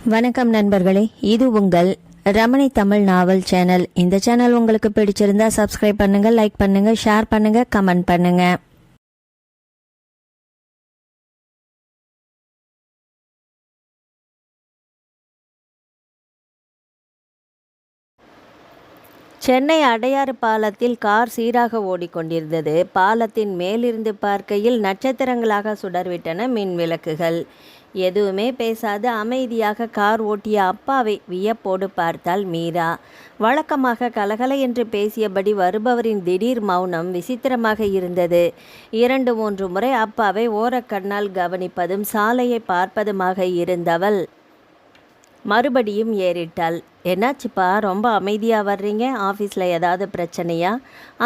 வணக்கம் நண்பர்களே, இது உங்கள் ரமணி தமிழ் நாவல் சேனல். இந்த சேனல் உங்களுக்கு பிடிச்சிருந்தா சப்ஸ்கிரைப் பண்ணுங்க, லைக் பண்ணுங்க, ஷேர் பண்ணுங்க, கமெண்ட் பண்ணுங்க. சென்னை அடையாறு பாலத்தில் கார் சீராக ஓடிக்கொண்டிருந்தது. பாலத்தின் மேலிருந்து பார்க்கையில் நட்சத்திரங்களாக சுடர்விட்டன மின் விளக்குகள். எதுவுமே பேசாது அமைதியாக கார் ஓட்டிய அப்பாவை வியப்போடு பார்த்தாள் மீரா. வழக்கமாக கலகல என்று பேசியபடி வருபவரின் திடீர் மௌனம் விசித்திரமாக இருந்தது. 2-3 முறை அப்பாவை ஓரக்கண்ணால் கவனிப்பதும் சாலையை பார்ப்பதுமாக இருந்தவள் மறுபடியும் ஏறிட்டாள். என்னாச்சுப்பா, ரொம்ப அமைதியாக வர்றீங்க? ஆஃபீஸில் ஏதாவது பிரச்சனையா?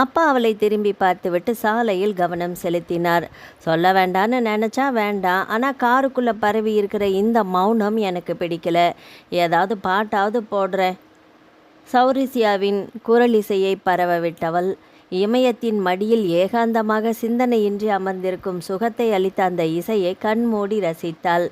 அப்பா அவளை திரும்பி பார்த்துவிட்டு சாலையில் கவனம் செலுத்தினார். சொல்ல வேண்டான்னு நினச்சா வேண்டாம், ஆனால் காருக்குள்ளே பரவி இருக்கிற இந்த மௌனம் எனக்கு பிடிக்கல. ஏதாவது பாட்டாவது போடுறேன். சௌரிசியாவின் குரலிசையை பரவ விட்டவள் இமயத்தின் மடியில் ஏகாந்தமாக சிந்தனையின்றி அமர்ந்திருக்கும் சுகத்தை அளித்த அந்த இசையை கண்மூடி ரசித்தாள்.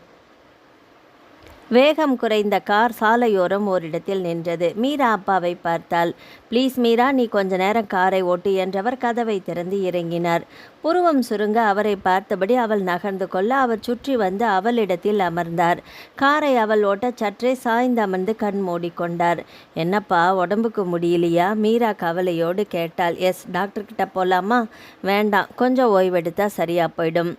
வேகம் குறைந்த கார் சாலையோரம் ஓரிடத்தில் நின்றது. மீரா அப்பாவை பார்த்தாள். ப்ளீஸ் மீரா, நீ கொஞ்ச நேரம் காரை ஓட்டு என்றவர் கதவை திறந்து இறங்கினார். புருவம் சுருங்க அவரை பார்த்தபடி அவள் நகர்ந்து கொள்ள அவர் சுற்றி வந்து அவளிடத்தில் அமர்ந்தார். காரை அவள் ஓட்ட சற்றே சாய்ந்து அமர்ந்து கண் மூடிக்கொண்டார். என்னப்பா, உடம்புக்கு முடியலையா? மீரா கவலையோடு கேட்டாள். எஸ், டாக்டர்கிட்ட போகலாமா? வேண்டாம், கொஞ்சம் ஓய்வெடுத்தா சரியா போயிடும்.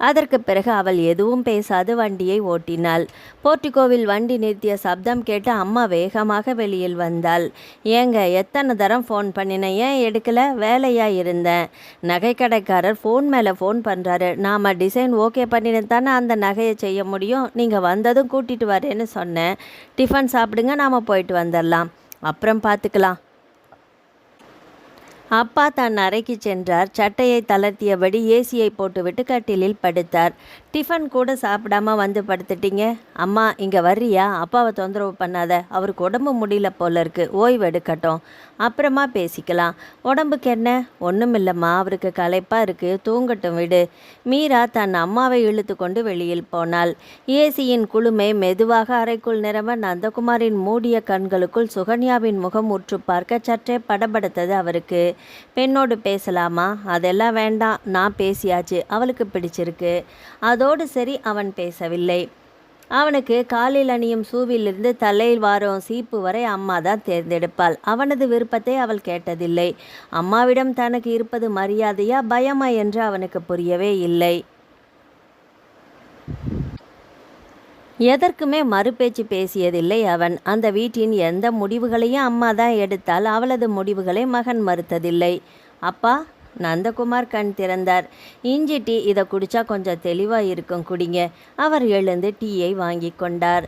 அதற்கு பிறகு அவள் எதுவும் பேசாது வண்டியை ஓட்டினாள். போர்ட்டிகோவில் வண்டி நிறுத்திய சப்தம் கேட்டு அம்மா வேகமாக வெளியில் வந்தாள். ஏங்க, எத்தனை தரம் ஃபோன் பண்ணினேன், ஏன் எடுக்கல? வேலையாக இருந்தேன். நகைக்கடைக்காரர் ஃபோன் மேலே ஃபோன் பண்ணுறாரு. நாம் டிசைன் ஓகே பண்ணினு தானே அந்த நகையை செய்ய முடியும். நீங்கள் வந்ததும் கூட்டிகிட்டு வரேன்னு சொன்னேன். டிஃபன் சாப்பிடுங்க, நாம் போயிட்டு வந்துடலாம், அப்புறம் பார்த்துக்கலாம். அப்பா தன் அறைக்கு சென்றார். சட்டையை தளர்த்தியபடி ஏசியை போட்டுவிட்டு கட்டிலில் படுத்தார். டிஃபன் கூட சாப்பிடாம வந்து படுத்துட்டீங்க. அம்மா, இங்கே வர்றியா? அப்பாவை தொந்தரவு பண்ணாத, அவருக்கு உடம்பு முடியல போல இருக்கு, ஓய்வு எடுக்கட்டும், அப்புறமா பேசிக்கலாம். உடம்புக்கு என்ன? ஒன்றும் இல்லைம்மா, அவருக்கு களைப்பாக இருக்குது, தூங்கட்டும் விடு. மீரா தன் அம்மாவை இழுத்து கொண்டு வெளியில் போனாள். ஏசியின் குளுமை மெதுவாக அறைக்குள் நிரம்ப நந்தகுமாரின் மூடிய கண்களுக்குள் சுகன்யாவின் முகம் உற்று பார்க்க சற்றே படபடுத்தது அவருக்கு. பெண்ணோடு பேசலாமா? அதெல்லாம் வேண்டாம், நான் பேசியாச்சு, அவளுக்கு பிடிச்சிருக்கு. அதோடு சரி, அவன் பேசவில்லை. அவனுக்கு காலில் அணியும் சூவிலிருந்து தலையில் வாரும் சீப்பு வரை அம்மா தான் தேர்ந்தெடுப்பாள். அவனது விருப்பத்தை அவள் கேட்டதில்லை. அம்மாவிடம் தனக்கு இருப்பது மரியாதையா பயமா என்று அவனுக்கு புரியவே இல்லை. எதற்குமே மறுபேச்சு பேசியதில்லை அவன். அந்த வீட்டின் எந்த முடிவுகளையும் அம்மா தான் எடுத்தால் அவளது முடிவுகளை மகன் மறுத்ததில்லை. அப்பா, நந்தகுமார் கண் திறந்தார். இஞ்சி டீ, இதை குடித்தா கொஞ்சம் தெளிவாக இருக்கும், குடிங்க. அவர் எழுந்து டீயை வாங்கி கொண்டார்.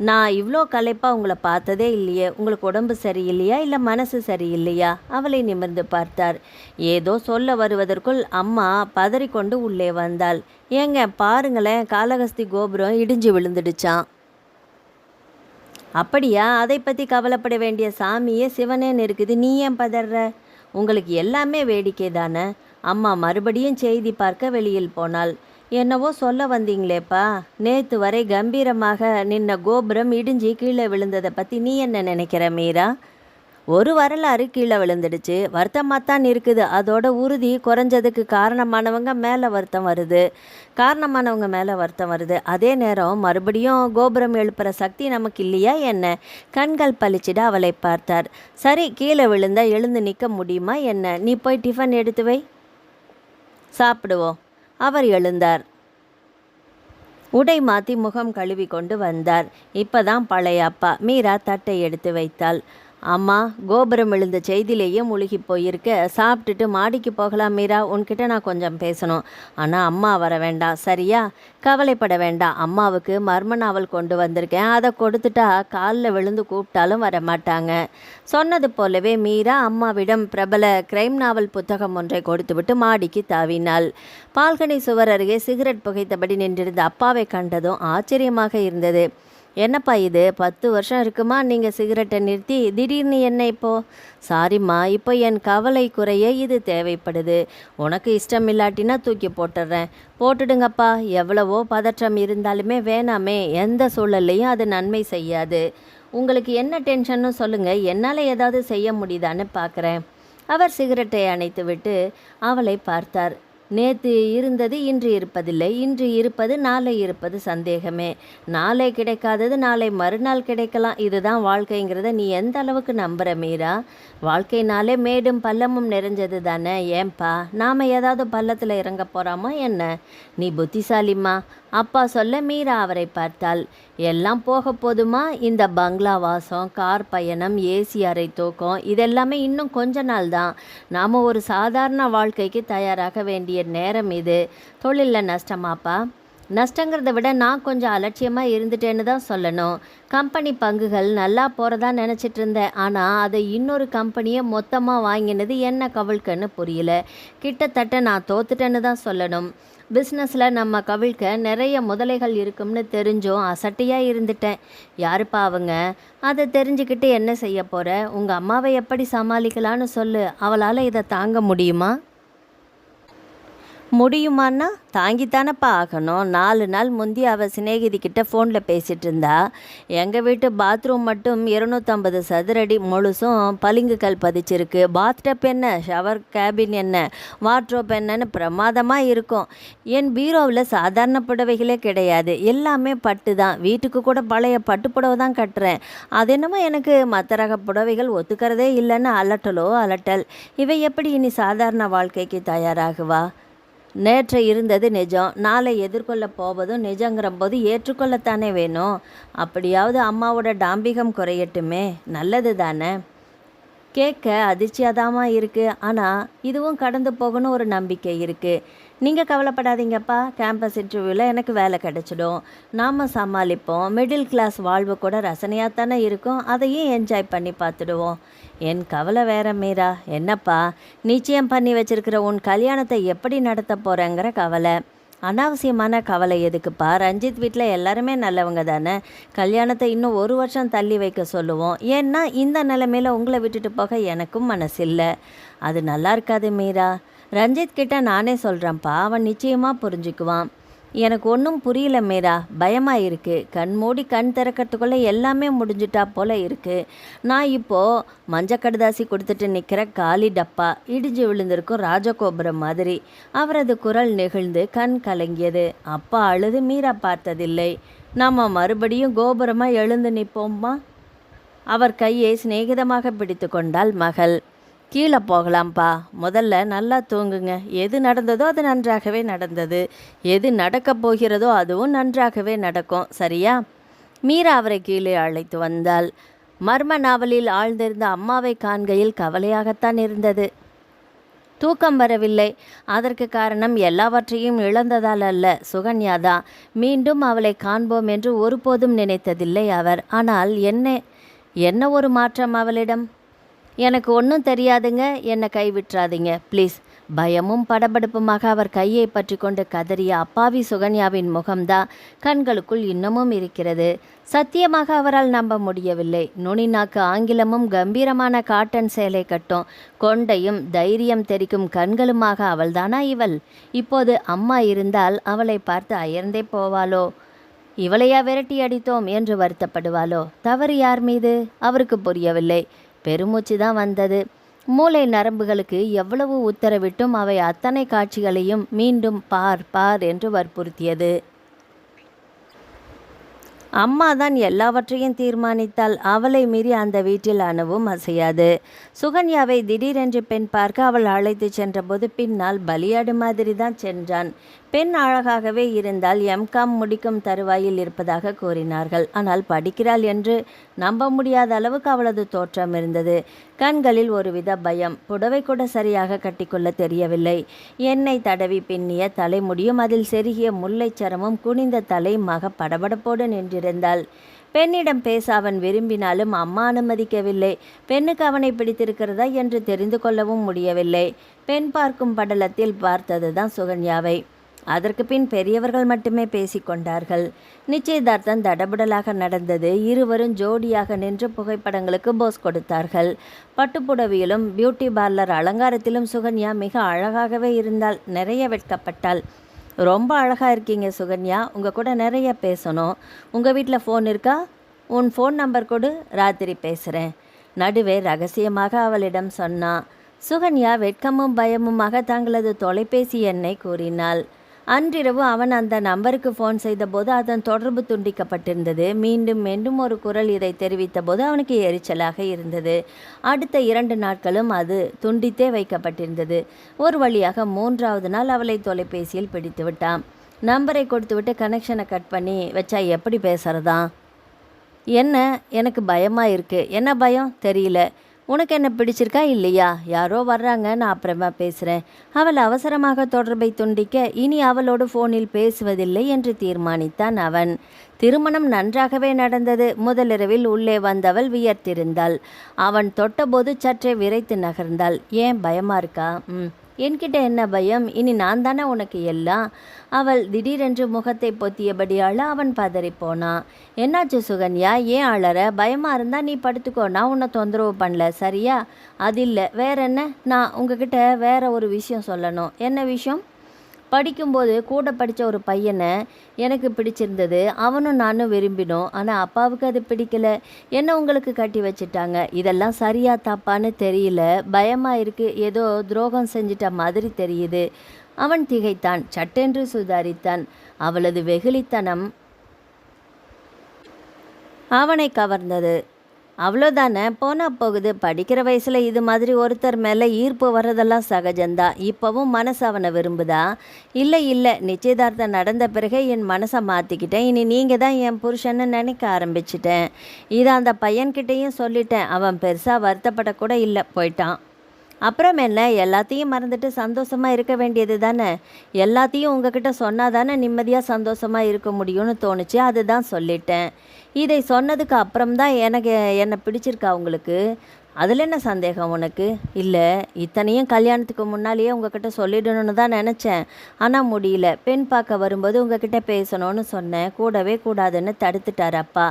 நான் இவ்வளோ களைப்பாக உங்களை பார்த்ததே இல்லையே. உங்களுக்கு உடம்பு சரியில்லையா, இல்லை மனசு சரியில்லையா? அவளை நிமிர்ந்து பார்த்தார். ஏதோ சொல்ல வருவதற்குள் அம்மா பதறிக்கொண்டு உள்ளே வந்தாள். ஏங்க பாருங்களேன், காளஹஸ்தி கோபுரம் இடிஞ்சு விழுந்துடுச்சான். அப்படியா? அதை பற்றி கவலைப்பட வேண்டிய சாமியே சிவனேன்னு இருக்குது, நீ ஏன் பதற? உங்களுக்கு எல்லாமே வேடிக்கை தானே? அம்மா மறுபடியும் செய்தி பார்க்க வெளியில் போனாள். என்னவோ சொல்ல வந்தீங்களேப்பா, நேற்று வரை கம்பீரமாக நின்ன கோபுரம் இடிஞ்சி கீழே விழுந்ததை பற்றி நீ என்ன நினைக்கிற மீரா? ஒரு வரலாறு கீழே விழுந்துடுச்சு, வருத்தமாகத்தான் இருக்குது. அதோட உறுதி குறைஞ்சதுக்கு காரணமானவங்க மேலே வருத்தம் வருது. அதே நேரம் மறுபடியும் கோபுரம் எழுப்புகிற சக்தி நமக்கு இல்லையா என்ன? கண்கள் பளிச்சிட அவளை பார்த்தார். சரி, கீழே விழுந்தா எழுந்து நிற்க முடியுமா என்ன? நீ போய் டிஃபன் எடுத்து வை, சாப்பிடுவோம். அவர் எழுந்தார். உடை மாற்றி முகம் கழுவி கொண்டு வந்தார். இப்பதான் பழைய அப்பா. மீரா தட்டை எடுத்து வைத்தாள். அம்மா, கோபுரம் விழுந்த செய்தியிலேயே முழுகி போயிருக்க. சாப்பிட்டுட்டு மாடிக்கு போகலாம் மீரா, உன்கிட்ட நான் கொஞ்சம் பேசணும். ஆனால் அம்மா வர வேண்டாம், சரியா? கவலைப்பட வேண்டாம், அம்மாவுக்கு மர்ம நாவல் கொண்டு வந்திருக்கேன், அதை கொடுத்துட்டா காலில் விழுந்து கூப்பிட்டாலும் வரமாட்டாங்க. சொன்னது போலவே மீரா அம்மாவிடம் பிரபல கிரைம் நாவல் புத்தகம் ஒன்றை கொடுத்துவிட்டு மாடிக்கு தாவினாள். பால்கனி சுவர் அருகே சிகரெட் புகைத்தபடி நின்றிருந்த அப்பாவை கண்டதும் ஆச்சரியமாக இருந்தது. என்னப்பா இது 10 வருஷம் இருக்குமா நீங்கள் சிகரெட்டை நிறுத்தி திடீர்னு என்ன இப்போ? சாரிம்மா, இப்போ என் கவலை குறைய இது தேவைப்படுது. உனக்கு இஷ்டம் இல்லாட்டினா தூக்கி போட்டுடுறேன். போட்டுடுங்கப்பா. எவ்வளவோ பதற்றம் இருந்தாலுமே வேணாமே, எந்த சூழல்லையும் அது நன்மை செய்யாது. உங்களுக்கு என்ன டென்ஷன்னு சொல்லுங்கள், என்னால் ஏதாவது செய்ய முடியுதான்னு பார்க்குறேன். அவர் சிகரெட்டை அணைத்துவிட்டு அவளை பார்த்தார். நேற்று இருந்தது இன்று இருப்பதில்லை, இன்று இருப்பது நாளை இருப்பது சந்தேகமே. நாளை கிடைக்காதது நாளை மறுநாள் கிடைக்கலாம். இதுதான் வாழ்க்கைங்கிறத நீ எந்த அளவுக்கு நம்புகிற மீரா? வாழ்க்கைனாலே மேடும் பள்ளமும் நிறைஞ்சது தானே. ஏன்பா நாம் ஏதாவது பள்ளத்தில் இறங்க போகிறாமா என்ன? நீ புத்திசாலிம்மா. அப்பா சொல்ல மீரா அவரை பார்த்தாள். எல்லாம் போக போதுமா? இந்த பங்களா வாசம், கார் பயணம், ஏசி அறை தூக்கம், இதெல்லாமே இன்னும் கொஞ்ச நாள் தான். நாம் ஒரு சாதாரண வாழ்க்கைக்கு தயாராக வேண்டிய நேரம் இது. தொழிலில் நஷ்டமாப்பா? நஷ்டங்கிறத விட நான் கொஞ்சம் அலட்சியமாக இருந்துட்டேன்னு தான் சொல்லணும். கம்பெனி பங்குகள் நல்லா போகிறதா நினச்சிட்டு இருந்தேன். ஆனால் அதை இன்னொரு கம்பெனியை மொத்தமாக வாங்கினது என்ன கவிழ்க்கன்னு புரியல. கிட்டத்தட்ட நான் தோத்துட்டேன்னு தான் சொல்லணும். பிஸ்னஸில் நம்ம கவிழ்க்க நிறைய முதலைகள் இருக்கும்னு தெரிஞ்சும் அசட்டையாக இருந்துட்டேன். யாருப்பா அவங்க? அதை தெரிஞ்சுக்கிட்டு என்ன செய்ய போகிற? உங்கள் அம்மாவை எப்படி சமாளிக்கலான்னு சொல்லு. அவளால் இதை தாங்க முடியுமா? முடியுமான்னா தாங்கித்தானப்பா ஆகணும். 4 நாள் முந்தி அவள் சிநேகிதிக்கிட்ட ஃபோனில் பேசிகிட்டு இருந்தா. எங்கள் வீட்டு பாத்ரூம் மட்டும் 250 சதுரடி முழுசும் பளிங்கு கல் பதிச்சிருக்கு. பாத்டப் என்ன, ஷவர் கேபின் என்ன, வார்ட்ரோப் என்னன்னு பிரமாதமாக இருக்கும். என் பீரோவில் சாதாரண புடவைகளே கிடையாது, எல்லாமே பட்டு தான். வீட்டுக்கு கூட பழைய பட்டு புடவை தான் கட்டுறேன். அது என்னமோ எனக்கு மற்ற ரக புடவைகள் ஒத்துக்கிறதே இல்லைன்னு அலட்டலோ அலட்டல். இவை எப்படி இனி சாதாரண வாழ்க்கைக்கு தயாராகுவா? நேற்று இருந்தது நிஜம், நாளை எதிர்கொள்ள போவதும் நிஜங்கிற போது ஏற்றுக்கொள்ளத்தானே வேணும். அப்படியாவது அம்மாவோட டாம்பிகம் குறையட்டுமே, நல்லது தானே. கேட்க அதிர்ச்சியாதாமா இருக்குது. ஆனால் இதுவும் கடந்து போகணும் ஒரு நம்பிக்கை இருக்குது. நீங்கள் கவலைப்படாதீங்கப்பா, கேம்பஸ் இன்டர்வியூவில் எனக்கு வேலை கிடச்சிடும். நாம் சமாளிப்போம். மிடில் கிளாஸ் வாழ்வு கூட ரசனையாக தானே இருக்கும், அதையும் என்ஜாய் பண்ணி பார்த்துடுவோம். என் கவலை வேற மீரா. என்னப்பா? நிச்சயம் பண்ணி வச்சிருக்கிற உன் கல்யாணத்தை எப்படி நடத்த போகிறேங்கிற கவலை. அனாவசியமான கவலை எதுக்குப்பா? ரஞ்சித் வீட்டில் எல்லாருமே நல்லவங்க தானே. கல்யாணத்தை இன்னும் 1 வருஷம் தள்ளி வைக்க சொல்லுவோம். ஏன்னா இந்த நிலைமையில் உங்களை விட்டுட்டு போக எனக்கும் மனசில்லை. அது நல்லா இருக்காது மீரா. ரஞ்சித் கிட்ட நானே சொல்கிறேன்ப்பா, அவன் நிச்சயமாக புரிஞ்சுக்குவான். எனக்கு ஒன்றும் புரியல மீரா, பயமாக இருக்குது. கண் மூடி கண் திறக்கிறதுக்குள்ளே எல்லாமே முடிஞ்சிட்டா போல் இருக்குது. நான் இப்போது மஞ்சக்கடுதாசி கொடுத்துட்டு நிற்கிற காலி டப்பா, இடிஞ்சு விழுந்திருக்கும் ராஜகோபுரம் மாதிரி. அவரது குரல் நெகிழ்ந்து கண் கலங்கியது. அப்பா அழுது மீரா பார்த்ததில்லை. நாம் மறுபடியும் கோபுரமாக எழுந்து நிற்போம்மா. அவர் கையை சிநேகிதமாக பிடித்து கொண்டாள் மகள். கீழே போகலாம்ப்பா, முதல்ல நல்லா தூங்குங்க. எது நடந்ததோ அது நன்றாகவே நடந்தது, எது நடக்கப் போகிறதோ அதுவும் நன்றாகவே நடக்கும், சரியா? மீரா அவரை கீழே அழைத்து வந்தாள். மர்ம நாவலில் ஆழ்ந்திருந்த அம்மாவை காண்கையில் கவலையாகத்தான் இருந்தது. தூக்கம் வரவில்லை. அதற்கு காரணம் எல்லாவற்றையும் இழந்ததால் அல்ல, சுகன்யாதான். மீண்டும் அவளை காண்போம் என்று ஒருபோதும் நினைத்ததில்லை அவர். ஆனால் என்ன ஒரு மாற்றம் அவளிடம்? எனக்கு ஒன்றும் தெரியாதுங்க, என்னை கைவிட்டுறாதீங்க ப்ளீஸ். பயமும் படபடுப்புமாக அவர் கையை பற்றி கொண்டு கதறிய அப்பாவி சுகன்யாவின் முகம்தான் கண்களுக்குள் இன்னமும் இருக்கிறது. சத்தியமாக அவரால் நம்ப முடியவில்லை. நுனிநாக்கு ஆங்கிலமும் கம்பீரமான காட்டன் சேலை கட்டும் கொண்டையும் தைரியம் தெரிக்கும் கண்களுமாக அவள்தானா இவள்? இப்போது அம்மா இருந்தால் அவளை பார்த்து அயர்ந்தே போவாளோ? இவளையா விரட்டி அடித்தோம் என்று வருத்தப்படுவாளோ? தவறு யார் மீது? அவருக்கு புரியவில்லை. பெருமூச்சு தான் வந்தது. மூளை நரம்புகளுக்கு எவ்வளவு உத்தரவிட்டும் அவை அத்தனை காட்சிகளையும் மீண்டும் பார் பார் என்று வற்புறுத்தியது. அம்மா தான் எல்லாவற்றையும் தீர்மானித்தால் அவளை மீறி அந்த வீட்டில் அணுவும் அசையாது. சுகன்யாவை திடீரென்று பெண் பார்க்க அவள் அழைத்து சென்றபோது பின்னால் பலியாடு மாதிரி தான் சென்றான். பெண் அழகாகவே இருந்தால் எம்காம் முடிக்கும் தருவாயில் இருப்பதாக கூறினார்கள். ஆனால் படிக்கிறாள் என்று நம்ப முடியாத அளவுக்கு அவளது தோற்றம் இருந்தது. கண்களில் ஒருவித பயம். புடவை கூட சரியாக கட்டிக்கொள்ள தெரியவில்லை. எண்ணெய் தடவி பின்னிய தலைமுடியும் அதில் செருகிய முல்லைச்சரமும் குனிந்த தலையுமாக படபடப்போடு நின்றிருந்தாள். பெண்ணிடம் பேச அவன் விரும்பினாலும் அம்மா அனுமதிக்கவில்லை. பெண்ணுக்கு அவனை பிடித்திருக்கிறதா என்று தெரிந்து கொள்ளவும் முடியவில்லை. பெண் பார்க்கும் படலத்தில் பார்த்ததுதான் சுகன்யாவை. அதற்கு பின் பெரியவர்கள் மட்டுமே பேசிக்கொண்டார்கள். நிச்சயதார்த்தம் தடபுடலாக நடந்தது. இருவரும் ஜோடியாக நின்று புகைப்படங்களுக்கு போஸ் கொடுத்தார்கள். பட்டுப்புடவையிலும் பியூட்டி பார்லர் அலங்காரத்திலும் சுகன்யா மிக அழகாகவே இருந்தாள். நிறைய வெட்கப்பட்டாள். ரொம்ப அழகா இருக்கீங்க சுகன்யா, உங்கள் கூட நிறைய பேசணும். உங்கள் வீட்டில் ஃபோன் இருக்கா? உன் ஃபோன் நம்பர் கொடு, ராத்திரி பேசுகிறேன். நடுவே ரகசியமாக அவளிடம் சொன்னான். சுகன்யா வெட்கமும் பயமுமாக தங்களது தொலைபேசி எண்ணை கூறினாள். அன்றிரவு அவன் அந்த நம்பருக்கு ஃபோன் செய்தபோது அதன் தொடர்பு துண்டிக்கப்பட்டிருந்தது. மீண்டும் மீண்டும் ஒரு குரல் இதை தெரிவித்த போது அவனுக்கு எரிச்சலாக இருந்தது. அடுத்த 2 நாட்களும் அது துண்டித்தே வைக்கப்பட்டிருந்தது. ஒரு வழியாக 3வது நாள் அவளை தொலைபேசியில் பிடித்து விட்டான். நம்பரை கொடுத்துவிட்டு கனெக்ஷனை கட் பண்ணி வச்சா எப்படி பேசுகிறதா? என்ன, எனக்கு பயமாக இருக்குது. என்ன பயம் தெரியல. உனக்கு என்ன பிடிச்சிருக்கா இல்லையா? யாரோ வர்றாங்க, நான் அப்புறமா பேசுகிறேன். அவள் அவசரமாக தொடர்பை துண்டிக்க இனி அவளோடு ஃபோனில் பேசுவதில்லை என்று தீர்மானித்தான் அவன். திருமணம் நன்றாகவே நடந்தது. முதலிரவில் உள்ளே வந்தவள் வியர்த்திருந்தாள். அவன் தொட்டபோது சற்றே விரைத்து நகர்ந்தாள். ஏன் பயமா இருக்கா? என்கிட்ட என்ன பயம்? இனி நான் தானே உனக்கு எல்லாம். அவள் திடீரென்று முகத்தை பொத்தியபடியால் அவன் பதறிப்போனான். என்னாச்சு சுகன்யா, ஏன் அழற? பயமாக இருந்தால் நீ படுத்துக்கோ, நான் உன்னை தொந்தரவு பண்ணல, சரியா? அது இல்லை, வேற என்ன? நான் உங்ககிட்ட வேற ஒரு விஷயம் சொல்லணும். என்ன விஷயம்? படிக்கும்போது கூட படித்த ஒரு பையனை எனக்கு பிடிச்சிருந்தது. அவனும் நானும் விரும்பினோம். ஆனால் அப்பாவுக்கு அது பிடிக்கல. என்ன உங்களுக்கு கட்டி வச்சிட்டாங்க. இதெல்லாம் சரியா தப்பான்னு தெரியல. பயமாக இருக்குது. ஏதோ துரோகம் செஞ்சிட்ட மாதிரி தெரியுது. அவன் திகைத்தான். சட்டென்று சுதாரித்தான். அவளது வெகுளித்தனம் அவனை கவர்ந்தது. அவ்வளோதானே, போனால் போகுது. படிக்கிற வயசில் இது மாதிரி ஒருத்தர் மேலே ஈர்ப்பு வர்றதெல்லாம் சகஜந்தான். இப்போவும் மனசு அவனை விரும்புதா? இல்லை, நிச்சயதார்த்தம் நடந்த பிறகு என் மனசை மாற்றிக்கிட்டேன். இனி நீங்கள் தான் என் புருஷன்னு நினைக்க ஆரம்பிச்சிட்டேன். இதை அந்த பையன்கிட்டையும் சொல்லிட்டேன். அவன் பெருசாக வருத்தப்படக்கூட இல்லை, போயிட்டான். அப்புறம் என்ன, எல்லாத்தையும் மறந்துட்டு சந்தோஷமாக இருக்க வேண்டியது தானே. எல்லாத்தையும் உங்ககிட்ட சொன்னால் தானே நிம்மதியாக சந்தோஷமாக இருக்க முடியும்னு தோணுச்சு. அதுதான் சொல்லிட்டேன். இதை சொன்னதுக்கு அப்புறம்தான் என்னை பிடிச்சிருக்கா உங்களுக்கு? அதில் என்ன சந்தேகம் உனக்கு? இல்லை, இத்தனையும் கல்யாணத்துக்கு முன்னாலேயே உங்ககிட்ட சொல்லிடணும்னு தான் நினச்சேன். ஆனால் முடியல. பெண் பார்க்க வரும்போது உங்ககிட்ட பேசணும்னு சொன்னேன். கூடவே கூடாதுன்னு தடுத்துட்டார் அப்பா.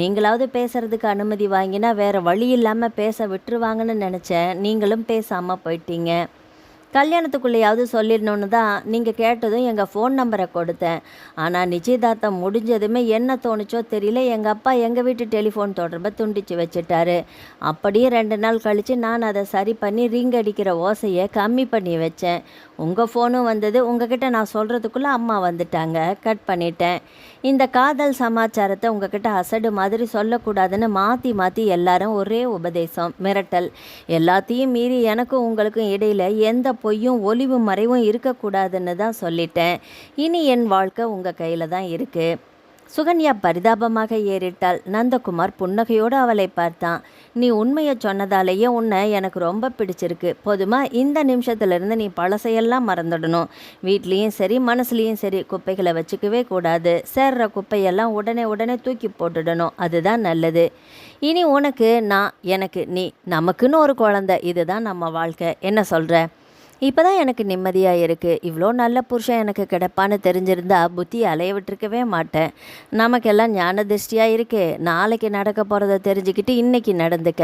நீங்களாவது பேசுகிறதுக்கு அனுமதி வாங்கினா வேறு வழி இல்லாமல் பேச விட்டுருவாங்கன்னு நினச்சேன். நீங்களும் பேசாமல் போயிட்டீங்க. கல்யாணத்துக்குள்ளேயாவது சொல்லிடணுன்னு தான் நீங்கள் கேட்டதும் எங்கள் ஃபோன் நம்பரை கொடுத்தேன். ஆனால் நிச்சயதார்த்தம் முடிஞ்சதுமே என்ன தோணுச்சோ தெரியல, எங்கள் அப்பா எங்கள் வீட்டு டெலிஃபோன் தொடர்பை துண்டித்து வச்சுட்டாரு. அப்படியே 2 நாள் கழித்து நான் அதை சரி பண்ணி ரிங் அடிக்கிற ஓசையை கம்மி பண்ணி வச்சேன். உங்கள் ஃபோனும் வந்தது. உங்ககிட்ட நான் சொல்கிறதுக்குள்ளே அம்மா வந்துட்டாங்க. கட் பண்ணிட்டேன். இந்த காதல் சமாச்சாரத்தை உங்ககிட்ட அசடு மாதிரி சொல்லக்கூடாதுன்னு மாற்றி மாற்றி எல்லாரும் ஒரே உபதேசம், மிரட்டல். எல்லாத்தையும் மீறி எனக்கும் உங்களுக்கும் இடையில் எந்த பொய்யும் ஒளிவு மறைவும் இருக்கக்கூடாதுன்னு தான் சொல்லிட்டேன். இனி என் வாழ்க்கை உங்கள் கையில் தான் இருக்குது. சுகன்யா பரிதாபமாக ஏறிட்டாள். நந்தகுமார் புன்னகையோடு அவளை பார்த்தான். நீ உண்மையை சொன்னதாலேயே உன்னை எனக்கு ரொம்ப பிடிச்சிருக்கு. போதுமா? இந்த நிமிஷத்துலேருந்து நீ பழசையெல்லாம் மறந்துடணும். வீட்லேயும் சரி மனசுலேயும் சரி குப்பைகளை வச்சுக்கவே கூடாது. சேர்ற குப்பையெல்லாம் உடனே தூக்கி போட்டுடணும். அதுதான் நல்லது. இனி உனக்கு நான், எனக்கு நீ, நமக்குன்னு ஒரு குழந்தை. இதுதான் நம்ம வாழ்க்கை. என்ன சொல்கிற? இப்போ தான் எனக்கு நிம்மதியாக இருக்குது. இவ்வளோ நல்ல புருஷன் எனக்கு கிடைப்பான்னு தெரிஞ்சிருந்தா புத்தியை அலைய விட்டுருக்கவே மாட்டேன். நமக்கெல்லாம் ஞான திருஷ்டியாக இருக்கே. நாளைக்கு நடக்க போகிறத தெரிஞ்சுக்கிட்டு இன்றைக்கி நடந்துக்க.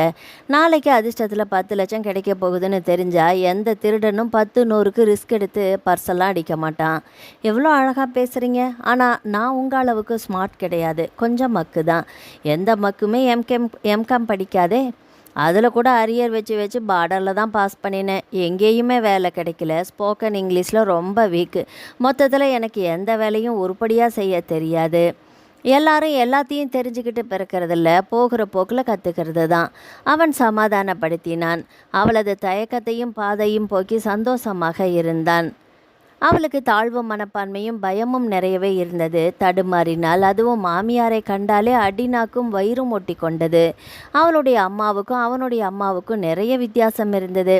நாளைக்கு அதிர்ஷ்டத்தில் 10 லட்சம் கிடைக்க போகுதுன்னு தெரிஞ்சால் எந்த திருடனும் 10 100க்கு ரிஸ்க் எடுத்து பர்செல்லாம் அடிக்க மாட்டான். எவ்வளோ அழகாக பேசுகிறீங்க. ஆனால் நான் உங்கள் அளவுக்கு ஸ்மார்ட் கிடையாது. கொஞ்சம் மக்கு தான். எந்த மக்குமே எம்காம் படிக்காதே. அதில் கூட அரியர் வச்சு பார்டரில் தான் பாஸ் பண்ணினேன். எங்கேயுமே வேலை கிடைக்கல. ஸ்போக்கன் இங்கிலீஷில் ரொம்ப வீக்கு. மொத்தத்தில் எனக்கு எந்த வேலையும் உருப்படியாக செய்ய தெரியாது. எல்லாரும் எல்லாத்தையும் தெரிஞ்சுக்கிட்டு பிறக்கிறதில்ல, போகிற போக்கில் கற்றுக்கிறது தான். அவன் சமாதானப்படுத்தினான். அவளது தயக்கத்தையும் பாதையும் போக்கி சந்தோஷமாக இருந்தான். அவளுக்கு தாழ்வு மனப்பான்மையும் பயமும் நிறையவே இருந்தது. தடுமாறினாள். அதுவும் மாமியாரை கண்டாலே அடிநாக்கும் வயிறும் ஒட்டி கொண்டது. அவளுடைய அம்மாவுக்கும் அவனுடைய அம்மாவுக்கும் நிறைய வித்தியாசம் இருந்தது.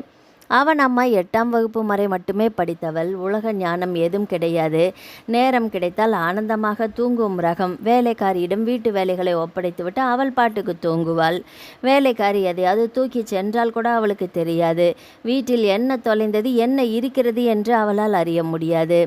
அவன் அம்மா 8ஆம் வகுப்பு வரை மட்டுமே படித்தவள். உலக ஞானம் ஏதும் கிடையாது. நேரம் கிடைத்தால் ஆனந்தமாக தூங்கும் ரகம். வேலைக்காரியிடம் வீட்டு வேலைகளை ஒப்படைத்துவிட்டு அவள் பாட்டுக்கு தூங்குவாள். வேலைக்காரி எதையாவது தூக்கி சென்றால் கூட அவளுக்கு தெரியாது. வீட்டில் என்ன தொலைந்தது என்ன இருக்கிறது என்று அவளால் அறிய முடியாது.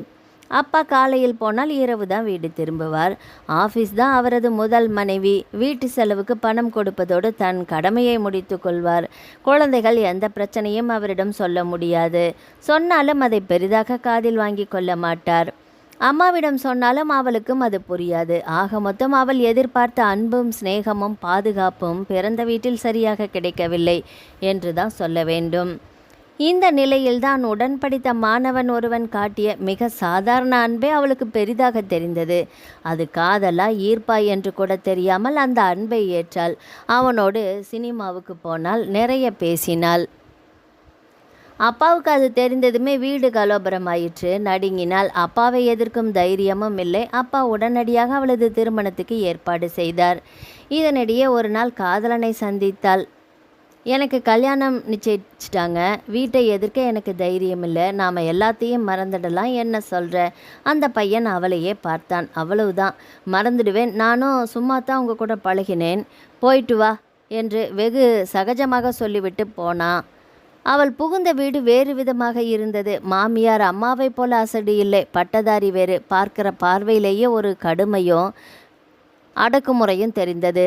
அப்பா காலையில் போனால் இரவு தான் வீடு திரும்புவார். ஆஃபீஸ் தான் அவரது முதல் மனைவி. வீட்டு செலவுக்கு பணம் கொடுப்பதோடு தன் கடமையை முடித்து கொள்வார். குழந்தைகள் எந்த பிரச்சனையும் அவரிடம் சொல்ல முடியாது. சொன்னாலும் அதை பெரிதாக காதில் வாங்கி கொள்ள மாட்டார். அம்மாவிடம் சொன்னாலும் அவளுக்கும் அது புரியாது. ஆக மொத்தம் அவள் எதிர்பார்த்த அன்பும் சிநேகமும் பாதுகாப்பும் பிறந்த வீட்டில் சரியாக கிடைக்கவில்லை என்று தான் சொல்ல வேண்டும். இந்த நிலையில்தான் உடன் படித்த மாணவன் ஒருவன் காட்டிய மிக சாதாரண அன்பே அவளுக்கு பெரிதாக தெரிந்தது. அது காதலா ஈர்ப்பா என்று கூட தெரியாமல் அந்த அன்பை ஏற்றாள். அவனோடு சினிமாவுக்கு போனால், நிறைய பேசினாள். அப்பாவுக்கு அது தெரிந்ததுமே வீடு கலோபரமாயிற்று. நடுங்கினாள். அப்பாவை எதிர்க்கும் தைரியமும் இல்லை. அப்பா உடனடியாக அவளது திருமணத்துக்கு ஏற்பாடு செய்தார். இதனிடையே ஒரு நாள் காதலனை சந்தித்தாள். எனக்கு கல்யாணம் நிச்சயிச்சிட்டாங்க. வீட்டை எதிர்க்க எனக்கு தைரியம் இல்லை. நாம் எல்லாத்தையும் மறந்துடலாம். என்ன சொல்கிற? அந்த பையன் அவளையே பார்த்தான். அவ்வளவுதான். மறந்துடுவேன். நானும் சும்மா தான் உங்கள் கூட பழகினேன். போயிட்டு வா என்று வெகு சகஜமாக சொல்லிவிட்டு போனான். அவள் புகுந்த வீடு வேறு விதமாக இருந்தது. மாமியார் அம்மாவை போல அசடு இல்லை. பட்டதாரி வேறு. பார்க்கிற பார்வையிலேயே ஒரு கடுமையும் அடக்குமுறையும் தெரிந்தது.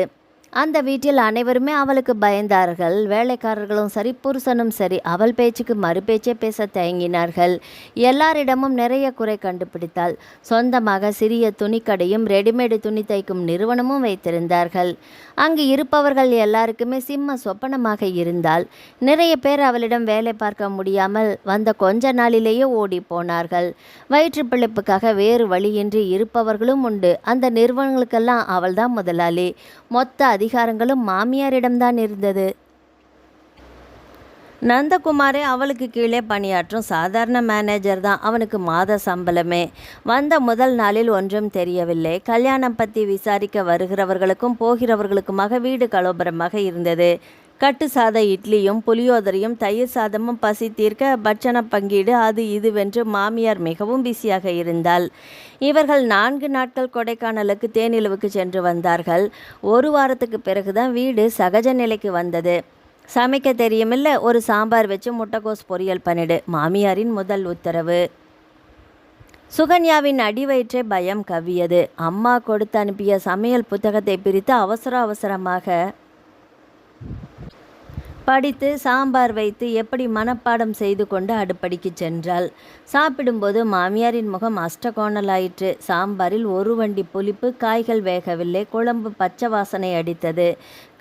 அந்த வீட்டில் அனைவருமே அவளுக்கு பயந்தார்கள். வேலைக்காரர்களும் சரி, புருஷனும் சரி. அவள் பேச்சுக்கு மறுபேச்சே பேச தயங்கினார்கள். எல்லாரிடமும் நிறைய குறை கண்டுபிடித்தாள். சொந்தமாக சிறிய துணிக்கடையும் ரெடிமேடு துணி தைக்கும் நிறுவனமும் வைத்திருந்தார்கள். அங்கு இருப்பவர்கள் எல்லாருக்குமே சிம்ம சொப்பனமாக இருந்தால் நிறைய பேர் அவளிடம் வேலை பார்க்க முடியாமல் வந்த கொஞ்ச நாளிலேயே ஓடி போனார்கள். வயிற்று பிழைப்புக்காக வேறு வழியின்றி இருப்பவர்களும் உண்டு. அந்த நிறுவனங்களுக்கெல்லாம் அவள்தான் முதலாளி. மொத்த அதிகாரங்களும் மாமியாரிடம்தான் இருந்தது. நந்தகுமாரே அவளுக்கு கீழே பணியாற்றும் சாதாரண மேனேஜர் தான். அவனுக்கு மாத சம்பளமே. வந்த முதல் நாளில் ஒன்றும் தெரியவில்லை. கல்யாணம் பற்றி விசாரிக்க வருகிறவர்களுக்கும் போகிறவர்களுக்குமாக வீடு கலோபரமாக இருந்தது. கட்டு சாத இட்லியும் புளியோதரையும் தயிர் சாதமும் பசி தீர்க்க பட்சண பங்கீடு அது இதுவென்று மாமியார் மிகவும் பிஸியாக இருந்தாள். இவர்கள் 4 நாட்கள் கொடைக்கானலுக்கு தேனிலவுக்கு சென்று வந்தார்கள். ஒரு வாரத்துக்கு பிறகுதான் வீடு சகஜ நிலைக்கு வந்தது. சமைக்க தெரியுமில்ல, ஒரு சாம்பார் வச்சு முட்டைக்கோஸ் பொரியல் பண்ணிடு, மாமியாரின் முதல் உத்தரவு. சுகன்யாவின் அடிவயிற்றே பயம் கவ்வியது. அம்மா கொடுத்து அனுப்பிய சமையல் புத்தகத்தை பிரித்து அவசரமாக படித்து சாம்பார் வைத்து எப்படி மனப்பாடம் செய்து கொண்டு அடுப்படிக்கு சென்றாள். சாப்பிடும்போது மாமியாரின் முகம் அஷ்டகோணலாயிற்று. சாம்பாரில் ஒரு வண்டி புளிப்பு, காய்கள் வேகவில்லை, குழம்பு பச்சை வாசனை அடித்தது.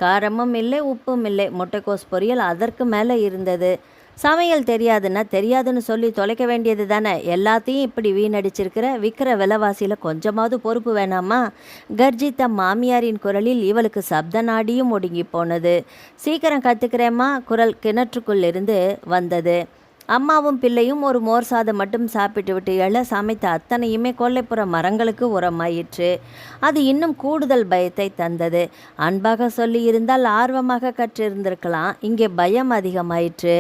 காரமும் இல்லை, உப்பும் இல்லை. முட்டைக்கோஸ் பொரியல் அதற்கு மேலே இருந்தது. சமையல் தெரியாதுன்னா தெரியாதுன்னு சொல்லி தொலைக்க வேண்டியது தானே. எல்லாத்தையும் இப்படி வீணடிச்சிருக்கிற. விற்கிற விலைவாசியில் கொஞ்சமாவது பொறுப்பு வேணாமா? கர்ஜித்த மாமியாரின் குரலில் இவளுக்கு சப்த நாடியும் ஒடுங்கி போனது. சீக்கிரம் கற்றுக்கிறேம்மா. குரல் கிணற்றுக்குள்ளிருந்து வந்தது. அம்மாவும் பிள்ளையும் ஒரு மோர் சாதம் மட்டும் சாப்பிட்டு விட்டு எழ சமைத்த அத்தனையுமே கொல்லைப்புற மரங்களுக்கு உரமாயிற்று. அது இன்னும் கூடுதல் பயத்தை தந்தது. அன்பாக சொல்லியிருந்தால் ஆர்வமாக கற்றிருந்திருக்கலாம். இங்கே பயம் அதிகமாயிற்று.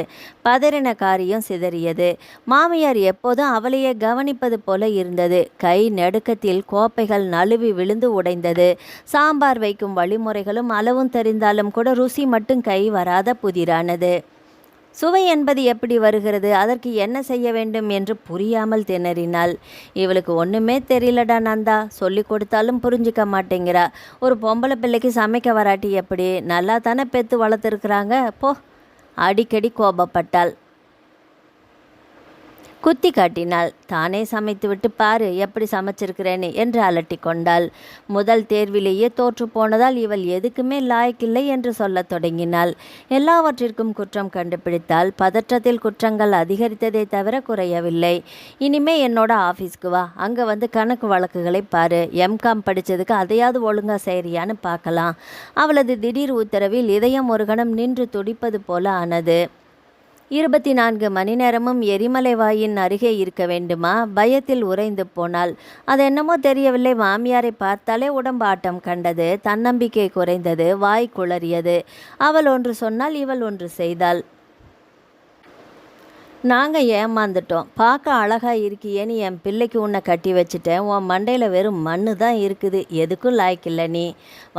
பதறின காரியம் சிதறியது. மாமியார் எப்போதும் அவளையே கவனிப்பது போல இருந்தது. கை நடுக்கத்தில் கோப்பைகள் நழுவி விழுந்து உடைந்தது. சாம்பார் வைக்கும் வழிமுறைகளும் அளவும் தெரிந்தாலும் கூட ருசி மட்டும் கை வராத புதிரானது. சுவை என்பது எப்படி வருகிறது, அதற்கு என்ன செய்ய வேண்டும் என்று புரியாமல் திணறினாள். இவளுக்கு ஒன்றுமே தெரியலடா நந்தா. சொல்லி கொடுத்தாலும் புரிஞ்சிக்க மாட்டேங்கிறா. ஒரு பொம்பளை பிள்ளைக்கு சமைக்க வராட்டி எப்படி? நல்லா தானே பெற்று வளர்த்துருக்குறாங்க போ. அடிக்கடி கோபப்பட்டாள். குத்தி காட்டினாள். தானே சமைத்து விட்டு பாரு எப்படி சமைச்சிருக்கிறேன்னு என்று அலட்டி கொண்டாள். முதல் தேர்விலேயே தோற்று போனதால் இவள் எதுக்குமே லாய்க்கில்லை என்று சொல்லத் தொடங்கினாள். எல்லாவற்றிற்கும் குற்றம் கண்டுபிடித்தாள். பதற்றத்தில் குற்றங்கள் அதிகரித்ததை தவிர குறையவில்லை. இனிமே என்னோட ஆஃபீஸ்க்கு வா. அங்கே வந்து கணக்கு வழக்குகளை பாரு. எம்காம் படித்ததுக்கு அதையாவது ஒழுங்காக செய்றியான்னு பார்க்கலாம். அவளது திடீர் உத்தரவில் இதயம் ஒரு கணம் நின்று துடிப்பது போல ஆனது. 24 மணி நேரமும் எரிமலை வாயின் அருகே இருக்க வேண்டுமா? பயத்தில் உறைந்து போனாள். அது என்னமோ தெரியவில்லை. மாமியாரை பார்த்தாலே உடம்பு ஆட்டம் கண்டது. தன்னம்பிக்கை குறைந்தது. வாய் குளறியது. அவள் ஒன்று சொன்னால் இவள் ஒன்று செய்தாள். நாங்கள் ஏமாந்துட்டோம். பார்க்க அழகாக இருக்கியேன்னு என் பிள்ளைக்கு உன்னை கட்டி வச்சுட்டேன். உன் மண்டையில் வெறும் மண்ணு தான் இருக்குது. எதுக்கும் லாய்க்கில்லை நீ.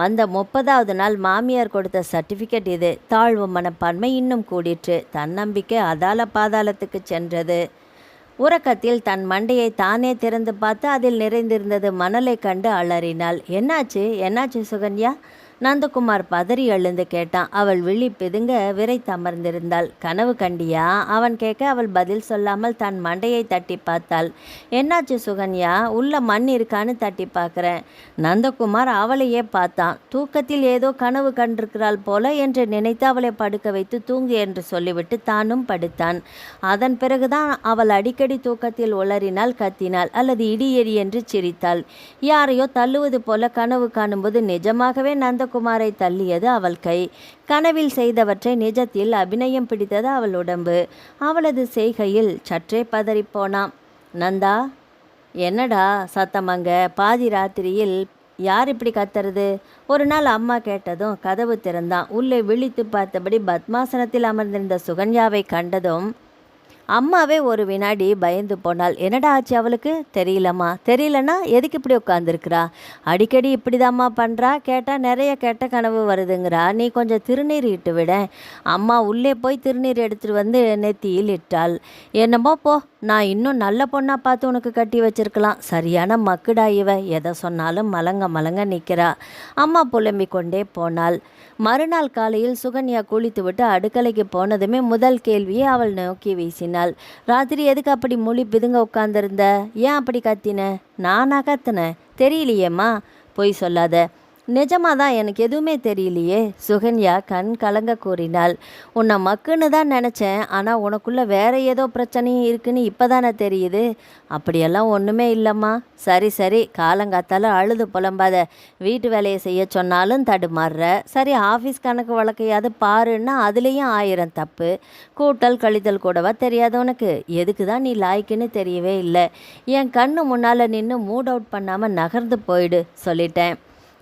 வந்த 30வது நாள் மாமியார் கொடுத்த சர்டிஃபிகேட் இது. தாழ்வு மனப்பான்மை இன்னும் கூடிற்று. தன்னம்பிக்கை அதால பாதாளத்துக்கு சென்றது. உறக்கத்தில் தன் மண்டையை தானே திறந்து பார்த்து அதில் நிறைந்திருந்தது மணலை கண்டு அலறினாள். என்னாச்சு என்னாச்சு சுகன்யா? நந்தகுமார் பதறி எழுந்து கேட்டான். அவள் விழி பிதுங்க விரைத்து அமர்ந்திருந்தாள். கனவு கண்டியா? அவன் கேட்க அவள் பதில் சொல்லாமல் தன் மண்டையை தட்டி பார்த்தாள். என்னாச்சு சுகன்யா? உள்ள மண் இருக்கான்னு தட்டி பார்க்குறேன். நந்தகுமார் அவளையே பார்த்தான். தூக்கத்தில் ஏதோ கனவு கண்டிருக்கிறாள் போல என்று நினைத்து அவளை படுக்க வைத்து தூங்கு என்று சொல்லிவிட்டு தானும் படுத்தான். அதன் பிறகுதான் அவள் அடிக்கடி தூக்கத்தில் உளறினாள், கத்தினாள், அல்லது இடி எடி என்று சிரித்தாள். யாரையோ தள்ளுவது போல கனவு காணும்போது நிஜமாகவே குமாரை தள்ளியது அவள் கை. கனவில் செய்தவற்றை நிஜத்தில் அபிநயம் பிடித்தது அவள் உடம்பு. அவளது செய்கையில் சற்றே பதறிப்போனாம். நந்தா, என்னடா சத்தமங்க? பாதி ராத்திரியில் யார் இப்படி கத்துறது? ஒரு நாள் அம்மா கேட்டதும் கதவு திறந்தான். உள்ளே விழித்து பார்த்தபடி பத்மாசனத்தில் அமர்ந்திருந்த சுகன்யாவை கண்டதும் அம்மாவே ஒரு வினாடி பயந்து போனாள். என்னடா ஆச்சு அவளுக்கு? தெரியலம்மா. தெரியலன்னா எதுக்கு இப்படி உட்காந்துருக்குறா? அடிக்கடி இப்படிதாம்மா பண்ணுறா. கேட்டால் நிறைய கெட்ட கனவு வருதுங்கிறா. நீ கொஞ்சம் திருநீர் இட்டு விட. அம்மா உள்ளே போய் திருநீர் எடுத்துகிட்டு வந்து நெத்தியில் இட்டாள். என்னமோ போ, நான் இன்னும் நல்ல பொண்ணாக பார்த்து உனக்கு கட்டி வச்சிருக்கலாம். சரியான மக்குடா இவ. எதை சொன்னாலும் மலங்க மலங்க நிற்கிறா. அம்மா புலம்பிக் கொண்டே போனாள். மறுநாள் காலையில் சுகன்யா குளித்துவிட்டு அடுக்கலைக்கு போனதுமே முதல் கேள்வியை அவள் நோக்கி வீசினாள். ராத்திரி எதுக்கு அப்படி மொழி பிதுங்க உட்கார்ந்திருந்த? ஏன் அப்படி கத்தின? நானா கத்துனேன்? தெரியலையேம்மா. பொய் சொல்லாத. நிஜமாதான், எனக்கு எதுவுமே தெரியலையே. சுகன்யா கண் கலங்க கூறினாள். உன்னை மக்குன்னு தான் நினச்சேன். ஆனால் உனக்குள்ளே வேற ஏதோ பிரச்சனையும் இருக்குன்னு இப்போ தானே தெரியுது. அப்படியெல்லாம் ஒன்றுமே இல்லைம்மா. சரி சரி, காலங்காத்தால அழுது புலம்பாத. வீட்டு வேலையை செய்ய சொன்னாலும் தடுமாறுற. சரி, ஆஃபீஸ் கணக்கு வழக்கையாவது பாருன்னா அதுலேயும் 1000 தப்பு. கூட்டல் கழித்தல் கூடவா தெரியாது உனக்கு? எதுக்கு தான் நீ லாய்க்குன்னு தெரியவே இல்லை. என் கண்ணு முன்னால் நின்று மூட் அவுட் பண்ணாமல் நகர்ந்து போயிடு சொல்லிட்டேன்.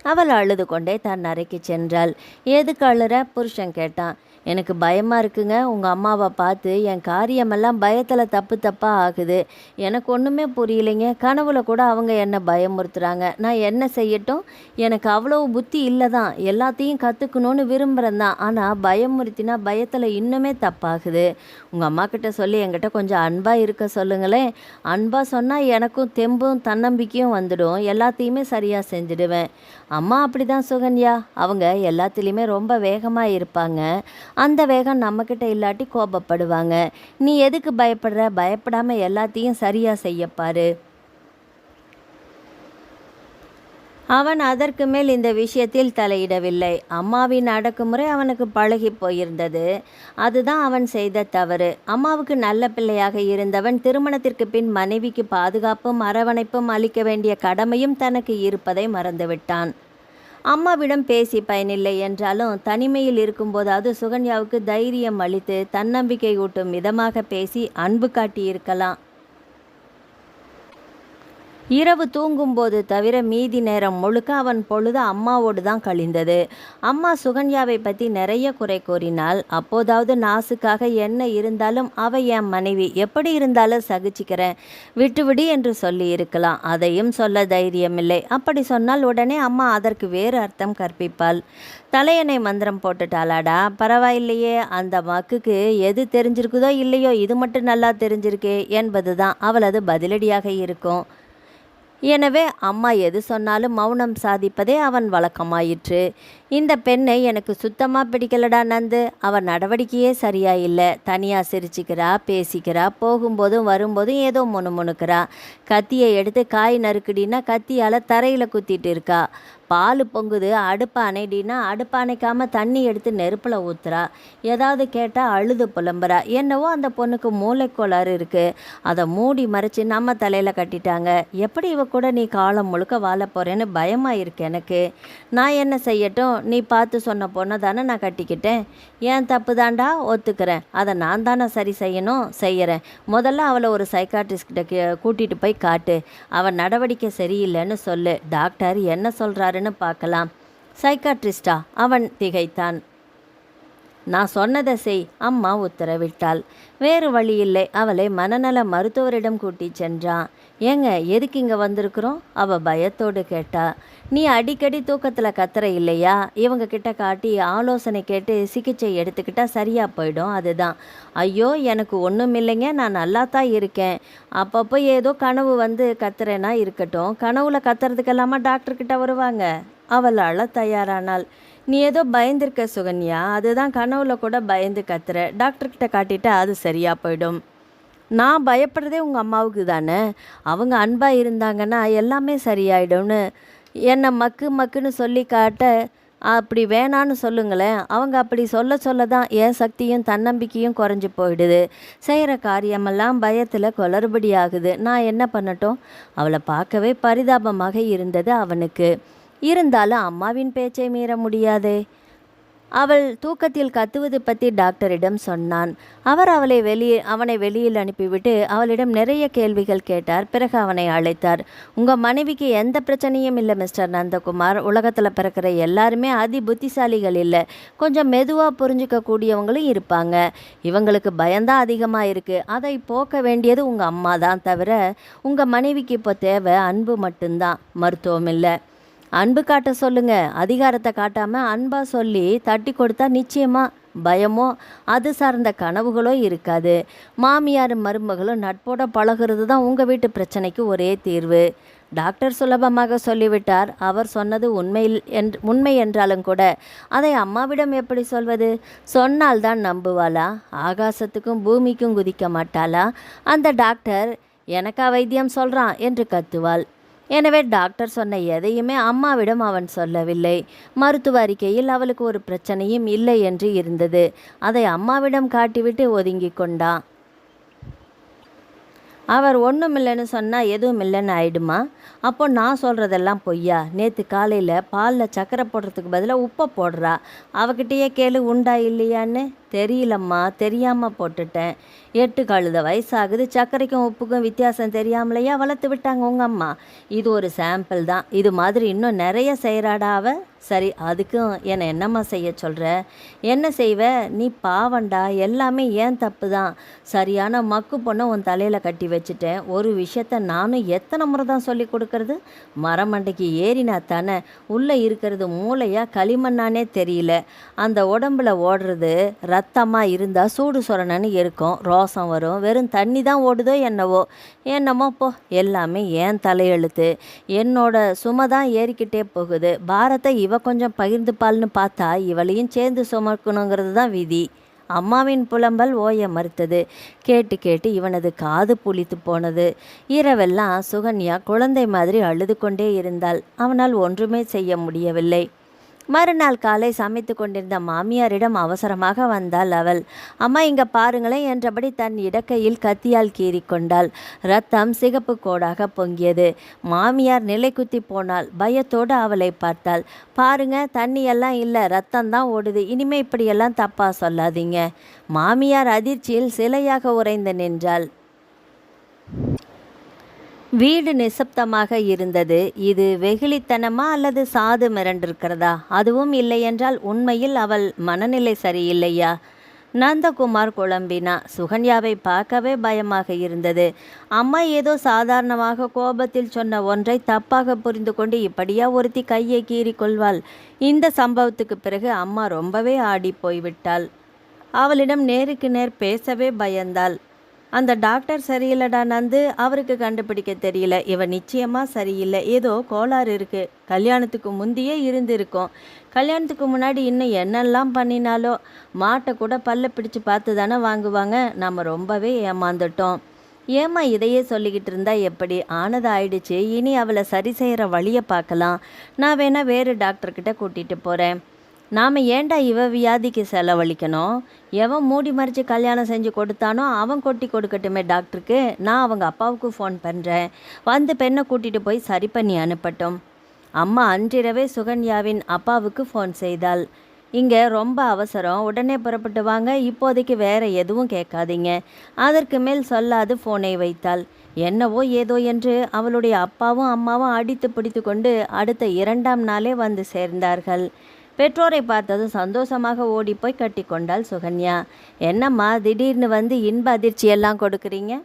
அவள் அழுது கொண்டே தன் அறைக்கு சென்றாள். எதுக்கு அழுற? புருஷன் கேட்டான். எனக்கு பயமாக இருக்குங்க. உங்கள் அம்மாவை பார்த்து என் காரியமெல்லாம் பயத்தில் தப்பு தப்பாக ஆகுது. எனக்கு ஒன்றுமே புரியலைங்க. கனவுல கூட அவங்க என்னை பயமுறுத்துகிறாங்க. நான் என்ன செய்யட்டும்? எனக்கு அவ்வளோ புத்தி இல்லை தான். எல்லாத்தையும் கற்றுக்கணும்னு விரும்புகிறேன் தான். ஆனால் பயமுறுத்தினா பயத்தில் இன்னுமே தப்பாகுது. உங்கள் அம்மா கிட்ட சொல்லி என்கிட்ட கொஞ்சம் அன்பாக இருக்க சொல்லுங்களேன். அன்பாக சொன்னால் எனக்கும் தெம்பும் தன்னம்பிக்கையும் வந்துடும். எல்லாத்தையுமே சரியாக செஞ்சுடுவேன். அம்மா அப்படி தான் சுகன்யா. அவங்க எல்லாத்துலேயுமே ரொம்ப வேகமாக இருப்பாங்க. அந்த வேகம் நம்மக்கிட்ட இல்லாட்டி கோபப்படுவாங்க. நீ எதுக்கு பயப்படுற? பயப்படாமல் எல்லாத்தையும் சரியாக செய்யப்பாரு. அவன் அதற்கு மேல் இந்த விஷயத்தில் தலையிடவில்லை. அம்மாவின் அடக்குமுறை அவனுக்கு பழகி போயிருந்தது. அதுதான் அவன் செய்த தவறு. அம்மாவுக்கு நல்ல பிள்ளையாக இருந்தவன் திருமணத்திற்கு பின் மனைவிக்கு பாதுகாப்பும் அரவணைப்பும் அளிக்க வேண்டிய கடமையும் தனக்கு இருப்பதை மறந்துவிட்டான். அம்மாவிடம் பேசி பயனில்லை என்றாலும் தனிமையில் இருக்கும்போதாவது சுகன்யாவுக்கு தைரியம் அளித்து தன்னம்பிக்கை ஊட்டும் விதமாக பேசி அன்பு காட்டியிருக்கலாம். இரவு தூங்கும்போது தவிர மீதி நேரம் முழுக்க அவன் பொழுது அம்மாவோடு தான் கழிந்தது. அம்மா சுகன்யாவை பற்றி நிறைய குறை கூறினாள். அப்போதாவது நாசுக்காக என்ன இருந்தாலும் அவ என் மனைவி, எப்படி இருந்தாலும் சகிச்சிக்கிறேன், விட்டுவிடு என்று சொல்லி இருக்கலாம். அதையும் சொல்ல தைரியமில்லை. அப்படி சொன்னால் உடனே அம்மா அதற்கு வேறு அர்த்தம் கற்பிப்பாள். தலையணை மந்திரம் போட்டுட்டாளாடா? பரவாயில்லையே, அந்த மக்குக்கு எது தெரிஞ்சிருக்குதோ இல்லையோ இது மட்டும் நல்லா தெரிஞ்சிருக்கே என்பது தான் அவளது பதிலடியாக இருக்கும். எனவே அம்மா எது சொன்னாலும் மௌனம் சாதிப்பதே அவன் வழக்கமாயிற்று. இந்த பெண்ணை எனக்கு சுத்தமாக பிடிக்கலடா நந்து. அவன் நடவடிக்கையே சரியா இல்லை. தனியாக சிரிச்சுக்கிறா, பேசிக்கிறா, போகும்போதும் வரும்போதும் ஏதோ முணுமுணுக்கிறா. கத்தியை எடுத்து காய் நறுக்குடின்னா கத்தியால் தரையில் குத்திட்டு இருக்கா. பால் பொங்குது, அடுப்பை அணைடினா அடுப்பை அணைக்காமல் தண்ணி எடுத்து நெருப்பில் ஊற்றுறா. ஏதாவது கேட்டால் அழுது புலம்புறா. என்னவோ அந்த பொண்ணுக்கு மூளைக்கோளாறு இருக்குது. அதை மூடி மறைச்சி நம்ம தலையில் கட்டிட்டாங்க. எப்படி இவ கூட நீ காலம் முழுக்க வாழ போகிறேன்னு பயமாக இருக்கு எனக்கு. நான் என்ன செய்யட்டும்? நீ பார்த்து சொன்ன பொண்ணை தானே நான் கட்டிக்கிட்டேன். ஏன் தப்பு தாண்டா? ஒத்துக்கிறேன். அதை நான் தானே சரி செய்யணும், செய்கிறேன். முதல்ல அவளை ஒரு சைக்காட்ரிஸ்ட்கிட்ட கூட்டிகிட்டு போய் காட்டு. அவன் நடவடிக்கை சரியில்லைன்னு சொல்லு. டாக்டர் என்ன சொல்கிறாருன்னு பார்க்கலாம். சைக்காட்ரிஸ்டா? அவன் திகைத்தான். நான் சொன்னதை செய், அம்மா உத்தரவிட்டாள். வேறு வழியில்லை, அவளை மனநல மருத்துவரிடம் கூட்டிச் சென்றான். ஏங்க, எதுக்கு இங்கே வந்திருக்கிறோம்? அவள் பயத்தோடு கேட்டா. நீ அடிக்கடி தூக்கத்தில் கத்துற இல்லையா, இவங்க கிட்ட காட்டி ஆலோசனை கேட்டு சிகிச்சை எடுத்துக்கிட்டா சரியாக போயிடும், அதுதான். ஐயோ, எனக்கு ஒன்றும் இல்லைங்க, நான் நல்லா தான் இருக்கேன். அப்பப்போ ஏதோ கனவு வந்து கத்துறேன்னா இருக்கட்டும், கனவுல கத்துறதுக்கெல்லாமா டாக்டர்கிட்ட வருவாங்க? அவள் அழ தயாரானாள். நீ ஏதோ பயந்துருக்க சுகன்யா, அதுதான் கனவுல கூட பயந்து கத்துற. டாக்டர்கிட்ட காட்டிட்டா அது சரியாக போயிடும். நான் பயப்படுறதே உங்கள் அம்மாவுக்கு தானே. அவங்க அன்பாக இருந்தாங்கன்னா எல்லாமே சரியாயிடும்னு என்னை மக்கு மக்குன்னு சொல்லி காட்ட அப்படி வேணான்னு சொல்லுங்களேன். அவங்க அப்படி சொல்ல சொல்ல தான் என் சக்தியும் தன்னம்பிக்கையும் குறைஞ்சி போயிடுது. செய்கிற காரியமெல்லாம் பயத்தில் குளறுபடி ஆகுது. நான் என்ன பண்ணட்டும்? அவளை பார்க்கவே பரிதாபமாக இருந்தது அவனுக்கு. இருந்தாலும் அம்மாவின் பேச்சை மீற முடியாதே. அவள் தூக்கத்தில் கத்துவது பற்றி டாக்டரிடம் சொன்னான். அவர் அவனை வெளியில் அனுப்பிவிட்டு அவளிடம் நிறைய கேள்விகள் கேட்டார். பிறகு அவனை அழைத்தார். உங்கள் மனைவிக்கு எந்த பிரச்சனையும் இல்லை மிஸ்டர் நந்தகுமார். உலகத்தில் பிறக்கிற எல்லாருமே அதி புத்திசாலிகள் இல்லை, கொஞ்சம் மெதுவாக புரிஞ்சிக்க கூடியவங்களும் இருப்பாங்க. இவங்களுக்கு பயம்தான் அதிகமாக இருக்குது. அதை போக்க வேண்டியது உங்கள் அம்மா தான். தவிர உங்கள் மனைவிக்கு இப்போ தேவை அன்பு மட்டும்தான், மருத்துவம் இல்லை. அன்பு காட்ட சொல்லுங்க, அதிகாரத்தை காட்டாமல் அன்பாக சொல்லி தட்டி கொடுத்தா நிச்சயமாக பயமோ அது சார்ந்த கனவுகளோ இருக்காது. மாமியாரும் மருமகளும் நட்போட பழகிறது தான் உங்கள் வீட்டு பிரச்சனைக்கு ஒரே தீர்வு. டாக்டர் சுலபமாக சொல்லிவிட்டார். அவர் சொன்னது உண்மை என்றாலும் கூட அதை அம்மாவிடம் எப்படி சொல்வது? சொன்னால்தான் நம்புவாளா? ஆகாசத்துக்கும் பூமிக்கும் குதிக்க மாட்டாளா? அந்த டாக்டர் எனக்கா வைத்தியம் சொல்கிறான் என்று கத்துவாள். எனவே டாக்டர் சொன்ன எதையுமே அம்மாவிடம் அவன் சொல்லவில்லை. மருத்துவ அறிக்கையில் அவளுக்கு ஒரு பிரச்சனையும் இல்லை என்று இருந்தது. அதை அம்மாவிடம் காட்டிவிட்டு ஒதுங்கி கொண்டான். அவர் ஒன்றும் இல்லைன்னு சொன்னால் எதுவும் இல்லைன்னு ஆயிடுமா? அப்போ நான் சொல்கிறதெல்லாம் பொய்யா? நேற்று காலையில் பாலில் சக்கரை போடுறதுக்கு பதிலாக உப்பை போடுறா. அவகிட்டயே கேளு உண்டா இல்லையான்னு. தெரியலம்மா, தெரியாமல் போட்டுட்டேன். 8 கழுத வயசாகுது, சர்க்கரைக்கும் உப்புக்கும் வித்தியாசம் தெரியாமலையா வளர்த்து விட்டாங்க உங்கள் அம்மா. இது ஒரு சாம்பிள் தான். இது மாதிரி இன்னும் நிறைய செய்கிறாடா அவ. சரி, அதுக்கும் என்னை என்னம்மா செய்ய சொல்கிற? என்ன செய்வ நீ? பாவண்டா, எல்லாமே ஏன் தப்பு தான். சரியான மக்கு பொண்ணை உன் தலையில் கட்டி வச்சுட்டேன். ஒரு விஷயத்த நானும் எத்தனை முறை தான் சொல்லி கொடுக்கறது? மரமண்டைக்கு ஏறினா தானே உள்ளே இருக்கிறது மூளையா களிமண்ணானே தெரியல. அந்த உடம்புல ஓடுறது ரத்தமாக இருந்தால் சூடு சொரணன்னு இருக்கும், ரோசம் வரும். வெறும் தண்ணி தான் ஓடுதோ என்னமோ போ. எல்லாமே ஏன் தலையெழுத்து. என்னோட சுமை தான் ஏறிக்கிட்டே போகுது. பாரத்தை இவ கொஞ்சம் பகிர்ந்துப்பாள்னு பார்த்தா இவளையும் சேர்ந்து சுமக்கணுங்கிறது தான் விதி. அம்மாவின் புலம்பல் ஓய மறுத்தது. கேட்டு கேட்டு இவனது காது புளித்து போனது. இரவெல்லாம் சுகன்யா குழந்தை மாதிரி அழுது கொண்டே இருந்தாள். அவனால் ஒன்றுமே செய்ய முடியவில்லை. மறுநாள் காலை சமைத்து கொண்டிருந்த மாமியாரிடம் அவசரமாக வந்தாள் அவள். அம்மா, இங்கே பாருங்களேன் என்றபடி தன் இடக்கையில் கத்தியால் கீறிக்கொண்டாள். ரத்தம் சிகப்பு கோடாக பொங்கியது. மாமியார் நிலை குத்தி போனாள். பயத்தோடு அவளை பார்த்தாள். பாருங்க, தண்ணியெல்லாம் இல்லை, ரத்தம்தான் ஓடுது. இனிமே இப்படியெல்லாம் தப்பா சொல்லாதீங்க. மாமியார் அதிர்ச்சியில் சிலையாக உறைந்து நின்றாள். வீடு நிசப்தமாக இருந்தது. இது வெகுளித்தனமா அல்லது சாது மிரண்டிருக்கிறதா? அதுவும் இல்லையென்றால் உண்மையில் அவள் மனநிலை சரியில்லையா? நந்தகுமார் குழம்பினா. சுகன்யாவை பார்க்கவே பயமாக இருந்தது. அம்மா ஏதோ சாதாரணமாக கோபத்தில் சொன்ன ஒன்றை தப்பாக புரிந்து கொண்டு இப்படியா ஒருத்தி கையை கீறிக்கொள்வாள்? இந்த சம்பவத்துக்கு பிறகு அம்மா ரொம்பவே ஆடி போய்விட்டாள். அவளிடம் நேருக்கு நேர் பேசவே பயந்தாள். அந்த டாக்டர் சரியில்லடா நந்து, அவருக்கு கண்டுபிடிக்க தெரியல. இவன் நிச்சயமாக சரியில்லை, ஏதோ கோளாறு இருக்குது. கல்யாணத்துக்கு முந்தையே இருந்திருக்கோம். கல்யாணத்துக்கு முன்னாடி இன்னும் என்னெல்லாம் பண்ணினாலோ. மாட்டை கூட பல்ல பிடிச்சு பார்த்து தானே வாங்குவாங்க. நம்ம ரொம்பவே ஏமாந்துட்டோம். ஏம்மா இதையே சொல்லிக்கிட்டு இருந்தா எப்படி? ஆனது ஆயிடுச்சு. இனி அவளை சரி செய்கிற வழியை பார்க்கலாம். நான் வேணா வேறு டாக்டர்கிட்ட கூட்டிகிட்டு போகிறேன். நாம் ஏண்டா இவ வியாதிக்கு செலவழிக்கணும்? எவன் மூடி மறைச்சி கல்யாணம் செஞ்சு கொடுத்தானோ அவன் கொட்டி கொடுக்கட்டுமே டாக்டருக்கு. நான் அவங்க அப்பாவுக்கு ஃபோன் பண்ணுறேன். வந்து பெண்ணை கூட்டிகிட்டு போய் சரி பண்ணி அனுப்பட்டும். அம்மா அன்றிரவே சுகன்யாவின் அப்பாவுக்கு ஃபோன் செய்தாள். இங்கே ரொம்ப அவசரம், உடனே புறப்பட்டு வாங்க, இப்போதைக்கு வேறு எதுவும் கேட்காதீங்க. அதற்கு மேல் சொல்லாது ஃபோனை வைத்தாள். என்னவோ ஏதோ என்று அவளுடைய அப்பாவும் அம்மாவும் அடித்து பிடித்து கொண்டு அடுத்த 2ஆம் நாளே வந்து சேர்ந்தார்கள். பெற்றோரை பார்த்ததும் சந்தோஷமாக ஓடிப்போய் கட்டி கொண்டாள் சுகன்யா. என்னம்மா திடீர்னு வந்து இன்ப அதிர்ச்சியெல்லாம் கொடுக்குறீங்க?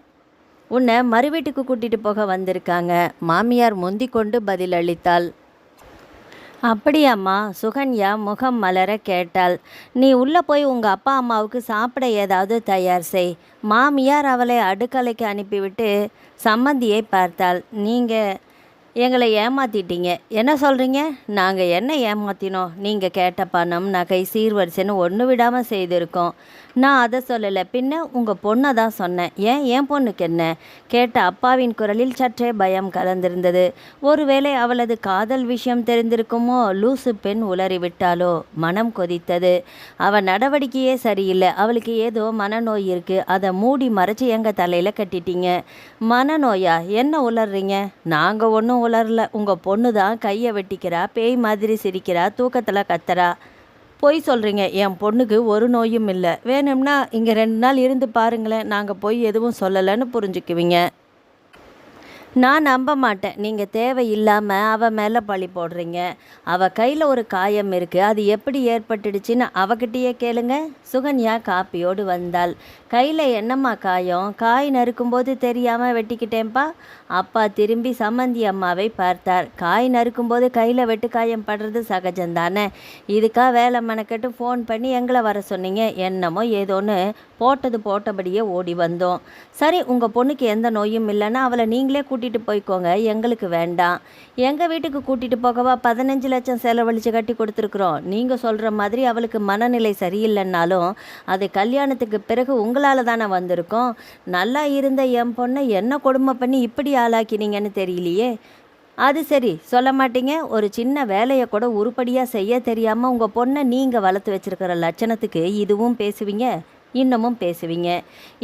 உன்னை மறு வீட்டுக்கு கூட்டிகிட்டு போக வந்திருக்காங்க, மாமியார் முந்தி கொண்டு பதிலளித்தாள். அப்படியாம்மா? சுகன்யா முகம் மலர கேட்டாள். நீ உள்ளே போய் உங்கள் அப்பா அம்மாவுக்கு சாப்பிட ஏதாவது தயார் செய். மாமியார் அவளை அடுக்கலைக்கு அனுப்பிவிட்டு சம்மந்தியை பார்த்தாள். நீங்கள் எங்களை ஏமாத்திட்டீங்க. என்ன சொல்கிறீங்க? நாங்கள் என்ன ஏமாத்தினோம்? நீங்கள் கேட்ட பணம் நகை சீர்வரிசைன்னு ஒன்று விடாமல் செய்திருக்கோம். நான் அதை சொல்லலை, பின்ன உங்கள் பொண்ணை தான் சொன்னேன். என் பொண்ணுக்கு என்ன? கேட்ட அப்பாவின் குரலில் சற்றே பயம் கலந்திருந்தது. ஒருவேளை அவளது காதல் விஷயம் தெரிந்திருக்குமோ? லூசு பெண் உளறி விட்டாலோ? மனம் கொதித்தது. அவள் நடவடிக்கையே சரியில்லை. அவளுக்கு ஏதோ மனநோய் இருக்குது. அதை மூடி மறைச்சி எங்கள் தலையில் கட்டிட்டீங்க. மனநோயா? என்ன உளர்றீங்க? நாங்கள் ஒன்றும் உளரல. உங்கள் பொண்ணு தான் கையை வெட்டிக்கிறா, பேய் மாதிரி சிரிக்கிறா, தூக்கத்தில் கத்துறா. பொய் சொல்கிறீங்க. என் பொண்ணுக்கு ஒரு நோயும் இல்லை. வேணும்னா இங்கே 2 நாள் இருந்து பாருங்களேன். நாங்கள் பொய் எதுவும் சொல்லலைன்னு புரிஞ்சுக்குவீங்க. நான் நம்ப மாட்டேன். நீங்கள் தேவையில்லாமல் அவள் மேலே பழி போடுறீங்க. அவள் கையில் ஒரு காயம் இருக்குது. அது எப்படி ஏற்பட்டுடுச்சின்னு அவகிட்டயே கேளுங்க. சுகன்யா காப்பியோடு வந்தாள். கையில் என்னம்மா காயம்? காய் நறுக்கும்போது தெரியாமல் வெட்டிக்கிட்டேன்ப்பா. அப்பா திரும்பி சம்மந்தி அம்மாவை பார்த்தார். காய் நறுக்கும்போது கையில் வெட்டு காயம் படுறது சகஜம்தானே. இதுக்காக வேலை மெனக்கெட்டு ஃபோன் பண்ணி எங்களை வர சொன்னீங்க. என்னமோ ஏதோன்னு போட்டது போட்டபடியே ஓடி வந்தோம். சரி, உங்கள் பொண்ணுக்கு எந்த நோயும் இல்லைன்னா அவளை நீங்களே கூட்டிகிட்டு போய்க்கோங்க, எங்களுக்கு வேண்டாம். எங்கள் வீட்டுக்கு கூட்டிகிட்டு போகவா 15 லட்சம் செலவழித்து கட்டி கொடுத்துருக்குறோம். நீங்கள் சொல்கிற மாதிரி அவளுக்கு மனநிலை சரியில்லைன்னாலும் அது கல்யாணத்துக்கு பிறகு உங்களால் தானே வந்திருக்கோம். நல்லா இருந்த என் பொண்ணை என்ன கொடுமை பண்ணி இப்படி ஆளாக்கினீங்கன்னு தெரியலையே. அது சரி, சொல்ல மாட்டீங்க? ஒரு சின்ன வேலையை கூட உருப்படியாக செய்ய தெரியாமல் உங்கள் பொண்ணை நீங்கள் வளர்த்து வச்சுருக்கிற லட்சணத்துக்கு இதுவும் பேசுவீங்க, இன்னமும் பேசுவீங்க.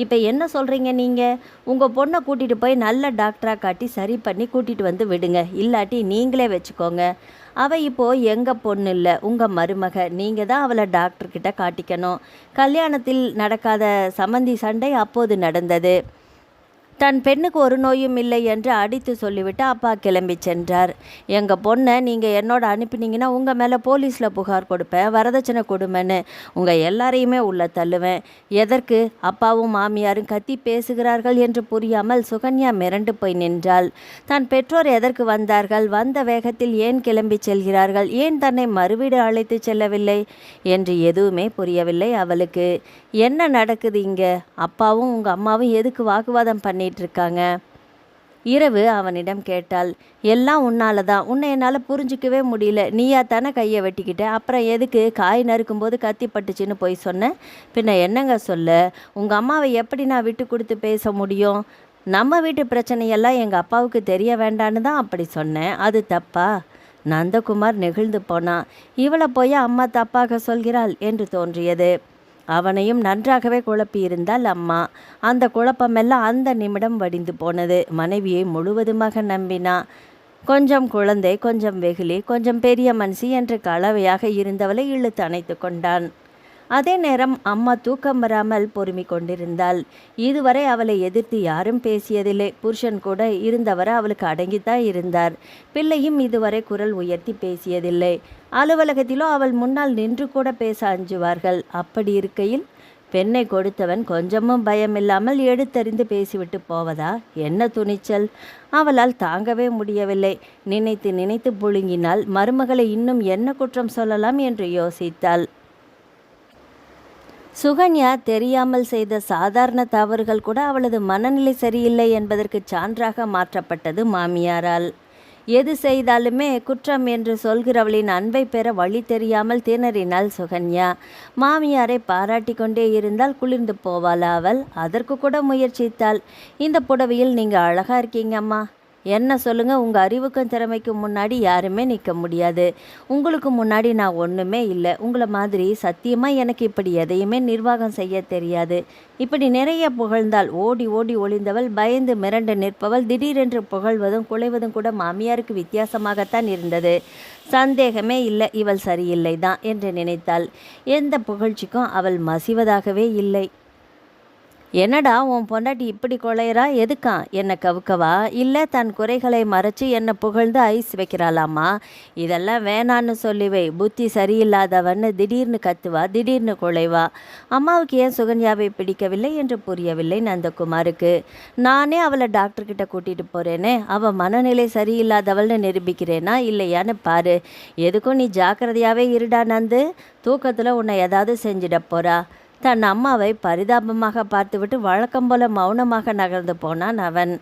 இப்போ என்ன சொல்கிறீங்க நீங்கள்? உங்கள் பொண்ணை கூட்டிகிட்டு போய் நல்ல டாக்டராக காட்டி சரி பண்ணி கூட்டிகிட்டு வந்து விடுங்க. இல்லாட்டி நீங்களே வச்சுக்கோங்க. அவள் இப்போது எங்கள் பொண்ணு இல்லை, உங்கள் மருமக. நீங்கள் தான் அவளை டாக்டர்கிட்ட காட்டிக்கணும். கல்யாணத்தில் நடக்காத சம்மந்தி சண்டை அப்போது நடந்தது. தன் பெண்ணுக்கு ஒரு நோயும் இல்லை என்று அடித்து சொல்லிவிட்டு அப்பா கிளம்பி சென்றார். எங்கள் பொண்ணை நீங்கள் என்னோட அனுப்பினீங்கன்னா உங்கள் மேலே போலீஸில் புகார் கொடுப்பேன், வரதட்சணை கொடுமைன்னு உங்கள் எல்லாரையுமே உள்ள தள்ளுவேன். எதற்கு? அப்பாவும் மாமியாரும் கத்தி பேசுகிறார்கள் என்று புரியாமல் சுகன்யா மிரண்டு போய் நின்றாள். தன் பெற்றோர் எதற்கு வந்தார்கள்? வந்த வேகத்தில் ஏன் கிளம்பி செல்கிறார்கள்? ஏன் தன்னை மறுவீடு அழைத்து செல்லவில்லை என்று எதுவுமே புரியவில்லை அவளுக்கு. என்ன நடக்குது இங்கே? அப்பாவும் உங்கள் அம்மாவும் எதுக்கு வாக்குவாதம் இருக்காங்க? இரவு அவனிடம் கேட்டாள். எல்லாம் உன்னால தான். உன்னை என்னால் புரிஞ்சிக்கவே முடியல. நீயா தானே கையை வெட்டிக்கிட்ட. அப்புறம் எதுக்கு காய் நறுக்கும்போது கத்தி பட்டுச்சின்னு போய் சொன்னேன்? பின்ன என்னங்க சொல்ல? உங்கள் அம்மாவை எப்படி நான் விட்டு கொடுத்து பேச முடியும்? நம்ம வீட்டு பிரச்சனையெல்லாம் எங்கள் அப்பாவுக்கு தெரிய வேண்டான்னு தான் அப்படி சொன்னேன். அது தப்பா? நந்தகுமார் நெகிழ்ந்து போனான். இவளை போய் அம்மா தப்பாக சொல்கிறாள் என்று தோன்றியது. அவனையும் நன்றாகவே குழப்பியிருந்தாள் அம்மா. அந்த குழப்பமெல்லாம் அந்த நிமிடம் வடிந்து போனது. மனைவியை முழுவதுமாக நம்பினா. கொஞ்சம் குழந்தை, கொஞ்சம் வெகுளி, கொஞ்சம் பெரிய மனுஷி என்று கலவையாக இருந்தவளை இழுத்து அணைத்து கொண்டான். அதே நேரம் அம்மா தூக்கம் வராமல் பொறுமி கொண்டிருந்தாள். இதுவரை அவளை எதிர்த்து யாரும் பேசியதில்லை. புருஷன் கூட இருந்தவரை அவளுக்கு அடங்கித்தான் இருந்தார். பிள்ளையும் இதுவரை குரல் உயர்த்தி பேசியதில்லை. அலுவலகத்திலோ அவள் முன்னால் நின்று கூட பேச அஞ்சுவார்கள். அப்படி இருக்கையில் பெண்ணை கொடுத்தவன் கொஞ்சமும் பயமில்லாமல் எடுத்தறிந்து பேசிவிட்டு போவதா? என்ன துணிச்சல்! அவளால் தாங்கவே முடியவில்லை. நினைத்து நினைத்து புழுங்கினாள். மருமகளை இன்னும் என்ன குற்றம் சொல்லலாம் என்று யோசித்தாள். சுகன்யா தெரியாமல் செய்த சாதாரண தவறுகள் கூட அவளது மனநிலை சரியில்லை என்பதற்கு சான்றாக மாற்றப்பட்டது மாமியாரால். எது செய்தாலுமே குற்றம் என்று சொல்கிறவளின் அன்பை பெற வழி தெரியாமல் திணறினாள் சுகன்யா. மாமியாரை பாராட்டி கொண்டே இருந்தால் குளிர்ந்து போவாளா அவள்? அதற்கு கூட முயற்சித்தாள். இந்த புடவையில் நீங்கள் அழகாக இருக்கீங்க அம்மா. என்ன சொல்லுங்கள், உங்கள் அறிவுக்கும் திறமைக்கும் முன்னாடி யாருமே நிற்க முடியாது. உங்களுக்கு முன்னாடி நான் ஒன்றுமே இல்லை. உங்களை மாதிரி சத்தியமாக எனக்கு இப்படி எதையுமே நிர்வாகம் செய்ய தெரியாது. இப்படி நிறைய புகழ்ந்தாள். ஓடி ஓடி ஒளிந்தவள், பயந்து மிரண்டு நிற்பவள், திடீரென்று புகழ்வதும் குலைவதும் கூட மாமியாருக்கு வித்தியாசமாகத்தான் இருந்தது. சந்தேகமே இல்லை, இவள் சரியில்லை தான் என்று நினைத்தாள். எந்த புகழ்ச்சிக்கும் அவள் மசிவதாகவே இல்லை. என்னடா உன் பொண்டாட்டி இப்படி கொலையறா, எதுக்காம்? என்னை கவுக்கவா, இல்லை தன் குறைகளை மறைச்சு என்னை புகழ்ந்து ஐஸ் வைக்கிறாளாமா? இதெல்லாம் வேணான்னு சொல்லி வை, புத்தி சரியில்லாதவன்னு திடீர்னு கத்துவா, திடீர்னு குலைவா. அம்மாவுக்கு ஏன் சுகன்யாவை பிடிக்கவில்லை என்று புரியவில்லை நந்தகுமாருக்கு. நானே அவளை டாக்டர்கிட்ட கூட்டிகிட்டு போகிறேனே, அவள் மனநிலை சரியில்லாதவள்னு நிரூபிக்கிறேனா இல்லையான்னு பாரு. எதுக்கும் நீ ஜாக்கிரதையாகவே இருடா நந்து, தூக்கத்தில் உன்னை ஏதாவது செஞ்சிட போகிறா. தன் அம்மாவை பரிதாபமாக பார்த்துவிட்டு வழக்கம் போல மௌனமாக நகர்ந்து போனான் அவன்.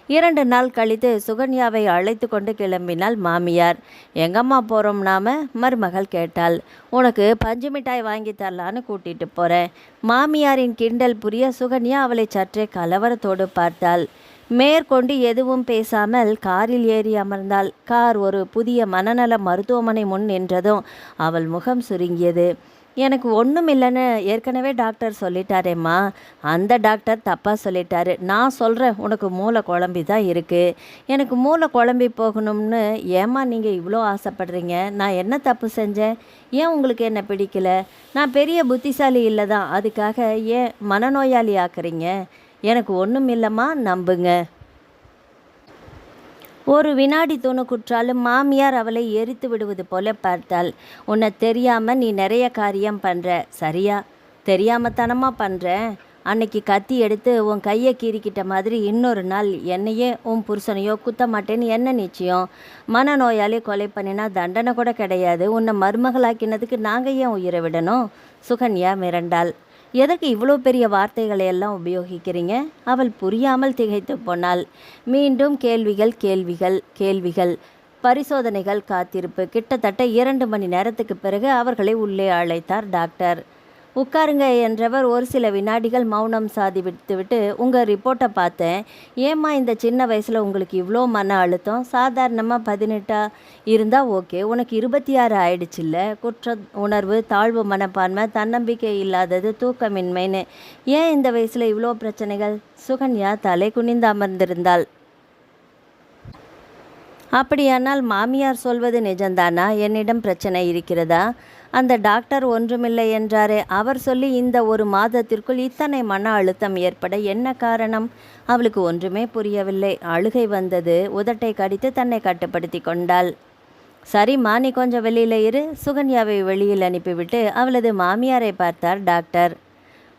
2 நாள் கழித்து சுகன்யாவை அழைத்து கொண்டு கிளம்பினாள் மாமியார். எங்கம்மா போகிறோம் நாம? மருமகள் கேட்டாள். உனக்கு பஞ்சு மிட்டாய் வாங்கி தரலான்னு கூட்டிகிட்டு போகிறேன். மாமியாரின் கிண்டல் புரிய சுகன்யா அவளை சற்றே கலவரத்தோடு பார்த்தாள். மேற்கொண்டு எதுவும் பேசாமல் காரில் ஏறி அமர்ந்தாள். கார் ஒரு புதிய மனநல மருத்துவமனை முன் நின்றதும் அவள் முகம் சுருங்கியது. எனக்கு ஒன்றும் இல்லைன்னு ஏற்கனவே டாக்டர் சொல்லிட்டாரேம்மா. அந்த டாக்டர் தப்பாக சொல்லிட்டாரு. நான் சொல்கிறேன், உனக்கு மூளை குழம்பி தான் இருக்குது. எனக்கு மூளை குழம்பி போகணும்னு ஏம்மா நீங்கள் இவ்வளோ ஆசைப்படுறீங்க? நான் என்ன தப்பு செஞ்சேன்? ஏன் உங்களுக்கு என்ன பிடிக்கல? நான் பெரிய புத்திசாலி இல்லை தான், அதுக்காக ஏன் மனநோயாளி ஆக்குறீங்க? எனக்கு ஒன்றும் இல்லைம்மா, நம்புங்க. ஒரு வினாடி துணுக்குற்றாலும் மாமியார் அவளை எரித்து விடுவது போல பார்த்தாள். உன்னை தெரியாமல் நீ நிறைய காரியம் பண்ணுற, சரியா? தெரியாமத்தனமாக பண்ணுறேன். அன்னைக்கு கத்தி எடுத்து உன் கையை கீறிக்கிட்ட மாதிரி இன்னொரு நாள் என்னையே உன் புருஷனையோ குத்த மாட்டேன்னு என்ன நிச்சயம்? மனநோயாளி கொலை பண்ணினா தண்டனை கூட கிடையாது. உன்னை மருமகளாக்கினதுக்கு நாங்கள் ஏன் உயிரை விடணும்? சுகன்யா மிரண்டாள். எதற்கு இவ்வளோ பெரிய வார்த்தைகளை எல்லாம் உபயோகிக்கிறீங்க? அவள் புரியாமல் திகைத்து போனாள். மீண்டும் கேள்விகள் கேள்விகள் கேள்விகள். பரிசோதனைகள், காத்திருப்பு. கிட்டத்தட்ட 2 மணி நேரத்துக்கு பிறகு அவர்களை உள்ளே அழைத்தார் டாக்டர். உட்காருங்க என்றவர் ஒரு சில வினாடிகள் மௌனம் சாதி விட்டுவிட்டு, உங்கள் ரிப்போர்ட்டை பார்த்தேன். ஏம்மா இந்த சின்ன வயசில் உங்களுக்கு இவ்வளோ மன அழுத்தம்? சாதாரணமாக 18 இருந்தால் ஓகே, உனக்கு 26 ஆயிடுச்சுல்ல. குற்ற உணர்வு, தாழ்வு மனப்பான்மை, தன்னம்பிக்கை இல்லாதது, தூக்கமின்மைன்னு ஏன் இந்த வயசில் இவ்வளோ பிரச்சனைகள்? சுகன்யா தலை குனிந்து அமர்ந்திருந்தாள். அப்படியானால் மாமியார் சொல்வது நிஜம்தானா? என்னிடம் பிரச்சனை இருக்கிறதா? அந்த டாக்டர் ஒன்றுமில்லை என்றாரே, அவர் சொல்லி இந்த 1 மாதத்திற்குள் இத்தனை மன அழுத்தம் ஏற்பட என்ன காரணம்? அவளுக்கு ஒன்றுமே புரியவில்லை. அழுகை வந்தது. உதட்டை கடித்து தன்னை கட்டுப்படுத்தி கொண்டாள். சரிம்மா, நீ கொஞ்சம் வெளியில் இரு. சுகன்யாவை வெளியில் அனுப்பிவிட்டு அவளது மாமியாரை பார்த்தார் டாக்டர்.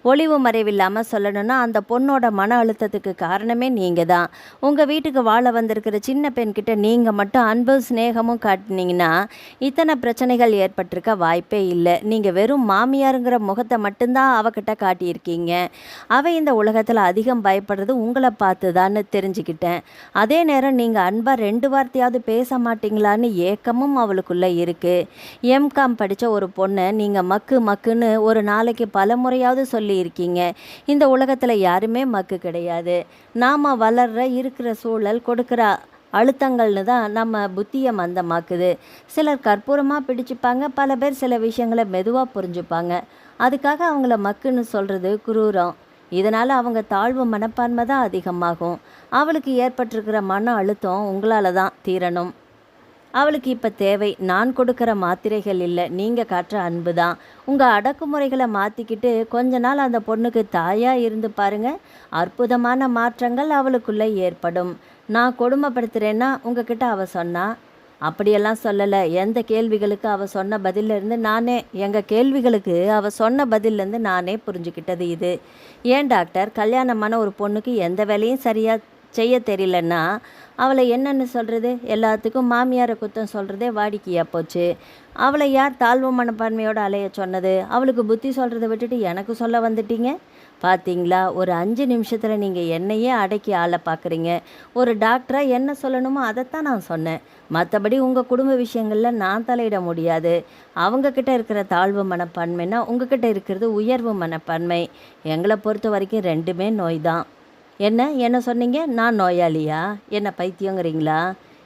ஒளிவு மறைவில்லாமல் சொல்லணும்னா, அந்த பொண்ணோட மன அழுத்தத்துக்கு காரணமே நீங்கள் தான். உங்கள் வீட்டுக்கு வாழ வந்திருக்கிற சின்ன பெண்கிட்ட நீங்கள் மட்டும் அன்பு ஸ்நேகமும் காட்டினீங்கன்னா இத்தனை பிரச்சனைகள் ஏற்பட்டிருக்க வாய்ப்பே இல்லை. நீங்கள் வெறும் மாமியாருங்கிற முகத்தை மட்டும்தான் அவகிட்ட காட்டியிருக்கீங்க. அவள் இந்த உலகத்தில் அதிகம் பயப்படுறது உங்களை பார்த்து தான்னு தெரிஞ்சுக்கிட்டேன். அதே நேரம் நீங்கள் அன்பாக 2 வார்த்தையாவது பேச மாட்டீங்களான்னு ஏக்கமும் அவளுக்குள்ளே இருக்குது. எம்காம் படித்த ஒரு பொண்ணை நீங்கள் மக்கு மக்குன்னு ஒரு நாளைக்கு பல முறையாவது சொல்லி இருக்கீங்க. இந்த உலகத்தில் யாருமே மக்கு கிடையாது. நாம் இருக்கிற சூழல் கொடுக்குற அழுத்தங்கள்னு தான் நம்ம புத்தியை மந்தமாக்குது. சிலர் கற்பூரமாக பிடிச்சிப்பாங்க, பல பேர் சில விஷயங்களை மெதுவாக புரிஞ்சுப்பாங்க. அதுக்காக அவங்கள மக்குன்னு சொல்கிறது குரூரம். இதனால் அவங்க தாழ்வு மனப்பான்மை தான் அதிகமாகும். அவளுக்கு ஏற்பட்டிருக்கிற மன அழுத்தம் உங்களால் தான் தீரணும். அவளுக்கு இப்போ தேவை நான் கொடுக்குற மாத்திரைகள் இல்லை, நீங்கள் காட்டுற அன்பு தான். உங்கள் அடக்குமுறைகளை மாற்றிக்கிட்டு கொஞ்ச நாள் அந்த பொண்ணுக்கு தாயாக இருந்து பாருங்கள். அற்புதமான மாற்றங்கள் அவளுக்குள்ளே ஏற்படும். நான் கொடுமைப்படுத்துகிறேன்னா உங்ககிட்ட அவள் சொன்னா? அப்படியெல்லாம் சொல்லலை. எந்த கேள்விகளுக்கு அவள் சொன்ன பதிலிருந்து எங்கள் கேள்விகளுக்கு அவள் சொன்ன பதிலேருந்து நானே புரிஞ்சுக்கிட்டது இது. ஏன் டாக்டர், கல்யாணமான ஒரு பொண்ணுக்கு எந்த வேலையும் சரியாக செய்ய தெரியலன்னா அவளை என்னென்னு சொல்கிறது? எல்லாத்துக்கும் மாமியாரை குத்தம் சொல்கிறதே வாடிக்கையாக போச்சு. அவளை யார் தாழ்வு மனப்பான்மையோடு அலைய சொன்னது? அவளுக்கு புத்தி சொல்கிறத விட்டுட்டு எனக்கு சொல்ல வந்துட்டீங்க. பார்த்தீங்களா, ஒரு 5 நிமிஷத்தில் நீங்கள் என்னையே அடக்கி ஆளை பார்க்குறீங்க. ஒரு டாக்டராக என்ன சொல்லணுமோ அதைத்தான் நான் சொன்னேன். மற்றபடி உங்கள் குடும்ப விஷயங்களில் நான் தலையிட முடியாது. அவங்கக்கிட்ட இருக்கிற தாழ்வு மனப்பான்மைன்னா உங்ககிட்ட இருக்கிறது உயர்வு மனப்பான்மை. எங்களை பொறுத்த வரைக்கும் 2மே நோய் தான். என்ன சொன்னீங்க? நான் நோயாளியா? என்ன பைத்தியங்கிறீங்களா?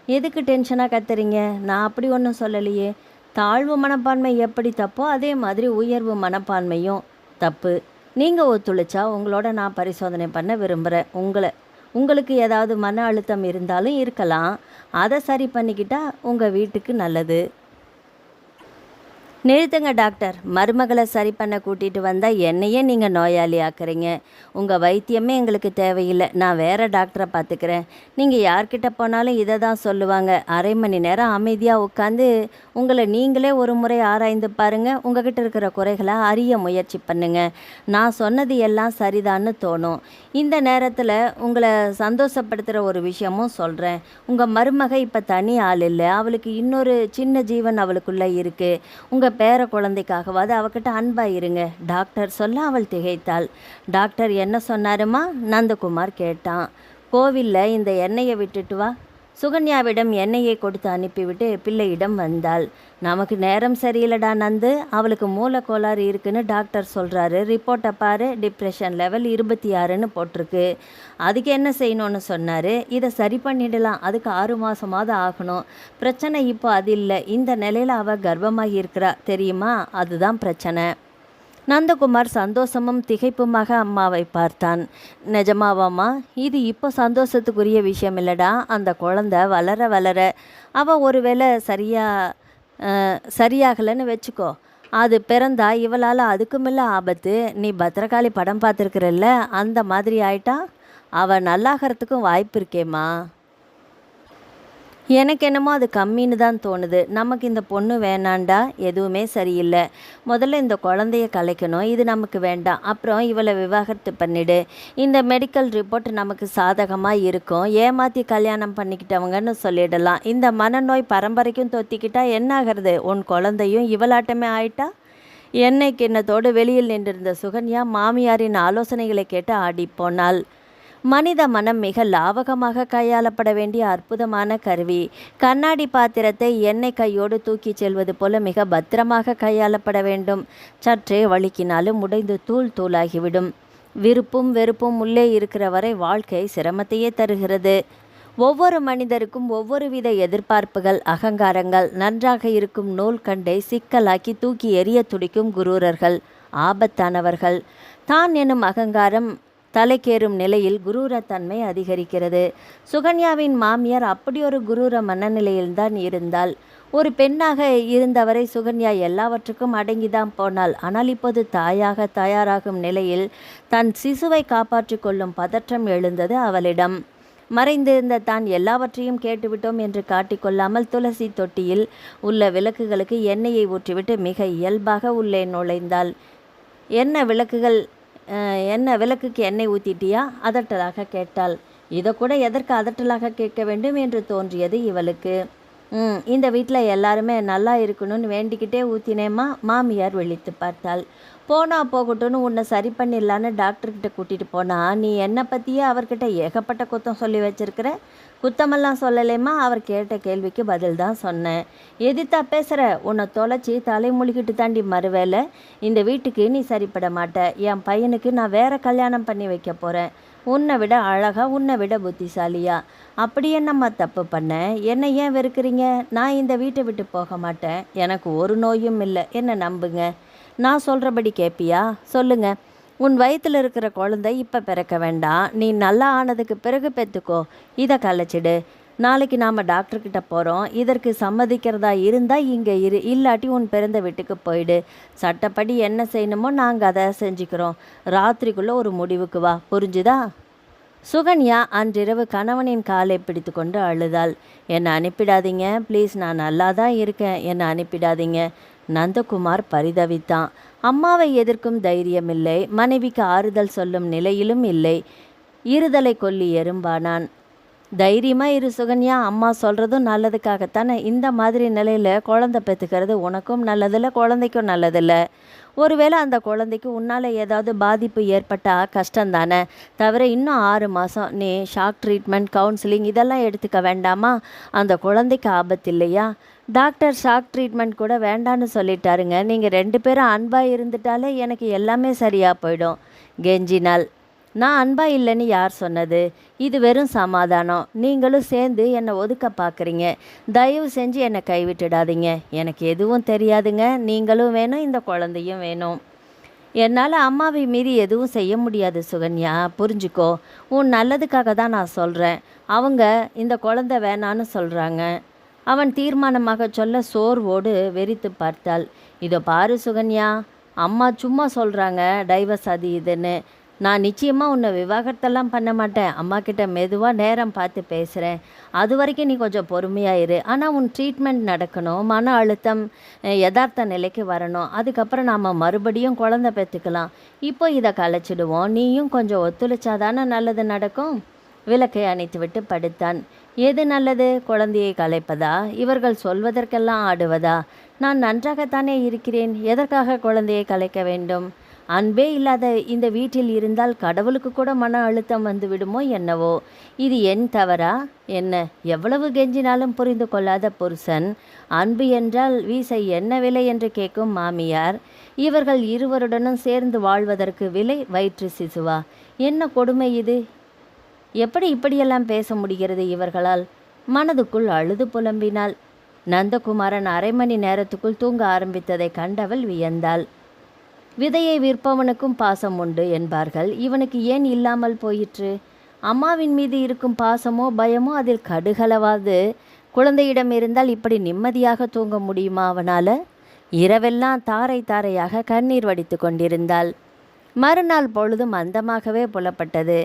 எதுக்கு டென்ஷனாக கத்துறீங்க? நான் அப்படி ஒன்றும் சொல்லலையே. தாழ்வு மனப்பான்மை எப்படி தப்போ அதே மாதிரி உயர்வு மனப்பான்மையும் தப்பு. நீங்கள் ஒத்துழைச்சா உங்களோட நான் பரிசோதனை பண்ண விரும்புகிறேன். உங்களுக்கு ஏதாவது மன அழுத்தம் இருந்தாலும் இருக்கலாம். அதை சரி பண்ணிக்கிட்டால் உங்கள் வீட்டுக்கு நல்லது. நிறுத்துங்க டாக்டர். மருமகளை சரி பண்ண கூட்டிகிட்டு வந்தால் என்னையே நீங்கள் நோயாளி ஆக்குறீங்க. உங்கள் வைத்தியமே எங்களுக்கு தேவையில்லை. நான் வேறு டாக்டரை பார்த்துக்கிறேன். நீங்கள் யார்கிட்ட போனாலும் இதை தான் சொல்லுவாங்க. அரை மணி நேரம் அமைதியாக உட்காந்து உங்களை நீங்களே ஒரு முறை ஆராய்ந்து பாருங்கள். உங்ககிட்ட இருக்கிற குறைகளை அறிய முயற்சி பண்ணுங்க. நான் சொன்னது எல்லாம் சரிதான்னு தோணும். இந்த நேரத்தில் உங்களை சந்தோஷப்படுத்துகிற ஒரு விஷயமும் சொல்கிறேன். உங்கள் மருமக இப்போ தனி ஆள் இல்லை. அவளுக்கு இன்னொரு சின்ன ஜீவன் அவளுக்குள்ளே இருக்குது. உங்கள் பேர குழந்தைக்காகவாது அவகிட்ட அன்பாக இருங்க. டாக்டர் சொல்ல அவள் திகைத்தாள். டாக்டர் என்ன சொன்னாருமா? நந்தகுமார் கேட்டான். கோவிலில் இந்த எண்ணெயை விட்டுட்டு வா. சுகன்யாவிடம் எண்ணெயை கொடுத்து அனுப்பிவிட்டு பிள்ளையிடம் வந்தாள். நமக்கு நேரம் சரியில்லடா நந்து, அவளுக்கு மூலக்கோளாறு இருக்குன்னு டாக்டர் சொல்கிறாரு. ரிப்போர்ட்டை பாரு, டிப்ரெஷன் லெவல் 26ன்னு போட்டிருக்கு. அதுக்கு என்ன செய்யணும்னு சொன்னார். இதை சரி பண்ணிடலாம், அதுக்கு 6 மாதமாவது ஆகணும். பிரச்சனை இப்போ அது இல்லை. இந்த நிலையில் அவள் கர்ப்பமாகி இருக்கிறா தெரியுமா? அதுதான் பிரச்சனை. நந்தகுமார் சந்தோஷமும் திகைப்புமாக அம்மாவை பார்த்தான். நிஜமாவாம்மா? இது இப்போ சந்தோஷத்துக்குரிய விஷயம் இல்லடா. அந்த குழந்தை வளர வளர அவள் ஒருவேளை சரியாகலைன்னு வச்சுக்கோ. அது பிறந்தா இவளால் அதுக்குமில்ல ஆபத்து. நீ பத்திரகாளி படம் பார்த்துருக்குறல்ல, அந்த மாதிரி ஆயிட்டா அவள் நல்லாகிறதுக்கும் வாய்ப்பு இருக்கேம்மா. எனக்கு என்னமோ அது கம்மின்னு தான் தோணுது. நமக்கு இந்த பொண்ணு வேணாண்டா, எதுவுமே சரியில்லை. முதல்ல இந்த குழந்தைய கலைக்கணும். இது நமக்கு வேண்டாம். அப்புறம் இவளை விவாகரத்து பண்ணிடு. இந்த மெடிக்கல் ரிப்போர்ட் நமக்கு சாதகமாக இருக்கும். ஏமாற்றி கல்யாணம் பண்ணிக்கிட்டவங்கன்னு சொல்லிடலாம். இந்த மனநோய் பரம்பரைக்கும் தொத்திக்கிட்டா என்ன ஆகிறது? உன் குழந்தையும் இவளாட்டமே ஆயிட்டா? எண்ணெய் கிண்ணத்தோடு வெளியில் நின்றிருந்த சுகன்யா மாமியாரின் ஆலோசனைகளை கேட்டு ஆடிப்போனாள். மனித மனம் மிக லாவகமாக கையாளப்பட வேண்டிய அற்புதமான கருவி. கண்ணாடி பாத்திரத்தை எண்ணெய் கையோடு தூக்கிச் செல்வது போல மிக பத்திரமாக கையாளப்பட வேண்டும். சற்றே வழுக்கினாலும் உடைந்து தூள் தூளாகிவிடும். விருப்பும் வெறுப்பும் உள்ளே இருக்கிற வரை வாழ்க்கை சிரமத்தையே தருகிறது. ஒவ்வொரு மனிதருக்கும் ஒவ்வொரு வித எதிர்பார்ப்புகள், அகங்காரங்கள். நன்றாக இருக்கும் நூல் கண்டை சிக்கலாக்கி தூக்கி எறிய துடிக்கும் குரூரர்கள் ஆபத்தானவர்கள். தான் எனும் அகங்காரம் தலைக்கேறும் நிலையில் குரூரத்தன்மை அதிகரிக்கிறது. சுகன்யாவின் மாமியார் அப்படி ஒரு குரூர மனநிலையில்தான் இருந்தாள். ஒரு பெண்ணாக இருந்தவரை சுகன்யா எல்லாவற்றுக்கும் அடங்கிதான் போனாள். ஆனால் இப்போது தாயாக தயாராகும் நிலையில் தன் சிசுவை காப்பாற்றி கொள்ளும் பதற்றம் எழுந்தது அவளிடம். மறைந்திருந்த தான் எல்லாவற்றையும் கேட்டுவிட்டோம் என்று காட்டிக்கொள்ளாமல் துளசி தொட்டியில் உள்ள விளக்குகளுக்கு எண்ணெயை ஊற்றிவிட்டு மிக இயல்பாக உள்ளே நுழைந்தாள். என்ன விளக்குக்கு எண்ணெய் ஊற்றிட்டியா? அதட்டலாக கேட்டாள். இதை கூட எதற்கு அதட்டலாக கேட்க வேண்டும் என்று தோன்றியது இவளுக்கு. இந்த வீட்டில் எல்லாருமே நல்லா இருக்கணும்னு வேண்டிக்கிட்டே ஊற்றினேம்மா. மாமியார் விழித்து பார்த்தாள். போனா போகட்டும்னு உன்னை சரி பண்ணிடலான்னு டாக்டர்கிட்ட கூட்டிகிட்டு போனா நீ என்னை பற்றியே அவர்கிட்ட ஏகப்பட்ட குத்தம் சொல்லி வச்சிருக்கிற. குத்தமெல்லாம் சொல்லலேம்மா. அவர் கேட்ட கேள்விக்கு பதில் தான் சொன்னேன். எதிர்த்தா பேசுகிற? உன்னை தொலைச்சி தலை முழுகிட்டு தாண்டி மறுவேளை. இந்த வீட்டுக்கு நீ சரிப்பட மாட்ட. என் பையனுக்கு நான் வேற கல்யாணம் பண்ணி வைக்க போகிறேன். உன்னை விட அழகா, உன்னை விட புத்திசாலியா. அப்படி என்னம்மா தப்பு பண்ணேன்? என்னை ஏன் வெறுக்கிறீங்க? நான் இந்த வீட்டை விட்டு போக மாட்டேன். எனக்கு ஒரு நோயும் இல்லை. என்னை நம்புங்க. நான் சொல்கிறபடி கேட்பியா? சொல்லுங்க. உன் வயிற்றில் இருக்கிற குழந்தை இப்போ பிறக்க வேண்டாம். நீ நல்லா ஆனதுக்கு பிறகு பெற்றுக்கோ. இதை கலைச்சிடு. நாளைக்கு நாம் டாக்டர்கிட்ட போகிறோம். இதற்கு சம்மதிக்கிறதா இருந்தால் இங்கே இரு, இல்லாட்டி உன் பிறந்த வீட்டுக்கு போயிடு. சட்டப்படி என்ன செய்யணுமோ நாங்கள் அதை செஞ்சுக்கிறோம். ராத்திரிக்குள்ளே ஒரு முடிவுக்கு வா, புரிஞ்சுதா? சுகன்யா அன்றிரவு கணவனின் காலை பிடித்து கொண்டு அழுதாள். என்னை அனுப்பிடாதீங்க ப்ளீஸ், நான் நல்லா தான் இருக்கேன், என்னை அனுப்பிடாதீங்க. நந்தகுமார் பரிதவித்தான். அம்மாவை எதிர்க்கும் தைரியம் இல்லை. மனைவிக்கு ஆறுதல் சொல்லும் நிலையிலும் இல்லை. இருதலை கொல்லி எறும்பானான். தைரியமாக இரு சுகன்யா, அம்மா சொல்கிறதும் நல்லதுக்காகத்தானே. இந்த மாதிரி நிலையில் குழந்தை பெற்றுக்கிறது உனக்கும் நல்லதில்லை, குழந்தைக்கும் நல்லதில்லை. ஒருவேளை அந்த குழந்தைக்கு உன்னால் ஏதாவது பாதிப்பு ஏற்பட்டால் கஷ்டந்தானே. தவிர இன்னும் 6 மாதம் நீ ஷாக் ட்ரீட்மெண்ட், கவுன்சிலிங் இதெல்லாம் எடுத்துக்க வேண்டாமா? அந்த குழந்தைக்கு ஆபத்து இல்லையா? டாக்டர் ஷாக் ட்ரீட்மெண்ட் கூட வேண்டான்னு சொல்லிட்டாருங்க. நீங்கள் 2 பேரும் அன்பாக இருந்துட்டாலே எனக்கு எல்லாமே சரியாக போயிடும் கெஞ்சினாள். நான் அன்பா இல்லைன்னு யார் சொன்னது? இது வெறும் சமாதானம். நீங்களும் சேர்ந்து என்னை ஒதுக்க பார்க்குறீங்க. தயவு செஞ்சு என்னை கைவிட்டுடாதீங்க. எனக்கு எதுவும் தெரியாதுங்க. நீங்களும் வேணும், இந்த குழந்தையும் வேணும். என்னால் அம்மாவை மீறி எதுவும் செய்ய முடியாது சுகன்யா, புரிஞ்சுக்கோ. உன் நல்லதுக்காக தான் நான் சொல்கிறேன். அவங்க இந்த குழந்தை வேணான்னு சொல்கிறாங்க. அவன் தீர்மானமாக சொல்ல சோர்வோடு வெறித்து பார்த்தாள். இதோ பாரு சுகன்யா, அம்மா சும்மா சொல்கிறாங்க டைவர்ஸ் அது இதுன்னு. நான் நிச்சயமாக உன்னை விவாகரத்தெல்லாம் பண்ண மாட்டேன். அம்மா கிட்ட மெதுவாக நேரம் பார்த்து பேசுகிறேன். அது வரைக்கும் நீ கொஞ்சம் பொறுமையாயிரு. ஆனால் உன் ட்ரீட்மெண்ட் நடக்கணும், மன அழுத்தம் யதார்த்த நிலைக்கு வரணும். அதுக்கப்புறம் நாம் மறுபடியும் குழந்தை பெற்றுக்கலாம். இப்போ இதை கலைச்சிடுவோம். நீயும் கொஞ்சம் ஒத்துழைச்சாதானே நல்லது நடக்கும். விளக்கை அணைத்துவிட்டு படுத்தான். எது நல்லது? குழந்தையை கலைப்பதா? இவர்கள் சொல்வதற்கெல்லாம் ஆடுவதா? நான் நன்றாகத்தானே இருக்கிறேன். எதற்காக குழந்தையை கலைக்க வேண்டும்? அன்பே இல்லாத இந்த வீட்டில் இருந்தால் கடவுளுக்கு கூட மன அழுத்தம் வந்து விடுமோ என்னவோ. இது என் தவறா என்ன? எவ்வளவு கெஞ்சினாலும் புரிந்து கொள்ளாத புருஷன். அன்பு என்றால் வீச என்ன விலை என்று கேட்கும் மாமியார். இவர்கள் இருவருடனும் சேர்ந்து வாழ்வதற்கு விலை வயிற்று சிசுவா? என்ன கொடுமை இது! எப்படி இப்படியெல்லாம் பேச முடிகிறது இவர்களால்? மனதுக்குள் அழுது புலம்பினாள். நந்தகுமாரன் அரை மணி நேரத்துக்குள் தூங்க ஆரம்பித்ததை கண்டவள் வியந்தாள். விதையை விற்பவனுக்கும் பாசம் உண்டு என்பார்கள். இவனுக்கு ஏன் இல்லாமல் போயிற்று? அம்மாவின் மீது இருக்கும் பாசமோ பயமோ அதில் கடுகளவாது குழந்தையிடம் இருந்தால் இப்படி நிம்மதியாக தூங்க முடியுமா அவனால்? இரவெல்லாம் தாரை தாரையாக கண்ணீர் வடித்து கொண்டிருந்தாள். மறுநாள் பொழுது மந்தமாகவே புலப்பட்டது.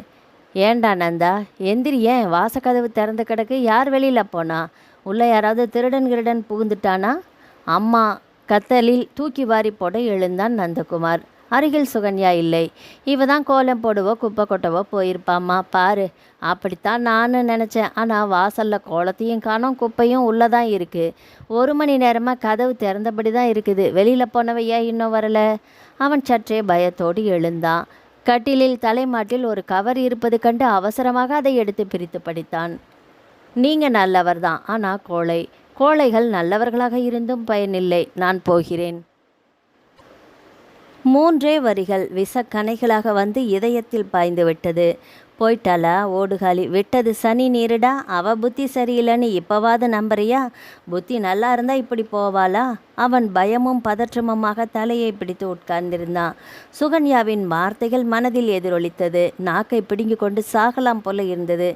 ஏண்டா நந்தா, எந்திரி, ஏன் வாசக்கதவு திறந்து கிடக்கு? யார் வெளியில் போனா? உள்ள யாராவது திருடன் புகுந்துட்டானா? அம்மா கத்தலில் தூக்கி வாரி போட எழுந்தான் நந்தகுமார். அருகில் சுகன்யா இல்லை. இவ தான் கோலம் போடவோ குப்பை கொட்டவோ போயிருப்பாம்மா. பாரு, அப்படித்தான் நானும் நினச்சேன். ஆனால் வாசலில் கோலத்தையும் காணோம், குப்பையும் உள்ளதான் இருக்குது. 1 மணி நேரமாக கதவு திறந்தபடி தான் இருக்குது. வெளியில் போனவையா இன்னும் வரலை? அவன் சற்றே பயத்தோடு எழுந்தான். கட்டிலில் தலைமாட்டில் ஒரு கவர் இருப்பது கண்டு அவசரமாக அதை எடுத்து பிரித்து படித்தான். நீங்கள் நல்லவர் தான், ஆனால் கோழைகள் நல்லவர்களாக இருந்தும் பயனில்லை. நான் போகிறேன். 3 வரிகள் விஷக்கணைகளாக வந்து இதயத்தில் பாய்ந்து விட்டது. போயிட்டாளா ஓடுகாலி? விட்டது சனி நீருடா. அவ புத்தி சரியில்லைன்னு இப்போவாது நம்புறியா? புத்தி நல்லா இருந்தால் இப்படி போவாளா? அவன் பயமும் பதற்றமுமாக தலையை பிடித்து உட்கார்ந்திருந்தான். சுகன்யாவின் வார்த்தைகள் மனதில் எதிரொலித்தது. நாக்கை பிடுங்கி கொண்டு சாகலாம் போல இருந்தது.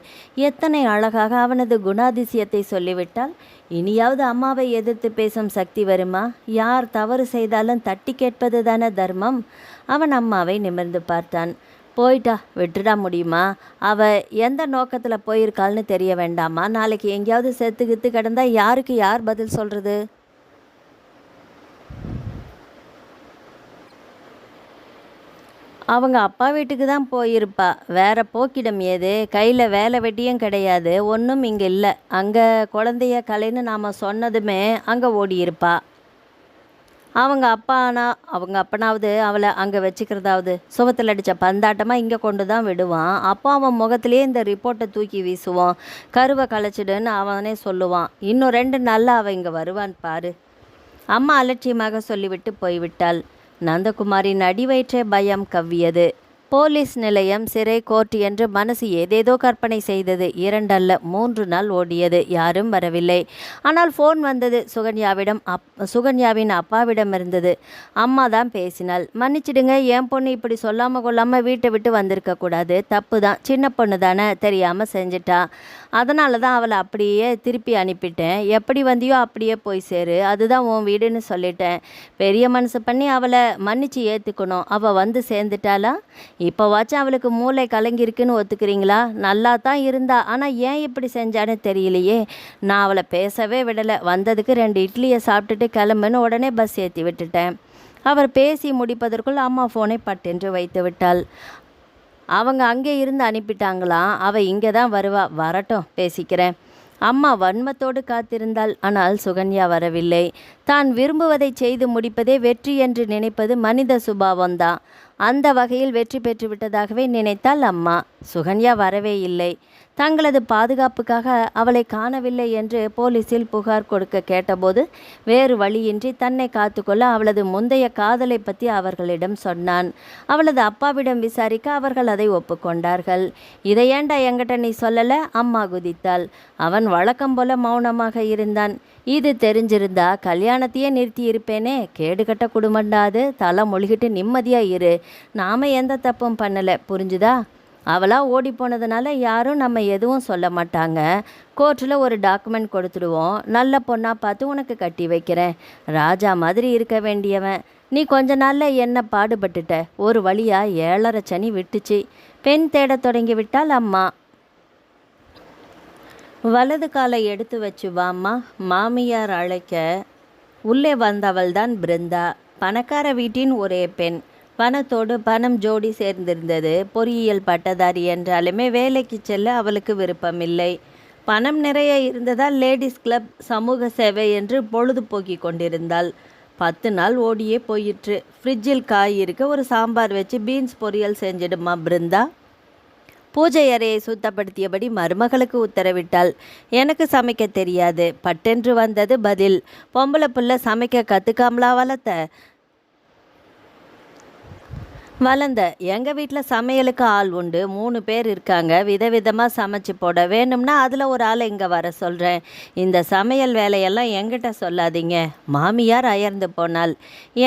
எத்தனை அழகாக அவனது குணாதிசயத்தை சொல்லிவிட்டால். இனியாவது அம்மாவை எதிர்த்து பேசும் சக்தி வருமா? யார் தவறு செய்தாலும் தட்டி கேட்பது தானே தர்மம். அவன் அம்மாவை நிமிர்ந்து பார்த்தான். போயிட்டா விட்டுடா முடியுமா? அவள் எந்த நோக்கத்தில் போயிருக்காள்னு தெரிய வேண்டாமா? நாளைக்கு எங்கேயாவது செத்து கிடந்தா யாருக்கு யார் பதில் சொல்கிறது? அவங்க அப்பா வீட்டுக்கு தான் போயிருப்பா. வேற போக்கிடம் ஏது? கையில் வேலை வெட்டியும் கிடையாது, ஒன்றும் இங்கே இல்லை. அங்கே குழந்தைய கலைன்னு நாம் சொன்னதுமே அங்கே ஓடியிருப்பா. அவங்க அப்பனாவது அவளை அங்கே வச்சுக்கிறதாவது சுகத்தில் அடித்த பந்தாட்டமாக இங்கே கொண்டு தான் விடுவான். அப்போ அவன் முகத்திலே இந்த ரிப்போர்ட்டை தூக்கி வீசுவான். கருவை கலைச்சிடுன்னு அவனே சொல்லுவான். இன்னும் 2 நாளில் அவன் இங்கே வருவான் பாரு. அம்மா அலட்சியமாக சொல்லிவிட்டு போய்விட்டாள். நந்தகுமாரின் அடிவயிற்றே பயம் கவ்வியது. போலீஸ் நிலையம், சிறை, கோர்ட் என்று மனசு ஏதேதோ கற்பனை செய்தது. 2 அல்ல 3 நாள் ஓடியது. யாரும் வரவில்லை. ஆனால் ஃபோன் வந்தது. சுகன்யாவின் அப்பாவிடம் இருந்தது. அம்மா தான் பேசினாள். மன்னிச்சிடுங்க, என் பொண்ணு இப்படி சொல்லாமல் கொள்ளாமல் வீட்டை விட்டு வந்திருக்கக்கூடாது. தப்பு தான், சின்ன பொண்ணு தானே, தெரியாமல் செஞ்சிட்டா. அதனால தான் அவளை அப்படியே திருப்பி அனுப்பிட்டேன். எப்படி வந்தியோ அப்படியே போய் சேரு, அதுதான் உன் வீடுன்னு சொல்லிட்டேன். பெரிய மனசு பண்ணி அவளை மன்னிச்சு ஏற்றுக்கணும். அவள் வந்து சேர்ந்துட்டாளா? இப்போவாச்சும் அவளுக்கு மூளை கலங்கிருக்குன்னு ஒத்துக்கிறீங்களா? நல்லா தான் இருந்தா, ஆனால் ஏன் இப்படி செஞ்சான்னு தெரியலையே. நான் அவளை பேசவே விடலை. வந்ததுக்கு 2 இட்லியை சாப்பிட்டுட்டு கிளம்புன்னு உடனே பஸ் ஏற்றி விட்டுட்டேன். அவர் பேசி முடிப்பதற்குள் அம்மா ஃபோனை பட்டென்று வைத்து விட்டாள். அவங்க அங்கே இருந்து அனுப்பிட்டாங்களாம். அவள் இங்கே தான் வருவா. வரட்டும், பேசிக்கிறேன். அம்மா வன்மத்தோடு காத்திருந்தாள். ஆனால் சுகன்யா வரவில்லை. தான் விரும்புவதை செய்து முடிப்பதே வெற்றி என்று நினைப்பது மனித சுபாவம்தான். அந்த வகையில் வெற்றி பெற்றுவிட்டதாகவே நினைத்தாள் அம்மா. சுகன்யா வரவே இல்லை. தங்களது பாதுகாப்புக்காக அவளை காணவில்லை என்று போலீஸில் புகார் கொடுக்க கேட்டபோது வேறு வழியின்றி தன்னை காத்துக்கொள்ள அவளது முந்தைய காதலை பற்றி அவர்களிடம் சொன்னான். அவளது அப்பாவிடம் விசாரிக்க அவர்கள் அதை ஒப்புக்கொண்டார்கள். இதை ஏண்டா என்கிட்ட நீ சொல்லலை? அம்மா குதித்தாள். அவன் வழக்கம் போல மௌனமாக இருந்தான். இது தெரிஞ்சிருந்தா கல்யாணத்தையே நிறுத்தி இருப்பேனே. கேடுகட்ட குடும்பண்டாது. தலை மொழிகிட்டு நிம்மதியாக இரு. நாம் எந்த தப்பும் பண்ணலை, புரிஞ்சுதா? அவளாக ஓடி போனதுனால யாரும் நம்ம எதுவும் சொல்ல மாட்டாங்க. கோர்ட்டில் ஒரு டாக்குமெண்ட் கொடுத்துடுவோம். நல்ல பொண்ணாக பார்த்து உனக்கு கட்டி வைக்கிறேன். ராஜா மாதிரி இருக்க வேண்டியவன் நீ கொஞ்ச நாளில் என்ன பாடுபட்டுட்ட. ஒரு வழியாக 7.5 சனி விட்டுச்சு. பெண் தேடத் தொடங்கி விட்டால் அம்மா. வலது காலை எடுத்து வச்சு வாம்மா மாமியார் அழைக்க உள்ளே வந்தவள்தான் பிருந்தா. பணக்கார வீட்டின் ஒரே பெண். பணத்தோடு பணம் ஜோடி சேர்ந்திருந்தது. பொறியியல் பட்டதாரி என்றாலுமே வேலைக்கு செல்ல அவளுக்கு விருப்பமில்லை. பணம் நிறைய இருந்ததால் லேடிஸ் கிளப், சமூக சேவை என்று பொழுது போக்கி கொண்டிருந்தாள். 10 நாள் ஓடியே போயிற்று. ஃப்ரிட்ஜில் காய் இருக்க ஒரு சாம்பார் வச்சு பீன்ஸ் பொரியல் செஞ்சிடுமா பிருந்தா. பூஜை அறையை சுத்தப்படுத்தியபடி மருமகளுக்கு உத்தரவிட்டாள். எனக்கு சமைக்க தெரியாது. பட்டென்று வந்தது பதில். பொம்பளை புள்ள சமைக்க கற்றுக்காமலா வளர்ந்த. எங்கள் வீட்டில் சமையலுக்கு ஆள் உண்டு. 3 பேர் இருக்காங்க. விதவிதமாக சமைச்சு போட வேணும்னா அதில் ஒரு ஆளை இங்கே வர சொல்கிறேன். இந்த சமையல் வேலையெல்லாம் என்கிட்ட சொல்லாதீங்க. மாமியார் அயர்ந்து போனாள்.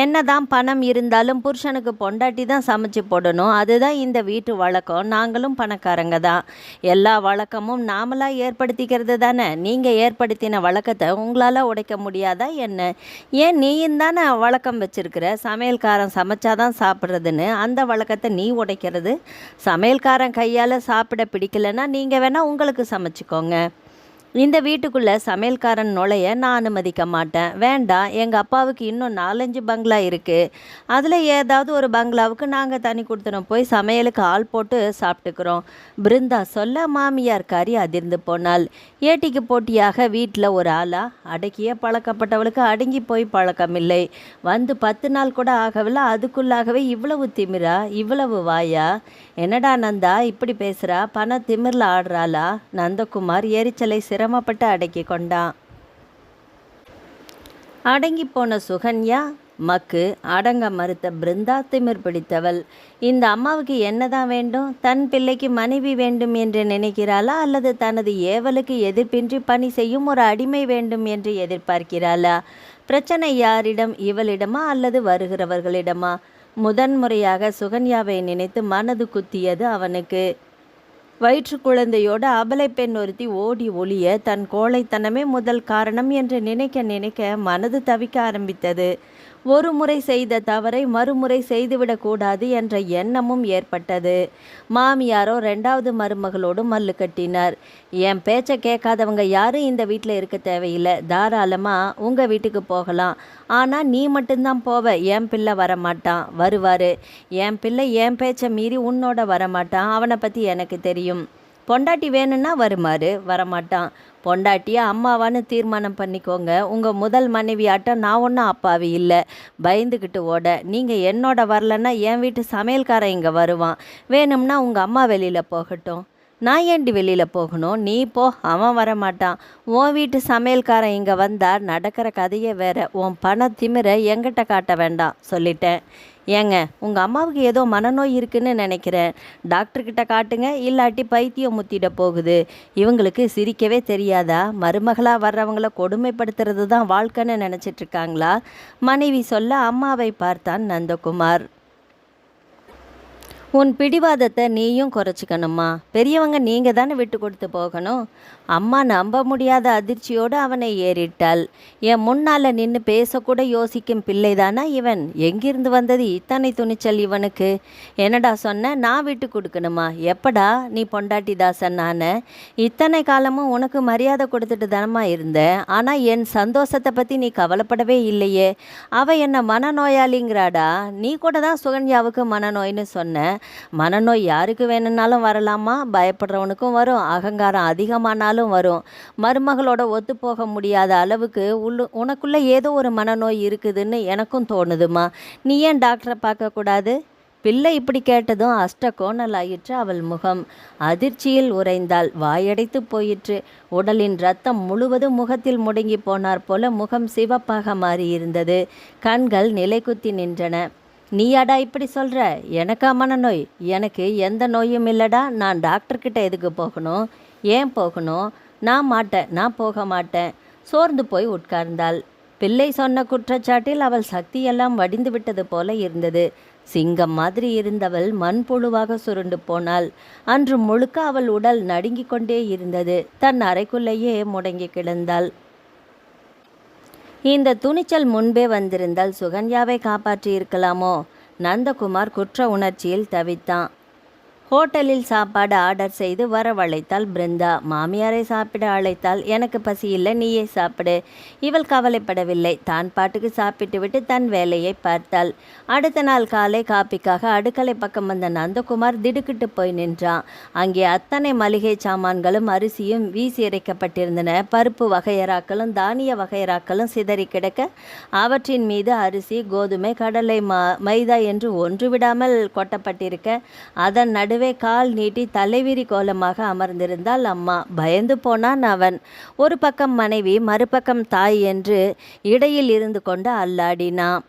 என்ன தான் பணம் இருந்தாலும் புருஷனுக்கு பொண்டாட்டி தான் சமைச்சு போடணும். அதுதான் இந்த வீட்டு வழக்கம். நாங்களும் பணக்காரங்க தான். எல்லா வழக்கமும் நாமளாக ஏற்படுத்திக்கிறது தானே. நீங்கள் ஏற்படுத்தின வழக்கத்தை உங்களால் உடைக்க முடியாதா என்ன? ஏன் நீயும் தானே வழக்கம் வச்சுருக்கிற, சமையல்காரன் சமைச்சாதான் சாப்பிட்றதுன்னு. அந்த வழக்கத்தை நீ உடைக்கிறது. சமையல்காரன் கையால் சாப்பிட பிடிக்கலைன்னா நீங்கள் வேணால் உங்களுக்கு சமைச்சிக்கோங்க. இந்த வீட்டுக்குள்ளே சமையல்காரன் நுழைய நான் அனுமதிக்க மாட்டேன். வேண்டாம். எங்கள் அப்பாவுக்கு இன்னும் 4-5 பங்களா இருக்குது. அதில் ஏதாவது ஒரு பங்களாவுக்கு நாங்கள் தனி கொடுத்துனோம் போய் சமையலுக்கு ஆள் போட்டு சாப்பிட்டுக்கிறோம். பிருந்தா சொல்ல மாமியார்காரி அதிர்ந்து போனாள். ஏட்டிக்கு போட்டியாக வீட்டில் ஒரு ஆளா? அடக்கிய பழக்கப்பட்டவளுக்கு அடங்கி போய் பழக்கமில்லை. வந்து 10 நாள் கூட ஆகவில்லை. அதுக்குள்ளாகவே இவ்வளவு திமிரா, இவ்வளவு வாயா? என்னடா நந்தா இப்படி பேசுகிறா? பண திமிரில் ஆடுறாளா? நந்தகுமார் எரிச்சலை சிரமப்பட்டு அடக்கி கொண்டான். அடங்கி போன சுகன்யா மக்கு அடங்க மறுத்த பிருந்தா திமிர் பிடித்தவள். இந்த அம்மாவுக்கு என்னதான் வேண்டும்? தன் பிள்ளைக்கு மனைவி வேண்டும் என்று நினைக்கிறாளா, அல்லது தனது ஏவலுக்கு எதிர்ப்பின்றி பணி செய்யும் ஒரு அடிமை வேண்டும் என்று எதிர்பார்க்கிறாளா? பிரச்சனை யாரிடம்? இவளிடமா அல்லது வருகிறவர்களிடமா? முதன்முறையாக சுகன்யாவை நினைத்து மனது குத்தியது அவனுக்கு. வயிற்று குழந்தையோடு அபலை பெண் ஒருத்தி ஓடி ஒளிய தன் கோழைத்தனமே முதல் காரணம் என்று நினைக்க நினைக்க மனது தவிக்க ஆரம்பித்தது. ஒரு முறை செய்த தவறை மறுமுறை செய்துவிடக்கூடாது என்ற எண்ணமும் ஏற்பட்டது. மாமியாரோ 2வது மருமகளோடு மல்லு கட்டினார். என் பேச்சை கேட்காதவங்க யாரும் இந்த வீட்டில் இருக்க தேவையில்லை. தாராளமாக உங்கள் வீட்டுக்கு போகலாம். ஆனால் நீ மட்டும்தான் போவ. என் பிள்ளை வரமாட்டான். வருவார். என் பிள்ளை என் பேச்சை மீறி உன்னோட வரமாட்டான். அவனை பற்றி எனக்கு தெரியும். பொண்டாட்டி வேணும்னா வருமாறு, வரமாட்டான். பொண்டாட்டியை அம்மாவான்னு தீர்மானம் பண்ணிக்கோங்க. உங்கள் முதல் மனைவி ஆட்டம் நான் ஒன்றும் அப்பாவி இல்லை. பயந்துக்கிட்டு ஓட. நீங்கள் என்னோட வரலன்னா என் வீட்டு சமையல்காரன் இங்கே வருவான். வேணும்னா உங்கள் அம்மா வெளியில் போகட்டும். நான் ஏண்டி வெளியில் போகணும்? நீ போ. அவன் வரமாட்டான். உன் வீட்டு சமையல்காரன் இங்கே வந்தால் நடக்கிற கதையே வேற. உன் பண திமிரை எங்கிட்ட காட்ட வேண்டாம் சொல்லிட்டேன். ஏங்க, உங்கள் அம்மாவுக்கு ஏதோ மனநோய் இருக்குன்னு நினைக்கிறேன். டாக்டர்கிட்ட காட்டுங்க. இல்லாட்டி பைத்தியம் முத்திட போகுது. இவங்களுக்கு சிரிக்கவே தெரியாதா? மருமகளாக வர்றவங்கள கொடுமைப்படுத்துறது தான் வாழ்க்கைன்னு நினச்சிட்ருக்காங்களா? மனைவி சொல்ல அம்மாவை பார்த்தான் நந்தகுமார். உன் பிடிவாதத்தை நீயும் குறைச்சிக்கணுமா? பெரியவங்க நீங்கள் தானே விட்டு கொடுத்து போகணும். அம்மா நம்ப முடியாத அதிர்ச்சியோடு அவனை ஏறிட்டாள். என் முன்னால் நின்று பேசக்கூட யோசிக்கும் பிள்ளைதானா இவன்? எங்கிருந்து வந்தது இத்தனை துணிச்சல் இவனுக்கு? என்னடா சொன்ன? நான் விட்டு கொடுக்கணுமா? எப்படா நீ பொண்டாட்டி தாசன்? நான் இத்தனை காலமும் உனக்கு மரியாதை கொடுத்துட்டு தானமா இருந்தேன். ஆனால் என் சந்தோஷத்தை பற்றி நீ கவலைப்படவே இல்லையே. அவள் என்ன மனநோயாளிங்கிறாடா. நீ கூட தான் சுகன்யாவுக்கு மனநோயின்னு சொன்ன. மனநோய் யாருக்கு வேணும்னாலும் வரலாமா? பயப்படுறவனுக்கும் வரும். அகங்காரம் அதிகமானாலும் வரும். மருமகளோட ஒத்து போக முடியாத அளவுக்கு உனக்குள்ளே ஏதோ ஒரு மனநோய் இருக்குதுன்னு எனக்கும் தோணுதுமா. நீ ஏன் டாக்டரை பார்க்கக்கூடாது? பிள்ளை இப்படி கேட்டதும் அஷ்டகோணல் ஆயிற்று அவள் முகம். அதிர்ச்சியில் உறைந்தாள். வாயடைத்து போயிற்று. உடலின் இரத்தம் முழுவதும் முகத்தில் முடங்கி போனார் போல முகம் சிவப்பாக மாறியிருந்தது. கண்கள் நிலைக்குத்தி நின்றன. நீயாடா இப்படி சொல்கிற? எனக்கா மனநோய்? எனக்கு எந்த நோயும் இல்லைடா. நான் டாக்டர்கிட்ட எதுக்கு போகணும்? ஏன் போகணும்? நான் மாட்டேன். நான் போக மாட்டேன். சோர்ந்து போய் உட்கார்ந்தாள். பிள்ளை சொன்ன குற்றச்சாட்டில் அவள் சக்தியெல்லாம் வடிந்து விட்டது போல இருந்தது. சிங்கம் மாதிரி இருந்தவள் மண்புழுவாக சுருண்டு போனாள். அன்று முழுக்க அவள் உடல் நடுங்கிக் கொண்டே இருந்தது. தன் அறைக்குள்ளேயே முடங்கி கிடந்தாள். இந்த துணிச்சல் முன்பே வந்திருந்தால் சுகன்யாவை காப்பாற்றி இருக்கலாமோ? நந்தகுமார் குற்ற உணர்ச்சியில் தவித்தான். ஹோட்டலில் சாப்பாடு ஆர்டர் செய்து வரவழைத்தாள் பிருந்தா. மாமியாரை சாப்பிட அழைத்தாள். எனக்கு பசி இல்லை, நீயே சாப்பிடு. இவள் கவலைப்படவில்லை. தான் பாட்டுக்கு சாப்பிட்டு விட்டு தன் வேலையை பார்த்தாள். அடுத்த நாள் காலை காப்பிக்காக அடுக்களை பக்கம் வந்த நந்தகுமார் திடுக்கிட்டு போய் நின்றான். அங்கே அத்தனை மளிகை சாமான்களும் அரிசியும் வீசி இறைக்கப்பட்டிருந்தன. பருப்பு வகையராக்களும் தானிய வகையராக்களும் சிதறி கிடக்க அவற்றின் மீது அரிசி, கோதுமை, கடலை, மைதா என்று ஒன்று விடாமல் கொட்டப்பட்டிருக்க அதன் நடுவே கால் நீட்டி தலைவிரி கோலமாக அமர்ந்திருந்தாள் அம்மா. பயந்து போனான் அவன். ஒரு பக்கம் மனைவி, மறுபக்கம் தாய் என்று இடையில் இருந்து கொண்டு அல்லாடினான்.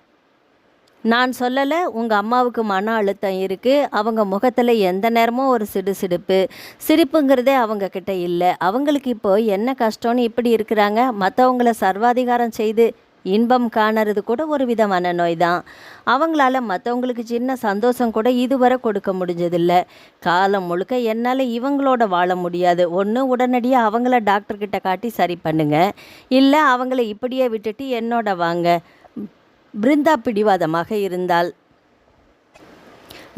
நான் சொல்லலை, உங்கள் அம்மாவுக்கு மன அழுத்தம் இருக்குது. அவங்க முகத்தில் எந்த நேரமும் ஒரு சிடுசிடுப்பு. சிரிப்புங்கிறதே அவங்க கிட்ட இல்லை. அவங்களுக்கு இப்போ என்ன கஷ்டம்னு இப்படி இருக்கிறாங்க. மற்றவங்கள சர்வாதிகாரம் செய்து இன்பம் காணறது கூட ஒரு விதமான நோய் தான். அவங்களால மற்றவங்களுக்கு சின்ன சந்தோஷம் கூட இதுவரை கொடுக்க முடிஞ்சதில்லை. காலம் முழுக்க என்னால் இவங்களோட வாழ முடியாது. ஒன்று உடனடியாக அவங்கள டாக்டர்கிட்ட காட்டி சரி பண்ணுங்க, இல்லை அவங்கள இப்படியே விட்டுட்டு என்னோட வாங்க. பிருந்தா பிடிவாதமாக இருந்தாள்.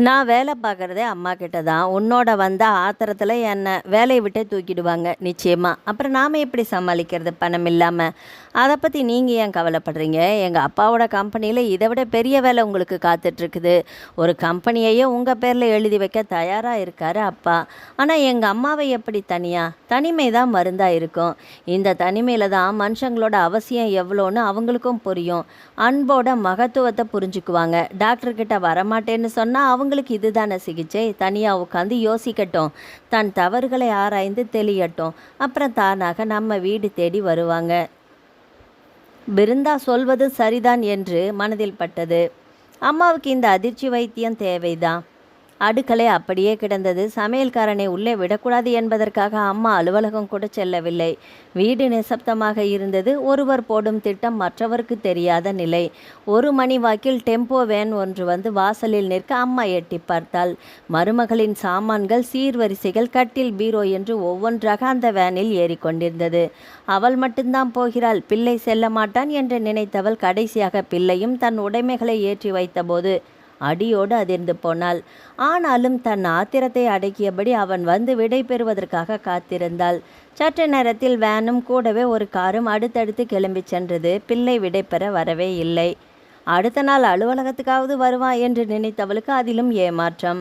நான் வேலை பார்க்குறதே அம்மா கிட்ட தான். உன்னோட வந்தால் ஆத்திரத்தில் என்னை வேலையை விட்டே தூக்கிடுவாங்க நிச்சயமாக. அப்புறம் நாம் எப்படி சமாளிக்கிறது பணம் இல்லாமல்? அதை பற்றி நீங்கள் ஏன் கவலைப்படுறீங்க? எங்கள் அப்பாவோட கம்பெனியில் இதை விட பெரிய வேலை உங்களுக்கு காத்துட்ருக்குது. ஒரு கம்பெனியையே உங்கள் பேரில் எழுதி வைக்க தயாராக இருக்கார் அப்பா. ஆனால் எங்கள் அம்மாவை எப்படி தனியாக? தனிமை தான் மருந்தாக இருக்கும். இந்த தனிமையில் தான் மனுஷங்களோட அவசியம் எவ்வளோன்னு அவங்களுக்கும் புரியும். அன்போட மகத்துவத்தை புரிஞ்சுக்குவாங்க. டாக்டர்கிட்ட வரமாட்டேன்னு சொன்னால் அவங்களுக்கு இதுதானே சிகிச்சை. தனியாக உட்காந்து யோசிக்கட்டும், தன் தவறுகளை ஆராய்ந்து தெளியட்டும். அப்புறம் தானாக நம்ம வீடு தேடி வருவாங்க. பிருந்தா சொல்வது சரிதான் என்று மனதில் பட்டது. அம்மாவுக்கு இந்த அதிர்ச்சி வைத்தியம் தேவைதான். அடுக்களை அப்படியே கிடந்தது. சமையல்காரனை உள்ளே விடக்கூடாது என்பதற்காக அம்மா அலுவலகம் கூட செல்லவில்லை. வீடு நிசப்தமாக இருந்தது. ஒருவர் போடும் திட்டம் மற்றவருக்கு தெரியாத நிலை. 1 மணி வாக்கில் டெம்போ வேன் ஒன்று வந்து வாசலில் நிற்க அம்மா எட்டி பார்த்தாள். மருமகளின் சாமான்கள், சீர்வரிசைகள், கட்டில், பீரோ என்று ஒவ்வொன்றாக அந்த வேனில் ஏறிக்கொண்டிருந்தது. அவள் மட்டும்தான் போகிறாள், பிள்ளை செல்ல மாட்டான் என்று நினைத்தவள் கடைசியாக பிள்ளையும் தன் உடைமைகளை ஏற்றி வைத்தபோது அடியோடு அதிர்ந்து போனாள். ஆனாலும் தன் ஆத்திரத்தை அடக்கியபடி அவன் வந்து விடை பெறுவதற்காக காத்திருந்தாள். சற்று நேரத்தில் வேனும் கூடவே ஒரு காரும் அடுத்தடுத்து கிளம்பி சென்றது. பிள்ளை விடை பெற வரவே இல்லை. அடுத்த நாள் அலுவலகத்துக்காவது வருவான் என்று நினைத்தவளுக்கு அதிலும் ஏமாற்றம்.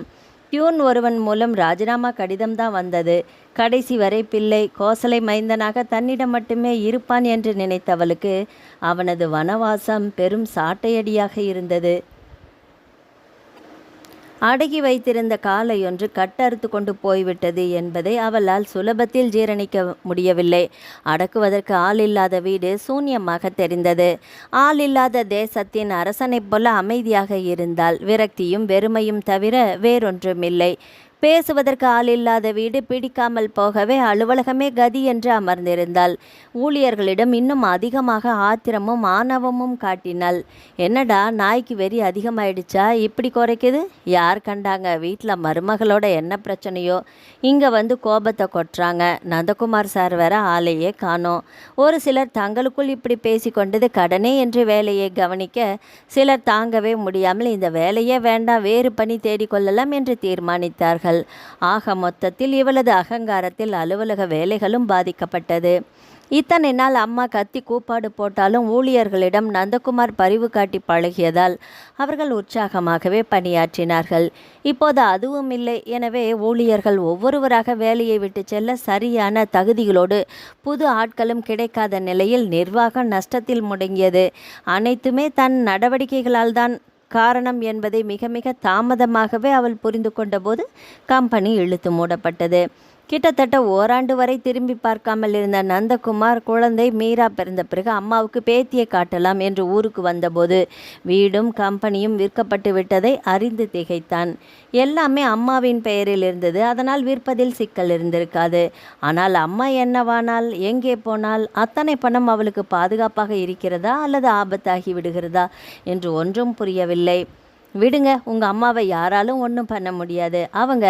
பியூன் ஒருவன் மூலம் ராஜினாமா கடிதம்தான் வந்தது. கடைசி வரை பிள்ளை கோசலை மைந்தனாக தன்னிடம் மட்டுமே இருப்பான் என்று நினைத்தவளுக்கு அவனது வனவாசம் பெரும் சாட்டையடியாக இருந்தது. அடக்கி வைத்திருந்த காலையொன்று கட்டறுத்து கொண்டு போய்விட்டது என்பதை அவளால் சுலபத்தில் ஜீரணிக்க முடியவில்லை. அடக்குவதற்கு ஆள் இல்லாத வீடு சூன்யமாக தெரிந்தது. ஆள் இல்லாத தேசத்தின் அரசனைப் போல அமைதியாக இருந்தாள். விரக்தியும் வெறுமையும் தவிர வேறொன்றுமில்லை. பேசுவதற்கு ஆள் இல்லாத வீடு பிடிக்காமல் போகவே அலுவலகமே கதி என்று அமர்ந்திருந்தாள். ஊழியர்களிடம் இன்னும் அதிகமாக ஆத்திரமும் ஆணவமும் காட்டினாள். என்னடா நாய்க்கு வெறி அதிகமாயிடுச்சா? இப்படி குறைக்குது? யார் கண்டாங்க? வீட்டில் மருமகளோட என்ன பிரச்சனையோ இங்கே வந்து கோபத்தை கொட்டுறாங்க. நந்தகுமார் சார் வேற ஆளையே காணோம். ஒரு சிலர் தங்களுக்குள் இப்படி பேசி கொண்டது கடனே என்று வேலையை கவனிக்க, சிலர் தாங்கவே முடியாமல் இந்த வேலையே வேண்டாம், வேறு பணி தேடிக்கொள்ளலாம் என்று தீர்மானித்தார்கள். ஆக மொத்தத்தில் இவளது அகங்காரத்தில் அலுவலக வேலைகளும் பாதிக்கப்பட்டது. இத்தனை நாள் அம்மா கத்தி கூப்பாடு போட்டாலும் ஊழியர்களிடம் நந்தகுமார் பரிவு காட்டி பழகியதால் அவர்கள் உற்சாகமாகவே பணியாற்றினார்கள். இப்போது அதுவும் இல்லை. எனவே ஊழியர்கள் ஒவ்வொருவராக வேலையை விட்டு செல்ல சரியான தகுதிகளோடு புது ஆட்களும் கிடைக்காத நிலையில் நிர்வாகம் நஷ்டத்தில் முடங்கியது. அனைத்துமே தன் நடவடிக்கைகளால் தான் காரணம் என்பதை மிக மிக தாமதமாகவே அவள் புரிந்து கொண்டபோது கம்பெனி இழுத்து மூடப்பட்டது. கிட்டத்தட்ட ஓராண்டு வரை திரும்பி பார்க்காமல் இருந்த நந்தகுமார் குழந்தை மீரா பிறந்த பிறகு அம்மாவுக்கு பேத்தியை காட்டலாம் என்று ஊருக்கு வந்தபோது வீடும் கம்பெனியும் விற்கப்பட்டு விட்டதை அறிந்து திகைத்தான். எல்லாமே அம்மாவின் பெயரில் இருந்தது. அதனால் விற்பதில் சிக்கல் இருந்திருக்காது. ஆனால் அம்மா என்னவானால், எங்கே போனால், அத்தனை பணம் அவளுக்கு பாதுகாப்பாக இருக்கிறதா அல்லது ஆபத்தாகி விடுகிறதா என்று ஒன்றும் புரியவில்லை. விடுங்க, உங்கள் அம்மாவை யாராலும் ஒன்றும் பண்ண முடியாது. அவங்க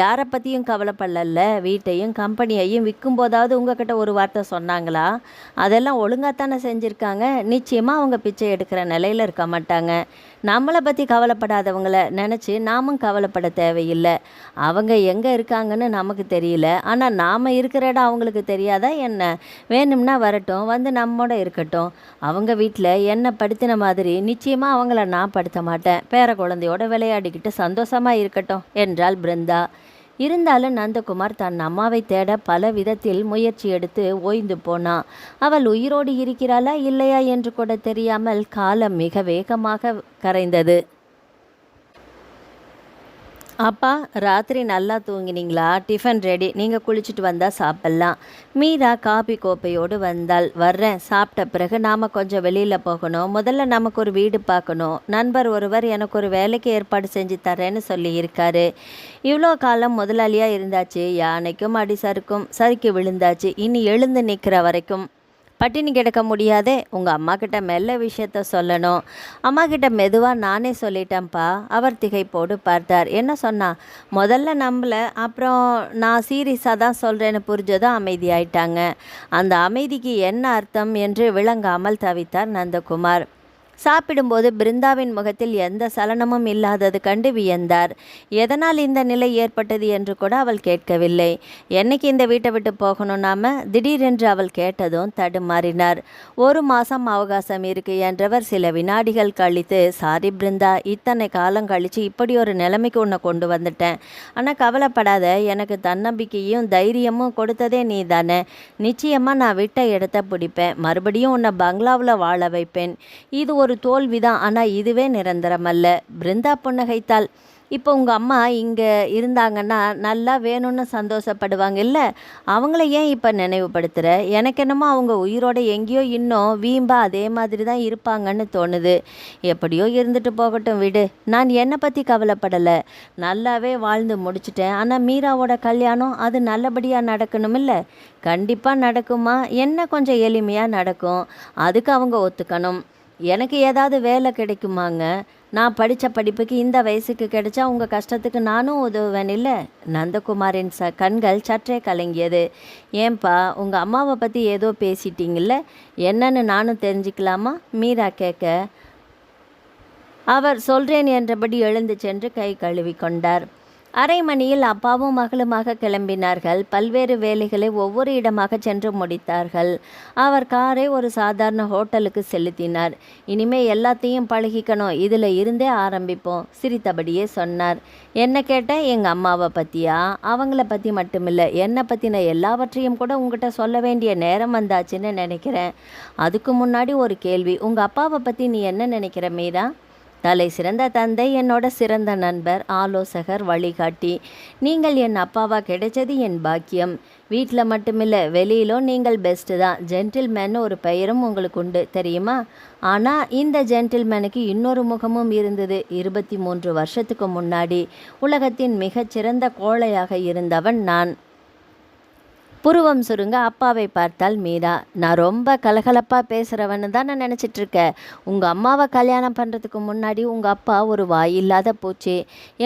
யாரை பற்றியும் கவலைப்படல. வீட்டையும் கம்பெனியையும் விற்கும்போதாவது உங்ககிட்ட ஒரு வார்த்தை சொன்னாங்களா? அதெல்லாம் ஒழுங்காகத்தானே செஞ்சுருக்காங்க. நிச்சயமாக அவங்க பிச்சை எடுக்கிற நிலையில் இருக்க மாட்டாங்க. நம்மளை பற்றி கவலைப்படாதவங்கள நினச்சி நாமும் கவலைப்பட தேவையில்லை. அவங்க எங்கே இருக்காங்கன்னு நமக்கு தெரியல, ஆனால் நாம் இருக்கிற இடம் அவங்களுக்கு தெரியாதா என்ன? வேணும்னா வரட்டும், வந்து நம்மோட இருக்கட்டும். அவங்க வீட்டில் என்னை படுத்தின மாதிரி நிச்சயமாக அவங்கள நான் படுத்த மாட்டேன். பேர குழந்தையோட விளையாடிக்கிட்டு சந்தோஷமாக இருக்கட்டும் என்றாள் பிருந்தா. இருந்தாலும் நந்தகுமார் தன் அம்மாவை தேட பல விதத்தில் முயற்சி எடுத்து ஓய்ந்து போனான். அவள் உயிரோடு இருக்கிறாளா இல்லையா என்று கூட தெரியாமல் காலம் மிக வேகமாக கரைந்தது. அப்பா, ராத்திரி நல்லா தூங்கினீங்களா? டிஃபன் ரெடி, நீங்கள் குளிச்சுட்டு வந்தால் சாப்பிட்லாம். மீரா காபி கோப்பையோடு வந்தாள். வர்றேன், சாப்பிட்ட பிறகு நாம் கொஞ்சம் வெளியில் போகணும். முதல்ல நமக்கு ஒரு வீடு பார்க்கணும். நண்பர் ஒருவர் எனக்கு ஒரு வேலைக்கு ஏற்பாடு செஞ்சு தரேன்னு சொல்லியிருக்காரு. இவ்வளோ காலம் முதலாளியாக இருந்தாச்சு, யானைக்கும் அடி சறுக்கி விழுந்தாச்சு. இனி எழுந்து நிற்கிற வரைக்கும் பட்டினி கிடக்க முடியாதே. உங்கள் அம்மா கிட்ட மெல்ல விஷயத்த சொல்லணும். அம்மா கிட்ட மெதுவாக நானே சொல்லிட்டேன்ப்பா. அவர் திகைப்போடு பார்த்தார். என்ன சொன்னா? முதல்ல நம்பல, அப்புறம் நான் சீரியஸாக தான் சொல்கிறேன்னு புரிஞ்சதும் அமைதியாயிட்டாங்க. அந்த அமைதிக்கு என்ன அர்த்தம் என்று விளங்காமல் தவித்தார் நந்தகுமார். சாப்பிடும்போது பிருந்தாவின் முகத்தில் எந்த சலனமும் இல்லாதது கண்டு வியந்தார். எதனால் இந்த நிலை ஏற்பட்டது என்று கூட அவள் கேட்கவில்லை. என்னைக்கு இந்த வீட்டை விட்டு போகணும் நாம? திடீரென்று அவள் கேட்டதும் தடுமாறினார். 1 மாதம் அவகாசம் இருக்கு என்றவர் சில வினாடிகள் கழித்து, சாரி பிருந்தா, இத்தனை காலம் கழித்து இப்படி ஒரு நிலைமைக்கு உன்னை கொண்டு வந்துட்டேன். ஆனால் கவலைப்படாத, எனக்கு தன்னம்பிக்கையும் தைரியமும் கொடுத்ததே நீ தானே. நிச்சயமாக நான் விட்ட இடத்த பிடிப்பேன். மறுபடியும் உன்னை பங்களாவில் வாழ வைப்பேன். இது ஒரு தோல்விதான், ஆனால் இதுவே நிரந்தரமல்ல. பிருந்தா புன்னகைத்தாள். இப்போ உங்கள் அம்மா இங்கே இருந்தாங்கன்னா நல்லா வேணும்னு சந்தோஷப்படுவாங்க இல்லை? அவங்கள ஏன் இப்போ நினைவுபடுத்துகிற? எனக்கு என்னமோ அவங்க உயிரோட எங்கேயோ இன்னும் வீம்பா அதே மாதிரி தான் இருப்பாங்கன்னு தோணுது. எப்படியோ இருந்துட்டு போகட்டும், விடு. நான் என்னை பற்றி கவலைப்படலை, நல்லாவே வாழ்ந்து முடிச்சிட்டேன். ஆனால் மீராவோட கல்யாணம் அது நல்லபடியாக நடக்கணும் இல்லை? கண்டிப்பாக நடக்குமா? என்ன கொஞ்சம் எளிமையாக நடக்கும். அதுக்கு அவங்க ஒத்துக்கணும். எனக்கு ஏதாவது வேலை கிடைக்குமாங்க? நான் படித்த படிப்புக்கு இந்த வயசுக்கு கிடைச்சா உங்கள் கஷ்டத்துக்கு நானும் உதவுவேன் இல்லை? நந்தகுமாரின் கண்கள் சற்றே கலங்கியது. ஏன்பா, உங்கள் அம்மாவை பற்றி ஏதோ பேசிட்டீங்கல்ல, என்னன்னு நானும் தெரிஞ்சுக்கலாமா? மீரா கேட்க, அவர் சொல்கிறேன் என்றபடி எழுந்து சென்று கை கழுவி கொண்டார். அரை மணியில் அப்பாவும் மகளுமாக கிளம்பினார்கள். பல்வேறு வேலைகளை ஒவ்வொரு இடமாக சென்று முடித்தார்கள். அவர் காரை ஒரு சாதாரண ஹோட்டலுக்கு செலுத்தினார். இனிமே எல்லாத்தையும் பழகிக்கணும், இதில் இருந்தே ஆரம்பிப்போம், சிரித்தபடியே சொன்னார். என்ன கேட்டேன்? எங்கள் அம்மாவை பற்றியா? அவங்கள பற்றி மட்டுமில்லை, என்னை பற்றின எல்லாவற்றையும் கூட உங்ககிட்ட சொல்ல வேண்டிய நேரம் வந்தாச்சுன்னு நினைக்கிறேன். அதுக்கு முன்னாடி ஒரு கேள்வி. உங்கள் அப்பாவை பற்றி நீ என்ன நினைக்கிற மீரா? தலை சிறந்த தந்தை, என்னோட சிறந்த நண்பர், ஆலோசகர், வழிகாட்டி. நீங்கள் என் அப்பாவா கிடைச்சது என் பாக்கியம். வீட்டில் மட்டுமில்லை, வெளியிலும் நீங்கள் பெஸ்ட்டு தான். ஜென்டில்மேன் ஒரு பெயரும் உங்களுக்கு உண்டு தெரியுமா? ஆனால் இந்த ஜென்டில்மேனுக்கு இன்னொரு முகமும் இருந்தது. 23 வருஷத்துக்கு முன்னாடி உலகத்தின் மிகச்சிறந்த கோழையாக இருந்தவன் நான். புருவம் சுருங்க அப்பாவை பார்த்தாள் மீரா. நான் ரொம்ப கலகலப்பாக பேசுகிறவன்னு தான் நான் நினச்சிட்ருக்கேன். உங்கள் அம்மாவை கல்யாணம் பண்ணுறதுக்கு முன்னாடி உங்கள் அப்பா ஒரு வாயில்லாத பூச்சி.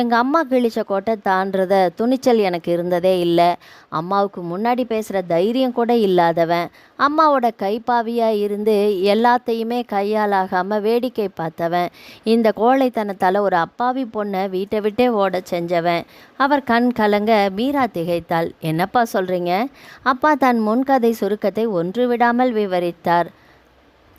எங்கள் அம்மா கிழிச்ச கோட்டை தாண்டத துணிச்சல் எனக்கு இருந்ததே இல்லை. அம்மாவுக்கு முன்னாடி பேசுகிற தைரியம் கூட இல்லாதவன். அம்மாவோட கைப்பாவியாக இருந்து எல்லாத்தையுமே கையாலாகாமல் வேடிக்கை பார்த்தவன். இந்த கோழைத்தனத்தால் ஒரு அப்பாவி பொண்ணை வீட்டை விட்டே ஓட செஞ்சவன். அவர் கண் கலங்க மீரா திகைத்தாள். என்னப்பா சொல்கிறீங்க? அப்பா தன் முன்கதை சுருக்கத்தை ஒன்று விடாமல் விவரித்தார்.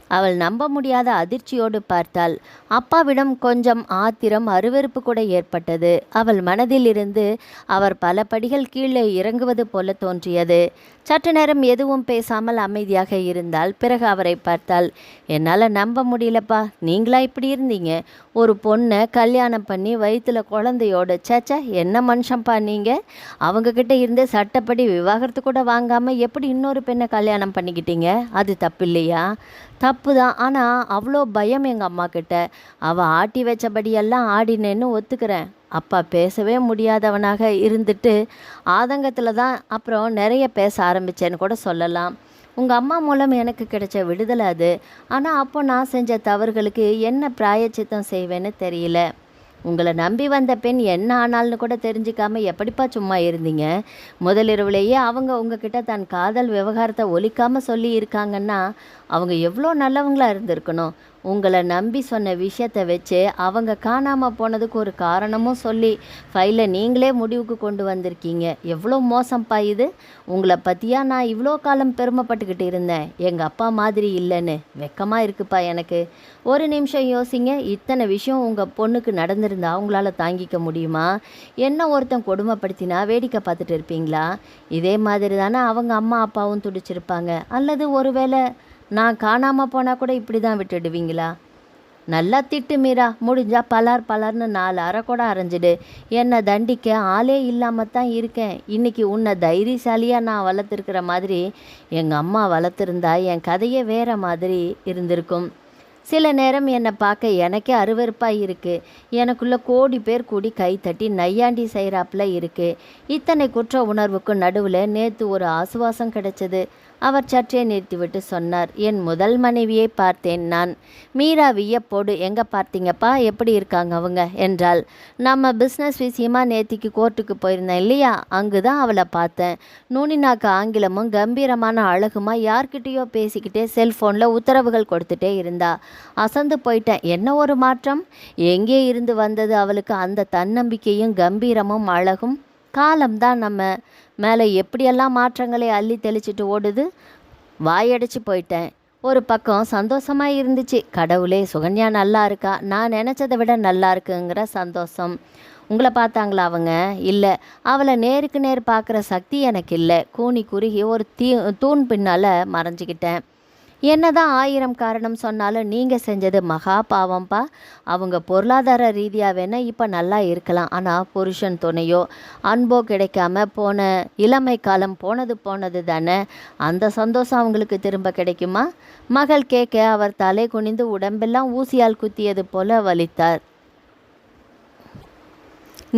அவள் நம்ப முடியாத அதிர்ச்சியோடு பார்த்தாள். அப்பாவிடம் கொஞ்சம் ஆத்திரம், அருவருப்பு கூட ஏற்பட்டது. அவள் மனதில் இருந்து அவர் பல படிகள் கீழே இறங்குவது போல தோன்றியது. சற்று நேரம் எதுவும் பேசாமல் அமைதியாக இருந்தாள். பிறகு அவரை பார்த்தாள். என்னால் நம்ப முடியலப்பா, நீங்களா இப்படி இருந்தீங்க? ஒரு பொண்ணை கல்யாணம் பண்ணி வயிற்றுல குழந்தையோடு, சேச்சா என்ன மனுஷன்ப்பா நீங்கள்? அவங்கக்கிட்ட இருந்து சட்டப்படி விவாகரத்து கூட வாங்காமல் எப்படி இன்னொரு பெண்ணை கல்யாணம் பண்ணிக்கிட்டீங்க? அது தப்பு இல்லையா? தப்பு தான், ஆனால் அவ்வளோ பயம் எங்கள் அம்மா கிட்ட. அவள் ஆட்டி வச்சபடியெல்லாம் ஆடினேன்னு ஒத்துக்கிறேன். அப்பா பேசவே முடியாதவனாக இருந்துட்டு ஆதங்கத்தில் தான் அப்புறம் நிறைய பேச ஆரம்பித்தேன்னு கூட சொல்லலாம். உங்கள் அம்மா மூலம் எனக்கு கிடைச்ச விடுதலை அது. ஆனால் அப்போ நான் செஞ்ச தவறுகளுக்கு என்ன பிராயச்சித்தம் செய்வேன்னு தெரியல. உங்களை நம்பி வந்த பெண் என்ன ஆனால்னு கூட தெரிஞ்சுக்காம எப்படிப்பா சும்மா இருந்தீங்க? முதலிரவுலேயே அவங்க உங்ககிட்ட தன் காதல் விவகாரத்தை ஒலிக்காமல் சொல்லி இருக்காங்கன்னா அவங்க எவ்வளோ நல்லவங்களா இருந்திருக்கணும். உங்களை நம்பி சொன்ன விஷயத்தை வச்சு அவங்க காணாமல் போனதுக்கு ஒரு காரணமும் சொல்லி ஃபைலை நீங்களே முடிவுக்கு கொண்டு வந்திருக்கீங்க. எவ்வளோ மோசம்ப்பா இது. உங்களை பற்றியா நான் இவ்வளோ காலம் பெருமைப்பட்டுக்கிட்டு இருந்தேன். எங்கள் அப்பா மாதிரி இல்லைன்னு வெக்கமாக இருக்குப்பா எனக்கு. ஒரு நிமிஷம் யோசிங்க. இத்தனை விஷயம் உங்கள் பொண்ணுக்கு நடந்திருந்தா அவங்களால தாங்கிக்க முடியுமா? என்ன ஒருத்தன் கொடுமைப்படுத்தினா வேடிக்கை பார்த்துட்டு இருப்பீங்களா? இதே மாதிரி தானே அவங்க அம்மா அப்பாவும் துடிச்சிருப்பாங்க. அல்லது ஒருவேளை நான் காணாமல் போனால் கூட இப்படி தான் விட்டுடுவீங்களா? நல்லா திட்டு மீரா. முடிஞ்சா பலார்னு 4 அரை கூட அரைஞ்சிடு. என்னை தண்டிக்க ஆளே இல்லாமல் தான் இருக்கேன். இன்றைக்கி உன்னை தைரியசாலியாக நான் வளர்த்துருக்கிற மாதிரி எங்கள் அம்மா வளர்த்துருந்தா என் கதையே வேறு மாதிரி இருந்திருக்கும். சில நேரம் என்னை பார்க்க எனக்கே அருவருப்பாக இருக்குது. எனக்குள்ளே கோடி பேர் கூடி கைத்தட்டி நையாண்டி செய்கிறாப்புல இருக்குது. இத்தனை குற்ற உணர்வுக்கு நடுவில் நேற்று ஒரு ஆசுவாசம் கிடைச்சது. அவர் சற்றே நிறுத்திவிட்டு சொன்னார், என் முதல் மனைவியை பார்த்தேன் நான். மீரா வியப்போடு, எங்கே பார்த்தீங்கப்பா, எப்படி இருக்காங்க அவங்க என்றாள். நம்ம பிஸ்னஸ் விஷயமா நேத்திக்கு கோர்ட்டுக்கு போயிருந்தேன் இல்லையா, அங்கு தான் அவளை பார்த்தேன். நூனினாக்கு ஆங்கிலமும் கம்பீரமான அழகுமா யார்கிட்டேயோ பேசிக்கிட்டே செல்ஃபோனில் உத்தரவுகள் கொடுத்துட்டே இருந்தா. அசந்து போயிட்டேன். என்ன ஒரு மாற்றம்! எங்கே இருந்து வந்தது அவளுக்கு அந்த தன்னம்பிக்கையும் கம்பீரமும் அழகும்? காலம்தான் நம்ம மேலே எப்படியெல்லாம் மாற்றங்களை அள்ளி தெளிச்சிட்டு ஓடுது. வாயடைச்சு போயிட்டேன். ஒரு பக்கம் சந்தோஷமாக இருந்துச்சு. கடவுளே, சுகன்யா நல்லா இருக்கா, நான் நினச்சதை விட நல்லா இருக்குங்கிற சந்தோஷம். உங்களை பார்த்தாங்களா அவங்க? இல்லை. அவளை நேருக்கு நேர் பார்க்குற சக்தி எனக்கு இல்லை. கூனி குறுகி ஒரு தூண் பின்னால் மறைஞ்சிக்கிட்டேன். என்னதான் 1000 காரணம் சொன்னாலும் நீங்கள் செஞ்சது மகா பாவம்ப்பா. அவங்க பொருளாதார ரீதியாக வேணால் இப்போ நல்லா இருக்கலாம். ஆனால் புருஷன் துணையோ அன்போ கிடைக்காம போன இளமை காலம் போனது தானே. அந்த சந்தோஷம் அவங்களுக்கு திரும்ப கிடைக்குமா? மகள் கேட்க அவர் தலை குனிந்து உடம்பெல்லாம் ஊசியால் குத்தியது போல வலித்தார்.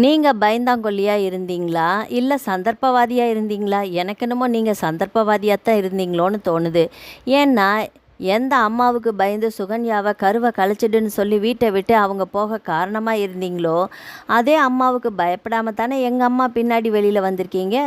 நீங்கள் பயந்தாங்கொல்லியாக இருந்தீங்களா இல்லை சந்தர்ப்பவாதியாக இருந்தீங்களா? எனக்கு என்னமோ நீங்கள் சந்தர்ப்பவாதியாக தான் இருந்தீங்களோன்னு தோணுது. ஏன்னா எந்த அம்மாவுக்கு பயந்து சுகன்யாவை கருவை கழிச்சிடுன்னு சொல்லி வீட்டை விட்டு அவங்க போக காரணமாக இருந்தீங்களோ அதே அம்மாவுக்கு பயப்படாமல் தானே எங்கள் அம்மா பின்னாடி வெளியில் வந்திருக்கீங்க.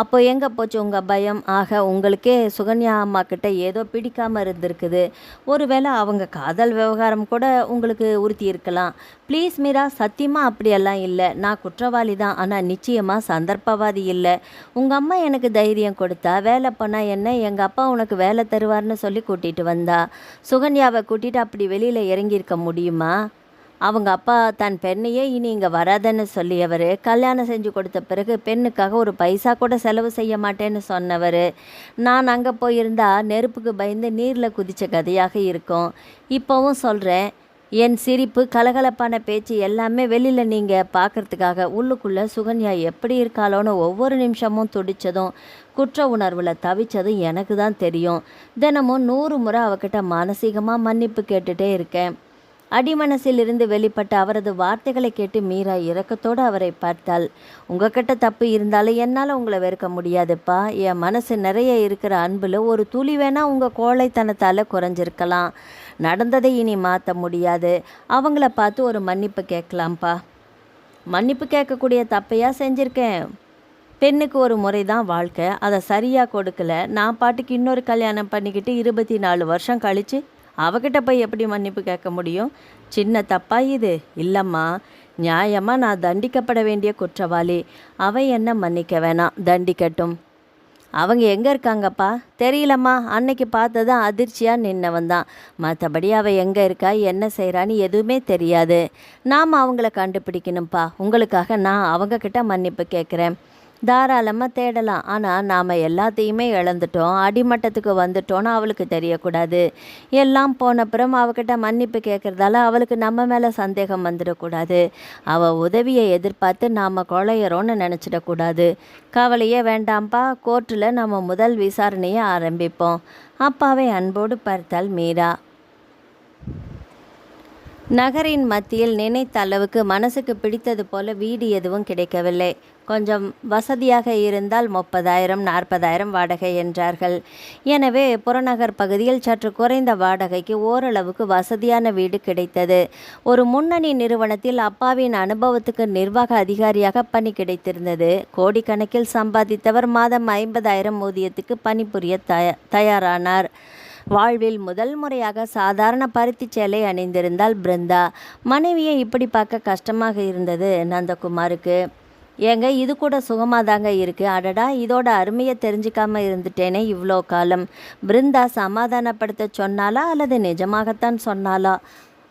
அப்போ எங்கே போச்சு உங்கள் பயம்? ஆக உங்களுக்கே சுகன்யா அம்மா கிட்ட ஏதோ பிடிக்காமல் இருந்திருக்குது. ஒருவேளை அவங்க காதல் விவகாரம் கூட உங்களுக்கு உறுத்தி இருக்கலாம். ப்ளீஸ் மீரா, சத்தியமாக அப்படியெல்லாம் இல்லை. நான் குற்றவாளி தான், ஆனால் நிச்சயமாக சந்தர்ப்பவாதி இல்லை. உங்கள் அம்மா எனக்கு தைரியம் கொடுத்தா, வேலை பண்ணால் என்ன, எங்கள் அப்பா உனக்கு வேலை தருவார்னு சொல்லி கூட்டிகிட்டு வந்தா. சுகன்யாவை கூட்டிகிட்டு அப்படி வெளியில் இறங்கியிருக்க முடியுமா? அவங்க அப்பா தன் பெண்ணையே இனி இங்கே வராதன்னு சொல்லியவர், கல்யாணம் செஞ்சு கொடுத்த பிறகு பெண்ணுக்காக ஒரு பைசா கூட செலவு செய்ய மாட்டேன்னு சொன்னவர். நான் அங்கே போயிருந்தா நெருப்புக்கு பயந்து நீரில் குதித்த கதையாக இருக்கும். இப்போவும் சொல்கிறேன், என் சிரிப்பு கலகலப்பான பேச்சு எல்லாமே வெளியில் நீங்கள் பார்க்குறதுக்காக. உள்ளுக்குள்ளே சுகன்யா எப்படி இருக்காளோன்னு ஒவ்வொரு நிமிஷமும் துடித்ததும் குற்ற உணர்வில் தவிச்சதும் எனக்கு தான் தெரியும். தினமும் 100 முறை அவகிட்ட மானசீகமாக மன்னிப்பு கேட்டுகிட்டே இருக்கேன். அடிமனசிலிருந்து வெளிப்பட்ட அவரது வார்த்தைகளை கேட்டு மீரா இரக்கத்தோடு அவரை பார்த்தாள். உங்ககிட்ட தப்பு இருந்தாலும் என்னால் உங்களை வெறுக்க முடியாதுப்பா. என் மனசு நிறைய இருக்கிற அன்பில் ஒரு துளி வேணால் உங்கள் கோழைத்தனத்தால் குறைஞ்சிருக்கலாம். நடந்ததை இனி மாற்ற முடியாது. அவங்கள பார்த்து ஒரு மன்னிப்பு கேட்கலாம்ப்பா. மன்னிப்பு கேட்கக்கூடிய தப்பையா செஞ்சுருக்கேன்? பெண்ணுக்கு ஒரு முறை தான் வாழ்க்கை, அதை சரியாக கொடுக்கல. நான் பாட்டுக்கு இன்னொரு கல்யாணம் பண்ணிக்கிட்டு 24 வருஷம் கழித்து அவகிட்ட போய் எப்படி மன்னிப்பு கேட்க முடியும்? சின்ன தப்பா இது? இல்லைம்மா, நியாயமாக நான் தண்டிக்கப்பட வேண்டிய குற்றவாளி. அவ என்ன மன்னிக்க வேணாம், தண்டிக்கட்டும். அவங்க எங்கே இருக்காங்கப்பா? தெரியலம்மா, அன்னைக்கு பார்த்ததான் அதிர்ச்சியாக நின்னவன் தான். மற்றபடி அவள் எங்கே இருக்கா, என்ன செய்கிறான்னு எதுவுமே தெரியாது. நாம் அவங்கள கண்டுபிடிக்கணும்ப்பா. உங்களுக்காக நான் அவங்கக்கிட்ட மன்னிப்பு கேட்குறேன். தாராளமாக தேடலாம். ஆனால் நாம் எல்லாத்தையுமே இழந்துட்டோம், அடிமட்டத்துக்கு வந்துட்டோன்னு அவளுக்கு தெரியக்கூடாது. எல்லாம் போனப்புறம் அவகிட்ட மன்னிப்பு கேட்குறதால அவளுக்கு நம்ம மேலே சந்தேகம் வந்துடக்கூடாது. அவள் உதவியை எதிர்பார்த்து நாம் கொலையறோன்னு நினச்சிடக்கூடாது. கவலையே வேண்டாம்ப்பா. கோர்ட்டில் நம்ம முதல் விசாரணையை ஆரம்பிப்போம். அப்பாவை அன்போடு பார்த்தாள் மீரா. நகரின் மத்தியில் நினைத்த அளவுக்கு மனசுக்கு பிடித்தது போல வீடு எதுவும் கிடைக்கவில்லை. கொஞ்சம் வசதியாக இருந்தால் 30,000 40,000 வாடகை என்றார்கள். எனவே புறநகர் பகுதியில் சற்று குறைந்த வாடகைக்கு ஓரளவுக்கு வசதியான வீடு கிடைத்தது. ஒரு முன்னணி நிறுவனத்தில் அப்பாவின் அனுபவத்துக்கு நிர்வாக அதிகாரியாக பணி கிடைத்திருந்தது. கோடிக்கணக்கில் சம்பாதித்தவர் மாதம் 50,000 ஊதியத்துக்கு பணிபுரிய தயாரானார். வாழ்வில் முதல் முறையாக சாதாரண பருத்தி சேலை அணிந்திருந்தாள் பிருந்தா. மனைவியை இப்படி பார்க்க கஷ்டமாக இருந்தது நந்தகுமாருக்கு. ஏங்க, இது கூட சுகமாதாங்க இருக்குது. அடடா, இதோட அருமையை தெரிஞ்சிக்காம இருந்துட்டேனே இவ்வளோ காலம். பிருந்தா சமாதானப்படுத்த சொன்னாலா அல்லது நிஜமாகத்தான் சொன்னாலா?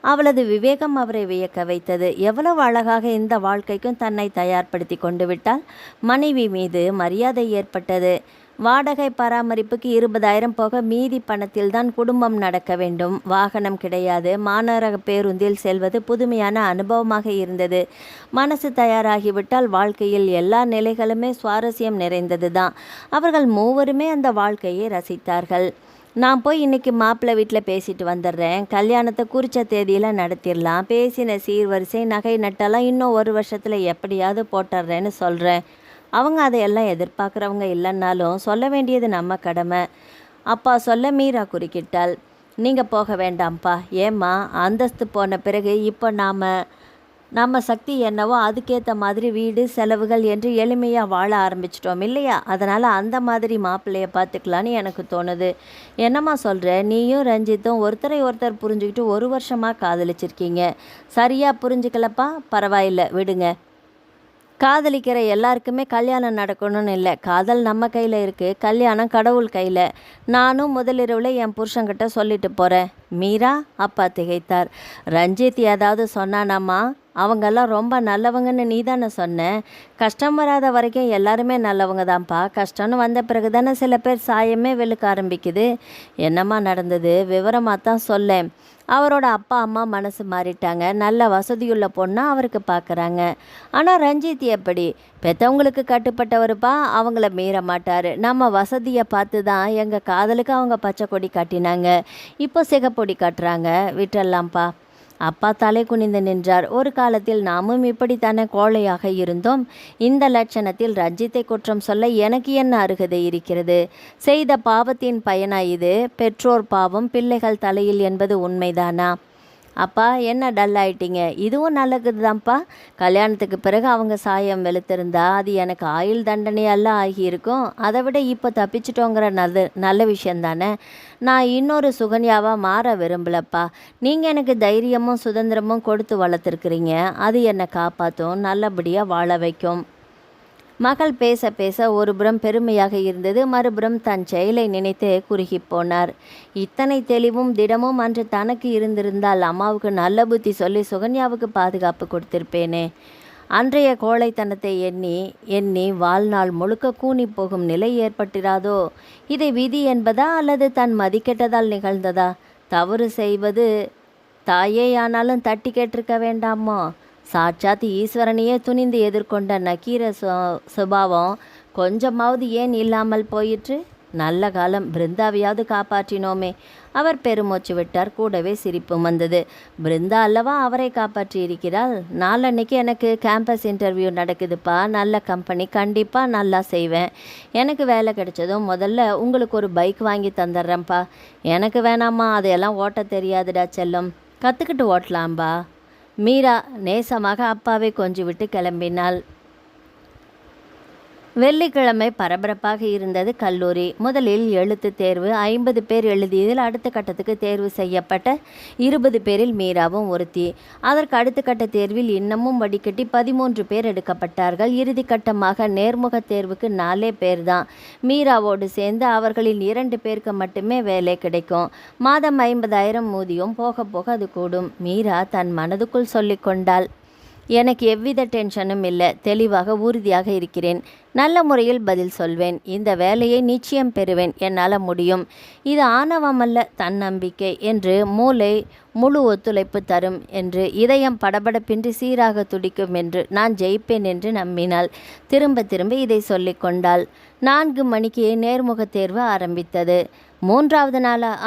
அவளது விவேகம் அவரை வியக்க வைத்தது. எவ்வளவு அழகாக இந்த வாழ்க்கைக்கும் தன்னை தயார்படுத்தி கொண்டு விட்டால். மனைவி மீது மரியாதை ஏற்பட்டது. வாடகை பராமரிப்புக்கு 20,000 போக மீதி பணத்தில் தான் குடும்பம் நடக்க வேண்டும். வாகனம் கிடையாது. மாநகர பேருந்தில் செல்வது புதுமையான அனுபவமாக இருந்தது. மனசு தயாராகிவிட்டால் வாழ்க்கையில் எல்லா நிலைகளுமே சுவாரஸ்யம் நிறைந்தது தான். அவர்கள் மூவருமே அந்த வாழ்க்கையை ரசித்தார்கள். நான் போய் இன்னைக்கு மாப்பிள்ளை வீட்டில் பேசிட்டு வந்துடுறேன். கல்யாணத்தை குறித்த தேதியில் நடத்திடலாம். பேசின சீர்வரிசை நகை நட்டெல்லாம் இன்னும் 1 வருஷத்தில் எப்படியாவது போட்டுடுறேன்னு சொல்கிறேன். அவங்க அதையெல்லாம் எதிர்பார்க்குறவங்க இல்லைன்னாலும் சொல்ல வேண்டியது நம்ம கடமை. அப்பா சொல்ல மீரா குறுக்கிட்டாள். நீங்கள் போக வேண்டாம்ப்பா. ஏம்மா, அந்தஸ்து போன பிறகு இப்போ நம்ம சக்தி என்னவோ அதுக்கேற்ற மாதிரி வீடு செலவுகள் என்று எளிமையாக வாழ ஆரம்பிச்சிட்டோம் இல்லையா? அதனால் அந்த மாதிரி மாப்பிள்ளையை பார்த்துக்கலான்னு எனக்கு தோணுது. என்னம்மா சொல்கிற? நீயும் ரஞ்சித்தும் ஒருத்தரை ஒருத்தர் புரிஞ்சுக்கிட்டு 1 வருஷமாக காதலிச்சிருக்கீங்க. சரியாக புரிஞ்சுக்கலப்பா, பரவாயில்லை, விடுங்க. காதலிக்கிற எல்லாருக்குமே கல்யாணம் நடக்கணும்னு இல்லை. காதல் நம்ம கையில் இருக்குது, கல்யாணம் கடவுள் கையில். நானும் முதலிரவில் என் புருஷன்கிட்ட சொல்லிட்டு போகிறேன். மீரா, அப்பா திகைத்தார். ரஞ்சித் ஏதாவது சொன்னானாம்மா? அவங்கெல்லாம் ரொம்ப நல்லவங்கன்னு நீ தானே சொன்ன. கஷ்டம் வராத வரைக்கும் எல்லாருமே நல்லவங்க தான்ப்பா. கஷ்டம்னு வந்த பிறகு தானே சில பேர் சாயமே வெளுக்க ஆரம்பிக்குது. என்னம்மா நடந்தது? விவரமாக தான் சொல்லேன். அவரோட அப்பா அம்மா மனசு மாறிட்டாங்க. நல்ல வசதியுள்ள பொண்ணாக அவருக்கு பார்க்குறாங்க. ஆனால் ரஞ்சித் எப்படி? பெற்றவங்களுக்கு கட்டுப்பட்டவருப்பா. அவங்கள மீற மாட்டார். நம்ம வசதியை பார்த்து தான் எங்கள் காதலுக்கு அவங்க பச்சை கொடி காட்டினாங்க. இப்போ சிகப்பொடி காட்டுறாங்க. விட்டுடலாம்ப்பா. அப்பா தலை குனிந்து நின்றார். ஒரு காலத்தில் நாமும் இப்படித்தானே கோழையாக இருந்தோம். இந்த லட்சணத்தில் ரஞ்சித்தை குற்றம் சொல்ல எனக்கு என்ன அருகதை இருக்கிறது? செய்த பாவத்தின் பயனா இது? பெற்றோர் பாவம் பிள்ளைகள் தலையில் என்பது உண்மைதானா? அப்பா, என்ன டல் ஆயிட்டீங்க? இதுவும் நல்லது தான்ப்பா. கல்யாணத்துக்கு பிறகு அவங்க சாயம் வெளுத்திருந்தா அது எனக்கு ஆயுள் தண்டனையெல்லாம் ஆகியிருக்கும். அதை விட இப்போ தப்பிச்சிட்டோங்கிற நல்ல விஷயந்தானே. நான் இன்னொரு சுகன்யாவாக மாற விரும்பலப்பா. நீங்கள் எனக்கு தைரியமும் சுதந்திரமும் கொடுத்து வளர்த்துருக்குறீங்க. அது என்னை காப்பாற்றும், நல்லபடியாக வாழ வைக்கும். மகள் பேச பேச ஒருபுறம் பெருமையாக இருந்தது, மறுபுறம் தன் செயலை நினைத்து குறுகி போனார். இத்தனை தெளிவும் திடமும் அன்று தனக்கு இருந்திருந்தால் அம்மாவுக்கு நல்ல புத்தி சொல்லி சுகன்யாவுக்கு பாதுகாப்பு கொடுத்திருப்பேனே. அன்றைய கோழைத்தனத்தை எண்ணி எண்ணி வாழ்நாள் முழுக்க கூனி போகும் நிலை ஏற்பட்டிராதோ? இதை விதி என்பதா அல்லது தன் மதிக்கெட்டதால் நிகழ்ந்ததா? தவறு செய்வது தாயேயானாலும் தட்டி கேட்டிருக்க வேண்டாமோ? சாட்சாத் ஈஸ்வரனையே துணிந்து எதிர்கொண்ட நக்கீர சுபாவம் கொஞ்சமாவது ஏன் இல்லாமல் போயிற்று? நல்ல காலம், பிருந்தாவையாவது காப்பாற்றினோமே. அவர் பெருமூச்சு விட்டார். கூடவே சிரிப்பும் வந்தது. பிருந்தா அல்லவா அவரை காப்பாற்றி இருக்கிறாள். நாளன்னைக்கு எனக்கு கேம்பஸ் இன்டர்வியூ நடக்குதுப்பா. நல்ல கம்பெனி, கண்டிப்பாக நல்லா செய்வேன். எனக்கு வேலை கிடைச்சதும் முதல்ல உங்களுக்கு ஒரு பைக் வாங்கி தந்துடுறேன்ப்பா. எனக்கு வேணாம்மா, அதையெல்லாம் ஓட்ட தெரியாதுடா செல்லம். கற்றுக்கிட்டு ஓட்டலாம்பா. மீரா நேசமாக அப்பாவை கொஞ்சிவிட்டு கிளம்பினாள். வெள்ளிக்கிழமை பரபரப்பாக இருந்தது கல்லூரி. முதலில் எழுத்து தேர்வு. 50 பேர் எழுதியதில் அடுத்த கட்டத்துக்கு தேர்வு செய்யப்பட்ட 20 பேரில் மீராவும் ஒருத்தி. அதற்கு அடுத்த கட்ட தேர்வில் இன்னமும் வடிகட்டி 13 பேர் எடுக்கப்பட்டார்கள். இறுதி கட்டமாக நேர்முக தேர்வுக்கு 4 பேர் தான். மீராவோடு சேர்ந்து அவர்களில் 2 பேருக்கு மட்டுமே வேலை கிடைக்கும். மாதம் 50,000 ஊதியம். போக போக அது கூடும். மீரா தன் மனதுக்குள் சொல்லிக்கொண்டாள். எனக்கு எவ்வித டென்ஷனும் இல்லை. தெளிவாக உறுதியாக இருக்கிறேன். நல்ல முறையில் பதில் சொல்வேன். இந்த வேலையை நிச்சயம் பெறுவேன். என்னால் முடியும். இது ஆணவமல்ல, தன்னம்பிக்கை என்று மூளை முழு ஒத்துழைப்பு தரும் என்று, இதயம் படபடப்பின்றி சீராக துடிக்கும் என்று, நான் ஜெயிப்பேன் என்று நம்பினாள். திரும்ப திரும்ப இதை சொல்லிக்கொண்டாள். 4 மணிக்கு நேர்முக தேர்வு ஆரம்பித்தது. மூன்றாவது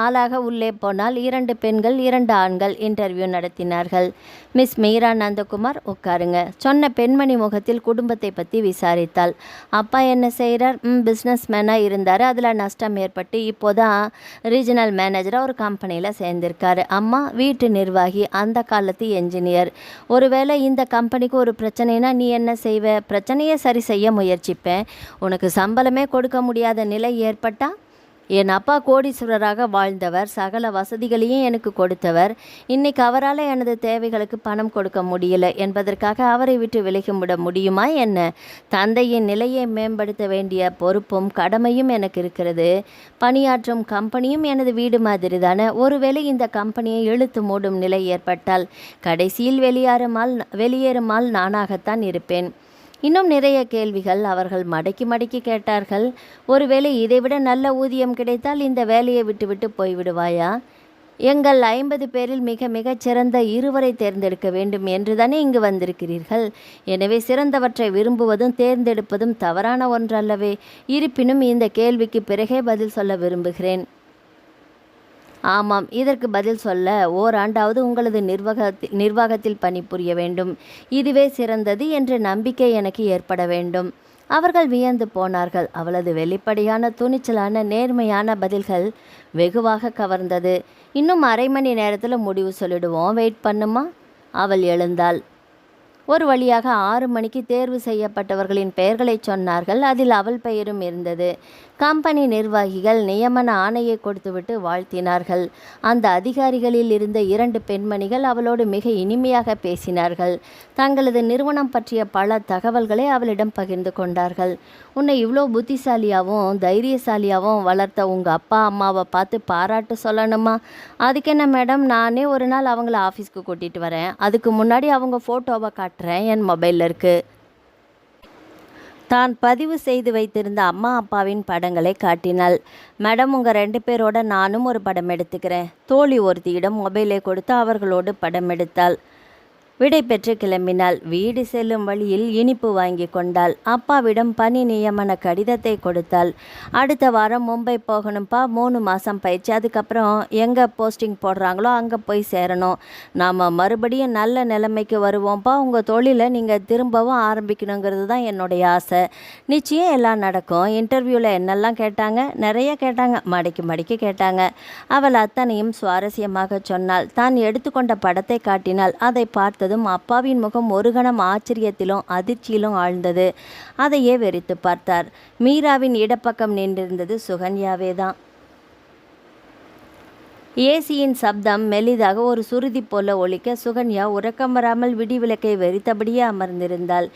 ஆளாக உள்ளே போனால் 2 பெண்கள் 2 ஆண்கள் இன்டர்வியூ நடத்தினார்கள். மிஸ் மீரா நந்தகுமார், உட்காருங்க. சொன்ன பெண்மணி முகத்தில் குடும்பத்தை பற்றி விசாரித்தாள். அப்பா என்ன செய்கிறார்? பிஸ்னஸ் மேனாக இருந்தார். அதில் நஷ்டம் ஏற்பட்டு இப்போதான் ரீஜனல் மேனேஜராக ஒரு கம்பெனியில் சேர்ந்திருக்காரு. அம்மா வீட்டு நிர்வாகி, அந்த காலத்து என்ஜினியர். ஒருவேளை இந்த கம்பெனிக்கு ஒரு பிரச்சனைனா நீ என்ன செய்வ? பிரச்சனையை சரி செய்ய முயற்சிப்பேன். உனக்கு சம்பளமே கொடுக்க முடியாத நிலை ஏற்பட்டா? என் அப்பா கோடீஸ்வரராக வாழ்ந்தவர், சகல வசதிகளையும் எனக்கு கொடுத்தவர். இன்னைக்கு அவரால் எனது தேவைகளுக்கு பணம் கொடுக்க முடியல என்பதற்காக அவரை விட்டு விலகிவிட முடியுமா என்ன? தந்தையின் நிலையை மேம்படுத்த வேண்டிய பொறுப்பும் கடமையும் எனக்கு இருக்கிறது. பணியாற்றும் கம்பெனியும் எனது வீடு மாதிரி தானே. ஒருவேளை இந்த கம்பெனியை இழுத்து மூடும் நிலை ஏற்பட்டால் கடைசியில் வெளியேறுமால் நானாகத்தான் இருப்பேன். இன்னும் நிறைய கேள்விகள் அவர்கள் மடக்கி கேட்டார்கள். ஒருவேளை இதைவிட நல்ல ஊதியம் கிடைத்தால் இந்த வேலையை விட்டுவிட்டு போய்விடுவாயா? எங்கள் 50 பேரில் மிகச் சிறந்த 2 தேர்ந்தெடுக்க வேண்டும் என்று தானே இங்கு வந்திருக்கிறீர்கள். எனவே சிறந்தவற்றை விரும்புவதும் தேர்ந்தெடுப்பதும் தவறான ஒன்றல்லவே. இருப்பினும் இந்த கேள்விக்கு பிறகே பதில் சொல்ல விரும்புகிறேன். ஆமாம், இதற்கு பதில் சொல்ல ஓராண்டாவது உங்களது நிர்வாகத்தில் பணிபுரிய வேண்டும். இதுவே சிறந்தது என்ற நம்பிக்கை எனக்கு ஏற்பட வேண்டும். அவர்கள் வியந்து போனார்கள். அவளது வெளிப்படையான துணிச்சலான நேர்மையான பதில்கள் வெகுவாக கவர்ந்தது. இன்னும் அரை மணி நேரத்தில் முடிவு சொல்லிடுவோம், வெயிட் பண்ணுமா? அவள் எழுந்தாள். ஒரு வழியாக 6 மணிக்கு தேர்வு செய்யப்பட்டவர்களின் பெயர்களை சொன்னார்கள். அதில் அவள் பெயரும் இருந்தது. கம்பெனி நிர்வாகிகள் நியமன ஆணையை கொடுத்துவிட்டு வாழ்த்தினார்கள். அந்த அதிகாரிகளில் இருந்த 2 பெண்மணிகள் அவளோடு மிக இனிமையாக பேசினார்கள். தங்களது நிறுவனம் பற்றிய பல தகவல்களை அவளிடம் பகிர்ந்து கொண்டார்கள். உன்னை இவ்வளோ புத்திசாலியாகவும் தைரியசாலியாகவும் வளர்த்த உங்கள் அப்பா அம்மாவை பார்த்து பாராட்டு சொல்லணுமா? அதுக்கு என்ன மேடம், நானே ஒரு நாள் அவங்கள ஆஃபீஸ்க்கு கூட்டிகிட்டு வரேன். அதுக்கு முன்னாடி அவங்க ஃபோட்டோவை காட்டுறேன், என் மொபைலில் இருக்குது. தான் பதிவு செய்து வைத்திருந்த அம்மா அப்பாவின் படங்களை காட்டினாள். மேடம், உங்கள் 2 பேரோட நானும் ஒரு படம் எடுத்துக்கிறேன். தோழி ஒருத்தியிடம் மொபைலை கொடுத்து அவர்களோடு படம் எடுத்தாள். விடை பெற்று கிளம்பினாள். வீடு செல்லும் வழியில் இனிப்பு வாங்கி கொண்டாள். அப்பாவிடம் பணி நியமன கடிதத்தை கொடுத்தாள். அடுத்த வாரம் மும்பை போகணும்ப்பா, 3 மாதம் பயிற்சி, அதுக்கப்புறம் எங்கே போஸ்டிங் போடுறாங்களோ அங்கே போய் சேரணும். நாம் மறுபடியும் நல்ல நிலைமைக்கு வருவோம்ப்பா. உங்கள் தொழிலை நீங்கள் திரும்பவும் ஆரம்பிக்கணுங்கிறது தான் என்னுடைய ஆசை. நிச்சயம் எல்லாம் நடக்கும். இன்டர்வியூவில் என்னெல்லாம் கேட்டாங்க? நிறைய கேட்டாங்க, மடக்கி கேட்டாங்க. அவள் அத்தனையும் சுவாரஸ்யமாக சொன்னாள். தான் எடுத்துக்கொண்ட படத்தை காட்டினாள். அதை பார்த்து அப்பாவின் முகம் ஒரு கணம் ஆச்சரியத்திலும் அதிர்ச்சியிலும் ஆழ்ந்தது. அதையே வெறித்து பார்த்தார். மீராவின் இடப்பக்கம் நின்றிருந்தது சுகன்யாவே தான். ஏசியின் சப்தம் மெல்லிதாக ஒரு சுருதி போல ஒலிக்க சுகன்யா உறக்கம் வராமல் விடிவிளக்கை வெறித்தபடியே அமர்ந்திருந்தாள்.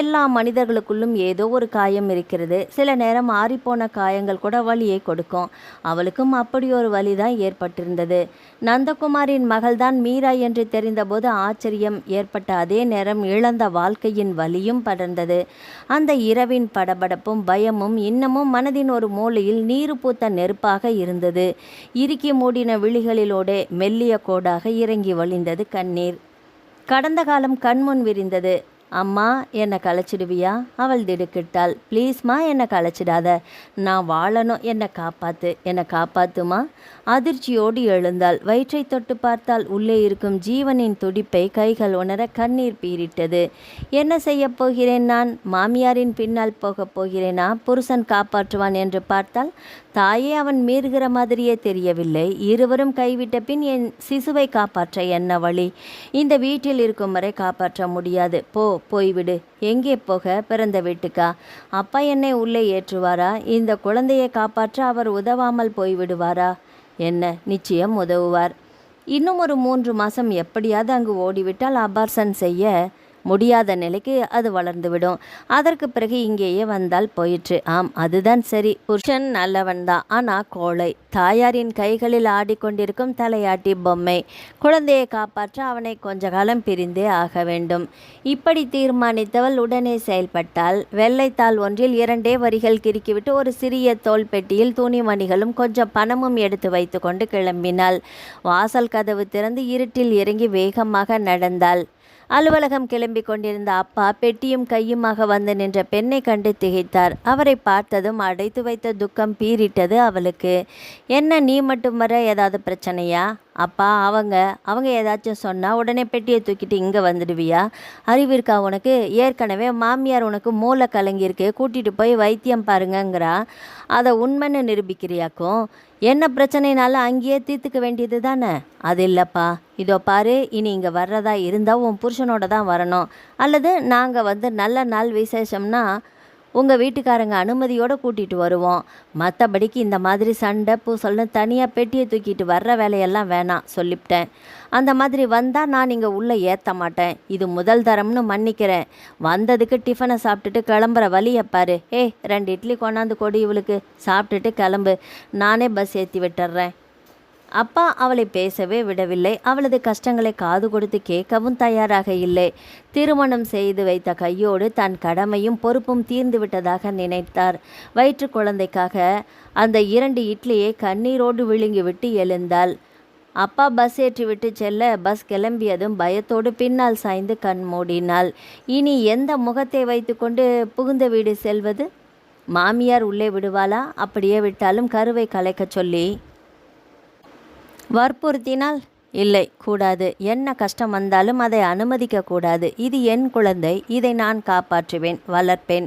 எல்லா மனிதர்களுக்குள்ளும் ஏதோ ஒரு காயம் இருக்கிறது. சில நேரம் ஆறிப்போன காயங்கள் கூட வலியை கொடுக்கும். அவளுக்கும் அப்படி ஒரு வலிதான் ஏற்பட்டிருந்தது. நந்தகுமாரின் மகள்தான் மீரா என்று தெரிந்தபோது ஆச்சரியம் ஏற்பட்ட அதே நேரம் இழந்த வாழ்க்கையின் வலியும் படர்ந்தது. அந்த இரவின் படபடப்பும் பயமும் இன்னமும் மனதின் ஒரு மூலையில் நீரு பூத்த நெருப்பாக இருந்தது. இறுக்கி மூடின விழிகளிலோடே மெல்லிய கோடாக இறங்கி வழிந்தது கண்ணீர். கடந்த காலம் கண்முன் விரிந்தது. அம்மா, என்னை கலைச்சிடுவியா? அவள் திடுக்கிட்டாள். ப்ளீஸ்மா, என்னை கலைச்சிடாத. நான் வாழணும், என்னை காப்பாத்துமா? அதிர்ச்சியோடு எழுந்தாள். வயிற்றை தொட்டு பார்த்தால் உள்ளே இருக்கும் ஜீவனின் துடிப்பை கைகள் உணர கண்ணீர் பீரிட்டது. என்ன செய்ய போகிறேன் நான்? மாமியாரின் பின்னால் போகப் போகிறேனா? புருஷன் காப்பாற்றுவான் என்று பார்த்தால் தாயே அவன் மீறுகிற மாதிரியே தெரியவில்லை. இருவரும் கைவிட்ட பின் என் சிசுவை காப்பாற்ற என்ன வழி? இந்த வீட்டில் இருக்கும் வரை காப்பாற்ற முடியாது. போய்விடு. எங்கே போக? பிறந்த வீட்டுக்கா? அப்பா என்னை உள்ளே ஏற்றுவாரா? இந்த குழந்தையை காப்பாற்ற அவர் உதவாமல் போய்விடுவாரா? என்ன, நிச்சயம் உதவுவார். இன்னும் ஒரு 3 மாதம் எப்படியாவது அங்கு ஓடிவிட்டால் அபார்சன் செய்ய முடியாத நிலைக்கு அது வளர்ந்துவிடும். அதற்கு பிறகு இங்கேயே வந்தால் போயிற்று. ஆம், அதுதான் சரி. புருஷன் நல்லவன்தான், ஆனால் கோழை. தாயாரின் கைகளில் ஆடிக்கொண்டிருக்கும் தலையாட்டி பொம்மை. குழந்தையை காப்பாற்ற அவனை கொஞ்ச காலம் பிரிந்தே ஆக வேண்டும். இப்படி தீர்மானித்தவள் உடனே செயல்பட்டாள். வெள்ளைத்தாள் ஒன்றில் 2 வரிகள் கிறுக்கிவிட்டு ஒரு சிறிய தோல் பெட்டியில் துணிமணிகளும் கொஞ்சம் பணமும் எடுத்து வைத்து கொண்டு கிளம்பினாள். வாசல் கதவு திறந்து இருட்டில் இறங்கி வேகமாக நடந்தாள். அலுவலகம் கிளம்பி கொண்டிருந்த அப்பா பெட்டியும் கையுமாக வந்து நின்ற பெண்ணை கண்டு திகைத்தார். அவரை பார்த்ததும் அடைத்து வைத்த துக்கம் பீறிட்டது அவளுக்கு. என்ன, நீ மட்டும் வர, ஏதாவது பிரச்சனையா? அப்பா, அவங்க ஏதாச்சும் சொன்னால் உடனே பெட்டியை தூக்கிட்டு இங்கே வந்துடுவியா? அறிவிற்கா உனக்கு? ஏற்கனவே மாமியார் உனக்கு மூளை கலங்கியிருக்கு, கூட்டிகிட்டு போய் வைத்தியம் பாருங்கங்கிறா. அதை உண்மைன்னு நிரூபிக்கிறியாக்கும். என்ன பிரச்சனைனாலும் அங்கேயே தீர்த்துக்க வேண்டியது தானே? அது இல்லைப்பா, இதோ பாரு, இனி இங்கே வர்றதா இருந்தால் உன் புருஷனோட தான் வரணும். அல்லது நாங்கள் வந்து நல்ல நாள் விசேஷம்னா உங்கள் வீட்டுக்காரங்க அனுமதியோடு கூட்டிகிட்டு வருவோம். மற்றபடிக்கு இந்த மாதிரி சண்டை பூசல்னு தனியாக பெட்டியை தூக்கிட்டு வர்ற வேலையெல்லாம் வேணாம் சொல்லிவிட்டேன். அந்த மாதிரி வந்தால் நான் இங்கே உள்ளே ஏற்ற மாட்டேன். இது முதல் தரம்னு மன்னிக்கிறேன். வந்ததுக்கு டிஃபனை சாப்பிட்டுட்டு கிளம்புற வழியை பாரு. 2 இட்லி கொண்டாந்து கொடு இவளுக்கு, சாப்பிட்டுட்டு கிளம்பு, நானே பஸ் ஏற்றி விட்டுறேன். அப்பா அவளை பேசவே விடவில்லை. அவளது கஷ்டங்களை காது கொடுத்து கேட்கவும் தயாராக இல்லை. திருமணம் செய்து வைத்த கையோடு தன் கடமையும் பொறுப்பும் தீர்ந்து விட்டதாக நினைத்தார். வயிற்று குழந்தைக்காக அந்த 2 இட்லியை கண்ணீரோடு விழுங்கிவிட்டு எழுந்தாள். அப்பா பஸ் ஏற்றி விட்டு செல்ல பஸ் கிளம்பியதும் பயத்தோடு பின்னால் சாய்ந்து கண் மூடினாள். இனி எந்த முகத்தை வைத்துக்கொண்டு புகுந்த வீடு செல்வது? மாமியார் உள்ளே விடுவாளா? அப்படியே விட்டாலும் கருவை கலைக்க சொல்லி வற்புறுத்தினால்? இல்லை, கூடாது. என்ன கஷ்டம் வந்தாலும் அதை அனுமதிக்க கூடாது. இது என் குழந்தை, இதை நான் காப்பாற்றுவேன், வளர்ப்பேன்.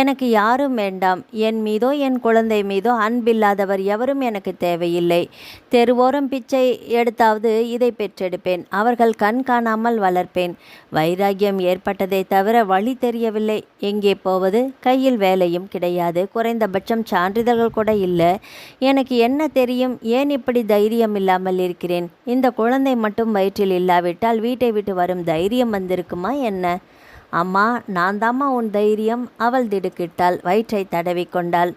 எனக்கு யாரும் வேண்டாம். என் மீதோ என் குழந்தை மீதோ அன்பில்லாதவர் எவரும் எனக்கு தேவையில்லை. தெருவோரம் பிச்சை எடுத்தாவது இதை பெற்றெடுப்பேன். அவர்கள் கண் காணாமல் வளர்ப்பேன். வைராக்கியம் ஏற்பட்டதை தவிர வழி தெரியவில்லை. எங்கே போவது? கையில் வேலையும் கிடையாது. குறைந்தபட்சம் சான்றிதழ்கள் கூட இல்லை. எனக்கு என்ன தெரியும்? ஏன் இப்படி தைரியம் இல்லாமல் இருக்கிறேன்? இந்த குழந்தை மட்டும் வயிற்றில் இல்லாவிட்டால் வீட்டை விட்டு வரும் தைரியம் வந்திருக்குமா என்ன? அம்மா, நான் தாம்மா உன் தைரியம். அவள் திடுக்கிட்டாள். வயிற்றை தடவி கொண்டாள்.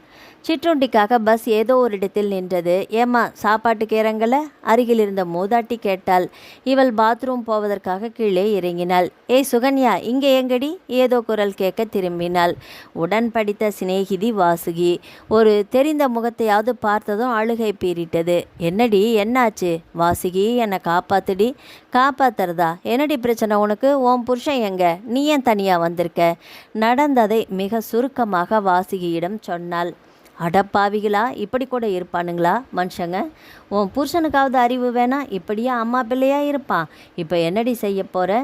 சிற்றுண்டிக்காக பஸ் ஏதோ ஒரு இடத்தில் நின்றது. ஏம்மா, சாப்பாட்டுக்கு இறங்கல? அருகில் இருந்த மூதாட்டி கேட்டாள். இவள் பாத்ரூம் போவதற்காக கீழே இறங்கினாள். சுகன்யா, இங்கே எங்கடி? ஏதோ குரல் கேட்க திரும்பினாள். உடன் படித்த சிநேகிதி வாசுகி. ஒரு தெரிந்த முகத்தையாவது பார்த்ததும் அழுகை பீறிட்டது. என்னடி, என்னாச்சு? வாசுகி, என்னை காப்பாத்துடி. காப்பாத்துறதா? என்னடி பிரச்சனை உனக்கு? உன் புருஷன் எங்க? நீ ஏன் தனியாக வந்திருக்க? நடந்ததை மிக சுருக்கமாக வாசுகியிடம் சொன்னாள். அடப்பாவிகளா, இப்படி கூட இருப்பானுங்களா மனுஷங்க? உன் புருஷனுக்காவது அறிவு வேணா? இப்படியே அம்மா பிள்ளையா இருப்பான். இப்போ என்னடி செய்ய போகிற?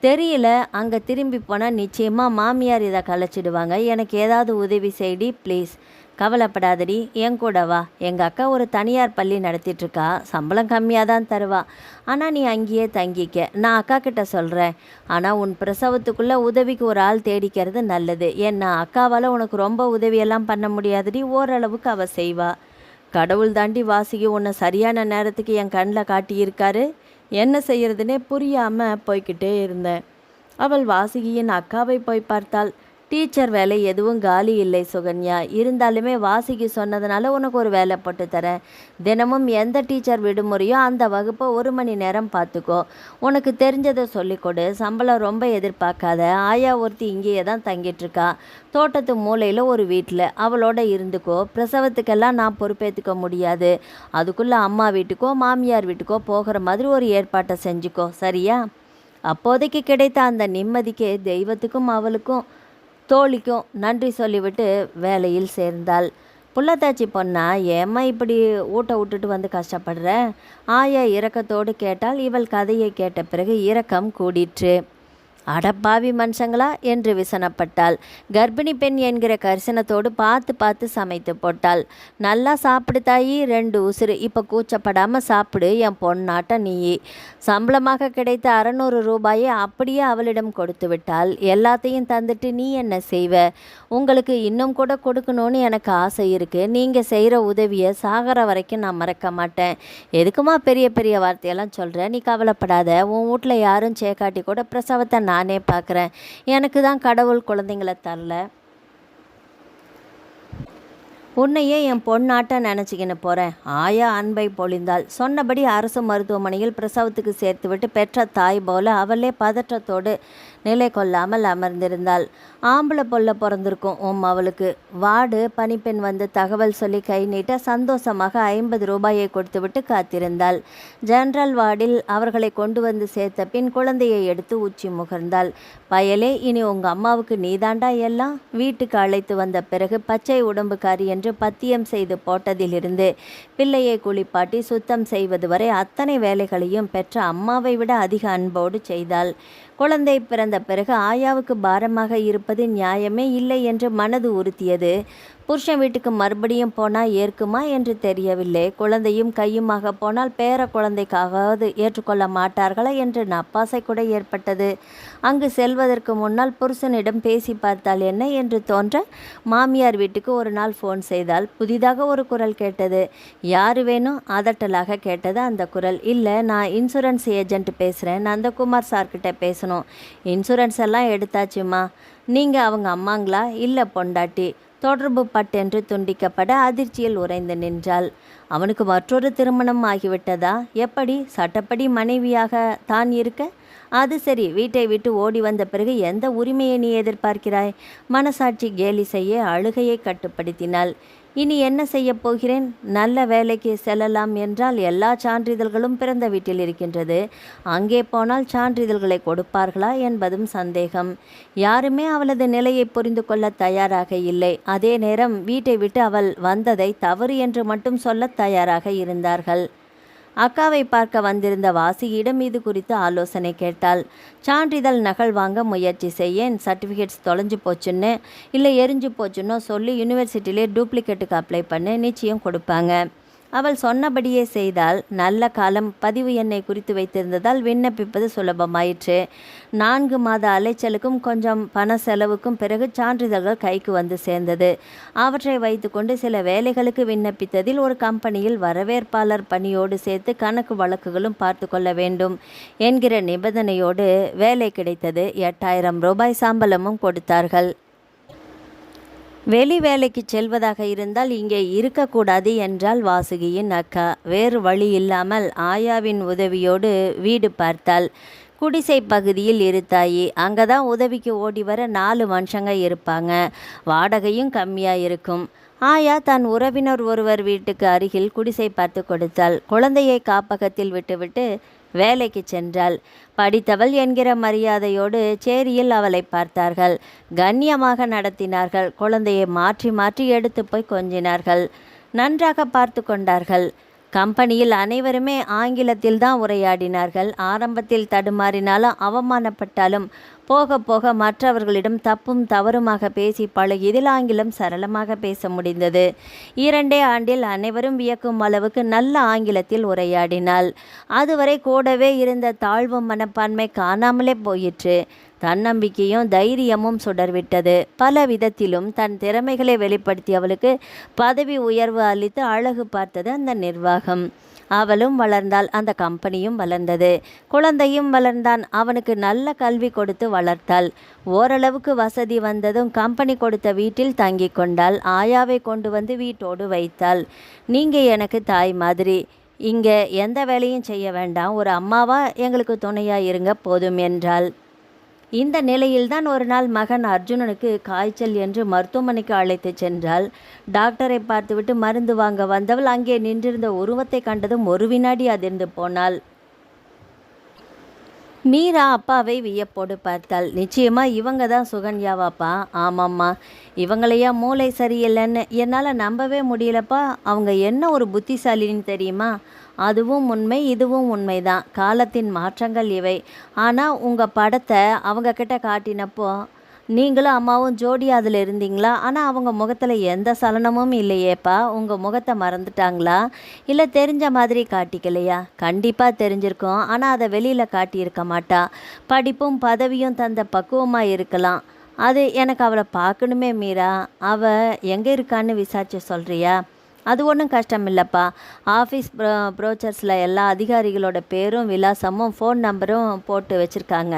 தெரியல. அங்கே திரும்பி போனால் நிச்சயமாக மாமியார் இதை கலைச்சிடுவாங்க. எனக்கு ஏதாவது உதவி செய்டி ப்ளீஸ். கவலைப்படாதடி, என் கூட வா. எங்கள் அக்கா ஒரு தனியார் பள்ளி நடத்திட்டுருக்கா. சம்பளம் கம்மியாக தான் தருவா. ஆனால் நீ அங்கேயே தங்கிக்க. நான் அக்கா கிட்ட சொல்கிறேன். ஆனால் உன் பிரசவத்துக்குள்ளே உதவிக்கு ஒரு ஆள் தேடிக்கிறது நல்லது. ஏன்னா அக்காவால் உனக்கு ரொம்ப உதவியெல்லாம் பண்ண முடியாதடி. ஓரளவுக்கு அவள் செய்வா. கடவுள் தாண்டி வாசிக்கு உன்னை சரியான நேரத்துக்கு என் கண்ணில் காட்டியிருக்காரு. என்ன செய்யறதுனே புரியாமல் போய்கிட்டே இருந்தேன். அவள் வாசுகியின் அக்காவை போய் பார்த்தாள். டீச்சர் வேலை எதுவும் காலி இல்லை சுகன்யா. இருந்தாலுமே வாசிக்கு சொன்னதுனால உனக்கு ஒரு வேலை போட்டு தரேன். தினமும் எந்த டீச்சர் விடுமுறையோ அந்த வகுப்பை 1 மணி நேரம் பார்த்துக்கோ. உனக்கு தெரிஞ்சதை சொல்லிக்கொடு. சம்பளம் ரொம்ப எதிர்பார்க்காத. ஆயா ஒருத்தி இங்கேயே தான் தங்கிட்டுருக்கா. தோட்டத்து மூலையில் ஒரு வீட்டில். அவளோட இருந்துக்கோ. பிரசவத்துக்கெல்லாம் நான் பொறுப்பேற்றுக்க முடியாது. அதுக்குள்ளே அம்மா வீட்டுக்கோ மாமியார் வீட்டுக்கோ போகிற மாதிரி ஒரு ஏற்பாட்டை செஞ்சுக்கோ, சரியா? அப்போதைக்கு கிடைத்த அந்த நிம்மதிக்கு தெய்வத்துக்கும் அவளுக்கும் தோழிக்கும் நன்றி சொல்லிவிட்டு வேலையில் சேர்ந்தாள். புள்ளத்தாச்சி பொண்ணா, ஏம்மா இப்படி ஊட்ட விட்டுட்டு வந்து கஷ்டப்படுற? ஆயா இரக்கத்தோடு கேட்டால். இவள் கதையை கேட்ட பிறகு இரக்கம் கூடிற்று. அடப்பாவி மனுஷங்களா என்று விசனப்பட்டாள். கர்ப்பிணி பெண் என்கிற கரிசனத்தோடு பார்த்து பார்த்து சமைத்து போட்டாள். நல்லா சாப்பிடு தாயி, 2 உசுறு. இப்போ கூச்சப்படாமல் சாப்பிடு என் பொண்ணாட்ட நீயே. சம்பளமாக கிடைத்த 600 ரூபாயை அப்படியே அவளிடம் கொடுத்து விட்டாள். எல்லாத்தையும் தந்துட்டு நீ என்ன செய்வ? உங்களுக்கு இன்னும் கூட கொடுக்கணும்னு எனக்கு ஆசை இருக்குது. நீங்கள் செய்கிற உதவியை சாகர வரைக்கும் நான் மறக்க மாட்டேன். எதுக்குமா பெரிய பெரிய வார்த்தையெல்லாம் சொல்கிறேன்? நீ கவலைப்படாத. உன் வீட்டில் யாரும் சேக்காட்டி கூட பிரசவத்தை நானே பார்க்குறேன். எனக்கு தான் கடவுள் குழந்தைங்களை தரல. உன்னையே என் பொண்ணாட்ட நினச்சிக்கின்னு போகிறேன். ஆயா அன்பை பொழிந்தாள். சொன்னபடி அரசு மருத்துவமனையில் பிரசவத்துக்கு சேர்த்துவிட்டு பெற்ற தாய் போல அவளே பதற்றத்தோடு நிலை கொள்ளாமல் அமர்ந்திருந்தாள். ஆம்பளை பொல்ல பிறந்திருக்கும் அவளுக்கு. வார்டு பணிப்பெண் வந்து தகவல் சொல்லி கை நீட்ட சந்தோஷமாக 50 ரூபாயை கொடுத்துவிட்டு காத்திருந்தாள். ஜெனரல் வார்டில் அவர்களை கொண்டு வந்து சேர்த்த பின் குழந்தையை எடுத்து உச்சி முகர்ந்தாள். பயலே, இனி உங்கள் அம்மாவுக்கு நீதாண்டா எல்லாம். வீட்டுக்கு அழைத்து வந்த பிறகு பச்சை உடம்புக்காரி என்று பத்தியம் செய்து போட்டதிலிருந்து பிள்ளையை குளிப்பாட்டி சுத்தம் செய்வது வரை அத்தனை வேலைகளையும் பெற்ற அம்மாவை விட அதிக அன்போடு செய்தாள். குழந்தை பிறந்த பிறகு ஆயாவுக்கு பாரமாக இருப்பது நியாயமே இல்லை என்று மனது உறுத்தியது. புருஷன் வீட்டுக்கு மறுபடியும் போனால் ஏற்குமா என்று தெரியவில்லை. குழந்தையும் கையுமாக போனால் பேர குழந்தைக்காவது ஏற்றுக்கொள்ள மாட்டார்களா என்று நப்பாசை கூட ஏற்பட்டது. அங்கு செல்வதற்கு முன்னால் புருஷனிடம் பேசி பார்த்தால் என்ன என்று தோன்ற மாமியார் வீட்டுக்கு ஒரு நாள் ஃபோன் செய்தால் புதிதாக ஒரு குரல் கேட்டது. யார் வேணும்? அதட்டலாக கேட்டது அந்த குரல். இல்லை, நான் இன்சூரன்ஸ் ஏஜென்ட் பேசுகிறேன். நந்தகுமார் சார்கிட்ட பேசணும். இன்சூரன்ஸ் எல்லாம் எடுத்தாச்சுமா. நீங்கள் அவங்க அம்மாங்களா? இல்லை, பொண்டாட்டி. தொடர்பு பட்டென்று துண்டிக்கப்பட அதிர்ச்சியில் உறைந்து நின்றாள். அவனுக்கு மற்றொரு திருமணம் ஆகிவிட்டதா? எப்படி? சட்டப்படி மனைவியாக தான் இருக்க? அது சரி, வீட்டை விட்டு ஓடி வந்த பிறகு எந்த உரிமையை நீ எதிர்பார்க்கிறாய்? மனசாட்சி கேலி செய்ய அழுகையை கட்டுப்படுத்தினாள். இனி என்ன செய்ய போகிறேன்? நல்ல வேலைக்கு செல்லலாம் என்றால் எல்லா சான்றிதழ்களும் பிறந்த வீட்டில் இருக்கின்றது. அங்கே போனால் சான்றிதழ்களை கொடுப்பார்களா என்பதும் சந்தேகம். யாருமே அவளது நிலையை புரிந்து கொள்ள தயாராக இல்லை. அதே நேரம் வீட்டை விட்டு அவள் வந்ததை தவறு என்று மட்டும் சொல்ல தயாராக இருந்தார்கள். அக்காவை பார்க்க வந்திருந்த வாசியிடம் இது குறித்து ஆலோசனை கேட்டாள். சான்றிதழ் நகல் வாங்க முயற்சி செய்யேன். சர்டிஃபிகேட்ஸ் தொலைஞ்சு போச்சுன்னு இல்லை எரிஞ்சு போச்சுன்னோ சொல்லி யூனிவர்சிட்டியிலே டூப்ளிகேட்டுக்கு அப்ளை பண்ணு, நிச்சயம் கொடுப்பாங்க. அவள் சொன்னபடியே செய்தால். நல்ல காலம் பதிவு எண்ணை குறித்து வைத்திருந்ததால் விண்ணப்பிப்பது சுலபமாயிற்று. 4 மாத அலைச்சலுக்கும் கொஞ்சம் பண செலவுக்கும் பிறகு சான்றிதழ்கள் கைக்கு வந்து சேர்ந்தது. அவற்றை வைத்துக்கொண்டு சில வேலைகளுக்கு விண்ணப்பித்ததில் ஒரு கம்பெனியில் வரவேற்பாளர் பணியோடு சேர்த்து கணக்கு வழக்குகளும் பார்த்து கொள்ள வேண்டும் என்கிற நிபந்தனையோடு வேலை கிடைத்தது. 8000 ரூபாய் சம்பளமும் கொடுத்தார்கள். வெளி வேலைக்கு செல்வதாக இருந்தால் இங்கே இருக்கக்கூடாது என்றால் வாசுகியின் அக்கா. வேறு வழி இல்லாமல் ஆயாவின் உதவியோடு வீடு பார்த்தாள். குடிசை பகுதியில் இருத்தாயி. அங்கே தான் உதவிக்கு ஓடி வர 4 மனுஷங்க இருப்பாங்க. வாடகையும் கம்மியாக இருக்கும். ஆயா தன் உறவினர் ஒருவர் வீட்டுக்கு அருகில் குடிசை பார்த்து கொடுத்தாள். குழந்தையை காப்பகத்தில் விட்டுவிட்டு வேலைக்கு சென்றாள். படித்தவள் என்கிற மரியாதையோடு சேரியில் அவளை பார்த்தார்கள். கண்ணியமாக நடத்தினார்கள். குழந்தையை மாற்றி மாற்றி எடுத்து போய் கொஞ்சினார்கள். நன்றாக பார்த்து கொண்டார்கள். கம்பெனியில் அனைவருமே ஆங்கிலத்தில் தான் உரையாடினார்கள். ஆரம்பத்தில் தடுமாறினாலும் அவமானப்பட்டாலும் போக போக மற்றவர்களிடம் தப்பும் தவறுமாக பேசி பழகியதில் ஆங்கிலம் சரளமாக பேச முடிந்தது. 2 ஆண்டில் அனைவரும் வியக்கும் அளவுக்கு நல்ல ஆங்கிலத்தில் உரையாடினாள். அதுவரை கூடவே இருந்த தாழ்வு மனப்பான்மை காணாமலே போயிற்று. தன்னம்பிக்கையும் தைரியமும் சுடர்விட்டது. பல விதத்திலும் தன் திறமைகளை வெளிப்படுத்தியவளுக்கு பதவி உயர்வு அளித்து அழகு பார்த்தது அந்த நிர்வாகம். அவளும் வளர்ந்தாள். அந்த கம்பெனியும் வளர்ந்தது. குழந்தையும் வளர்ந்தான். அவனுக்கு நல்ல கல்வி கொடுத்து வளர்த்தாள். ஓரளவுக்கு வசதி வந்ததும் கம்பெனி கொடுத்த வீட்டில் தங்கி கொண்டாள். ஆயாவை கொண்டு வந்து வீட்டோடு வைத்தாள். நீங்கள் எனக்கு தாய் மாதிரி. இங்கே எந்த வேலையும் செய்ய வேண்டாம். ஒரு அம்மாவா எங்களுக்கு துணையாக இருங்க போதும் என்றாள். இந்த நிலையில்தான் ஒரு நாள் மகன் அர்ஜுனனுக்கு காய்ச்சல் என்று மருத்துவமனைக்கு அழைத்து சென்றாள். டாக்டரை பார்த்துவிட்டு மருந்து வாங்க வந்தவள் அங்கே நின்றிருந்த உருவத்தை கண்டதும் ஒரு வினாடி அதிர்ந்து போனாள். மீரா அப்பாவை வியப்போடு பார்த்தாள். நிச்சயமா இவங்க தான் சுகன்யாவாப்பா? ஆமாம்மா. இவங்களையா மூளை சரியில்லைன்னு என்னால் நம்பவே முடியலப்பா. அவங்க என்ன ஒரு புத்திசாலின்னு தெரியுமா? அதுவும் உண்மை, இதுவும் உண்மைதான். காலத்தின் மாற்றங்கள் இவை. ஆனால் உங்கள் படத்தை அவங்கக்கிட்ட காட்டினப்போ நீங்களும் அம்மாவும் ஜோடி அதில் இருந்தீங்களா? ஆனால் அவங்க முகத்தில் எந்த சலனமும் இல்லையேப்பா. உங்கள் முகத்தை மறந்துட்டாங்களா? இல்லை தெரிஞ்ச மாதிரி காட்டிக்கலையா? கண்டிப்பாக தெரிஞ்சிருக்கோம். ஆனால் அதை வெளியில் காட்டியிருக்க மாட்டா. படிப்பும் பதவியும் தந்த பக்குவமாக இருக்கலாம். அது எனக்கு அவளை பார்க்கணுமே மீரா. அவள் எங்கே இருக்கான்னு விசாரிச்சு சொல்கிறியா? அது ஒன்றும் கஷ்டம் இல்லைப்பா. ஆஃபீஸ் ப்ரோச்சர்ஸில் எல்லா அதிகாரிகளோட பேரும் விலாசமும் ஃபோன் நம்பரும் போட்டு வச்சுருக்காங்க.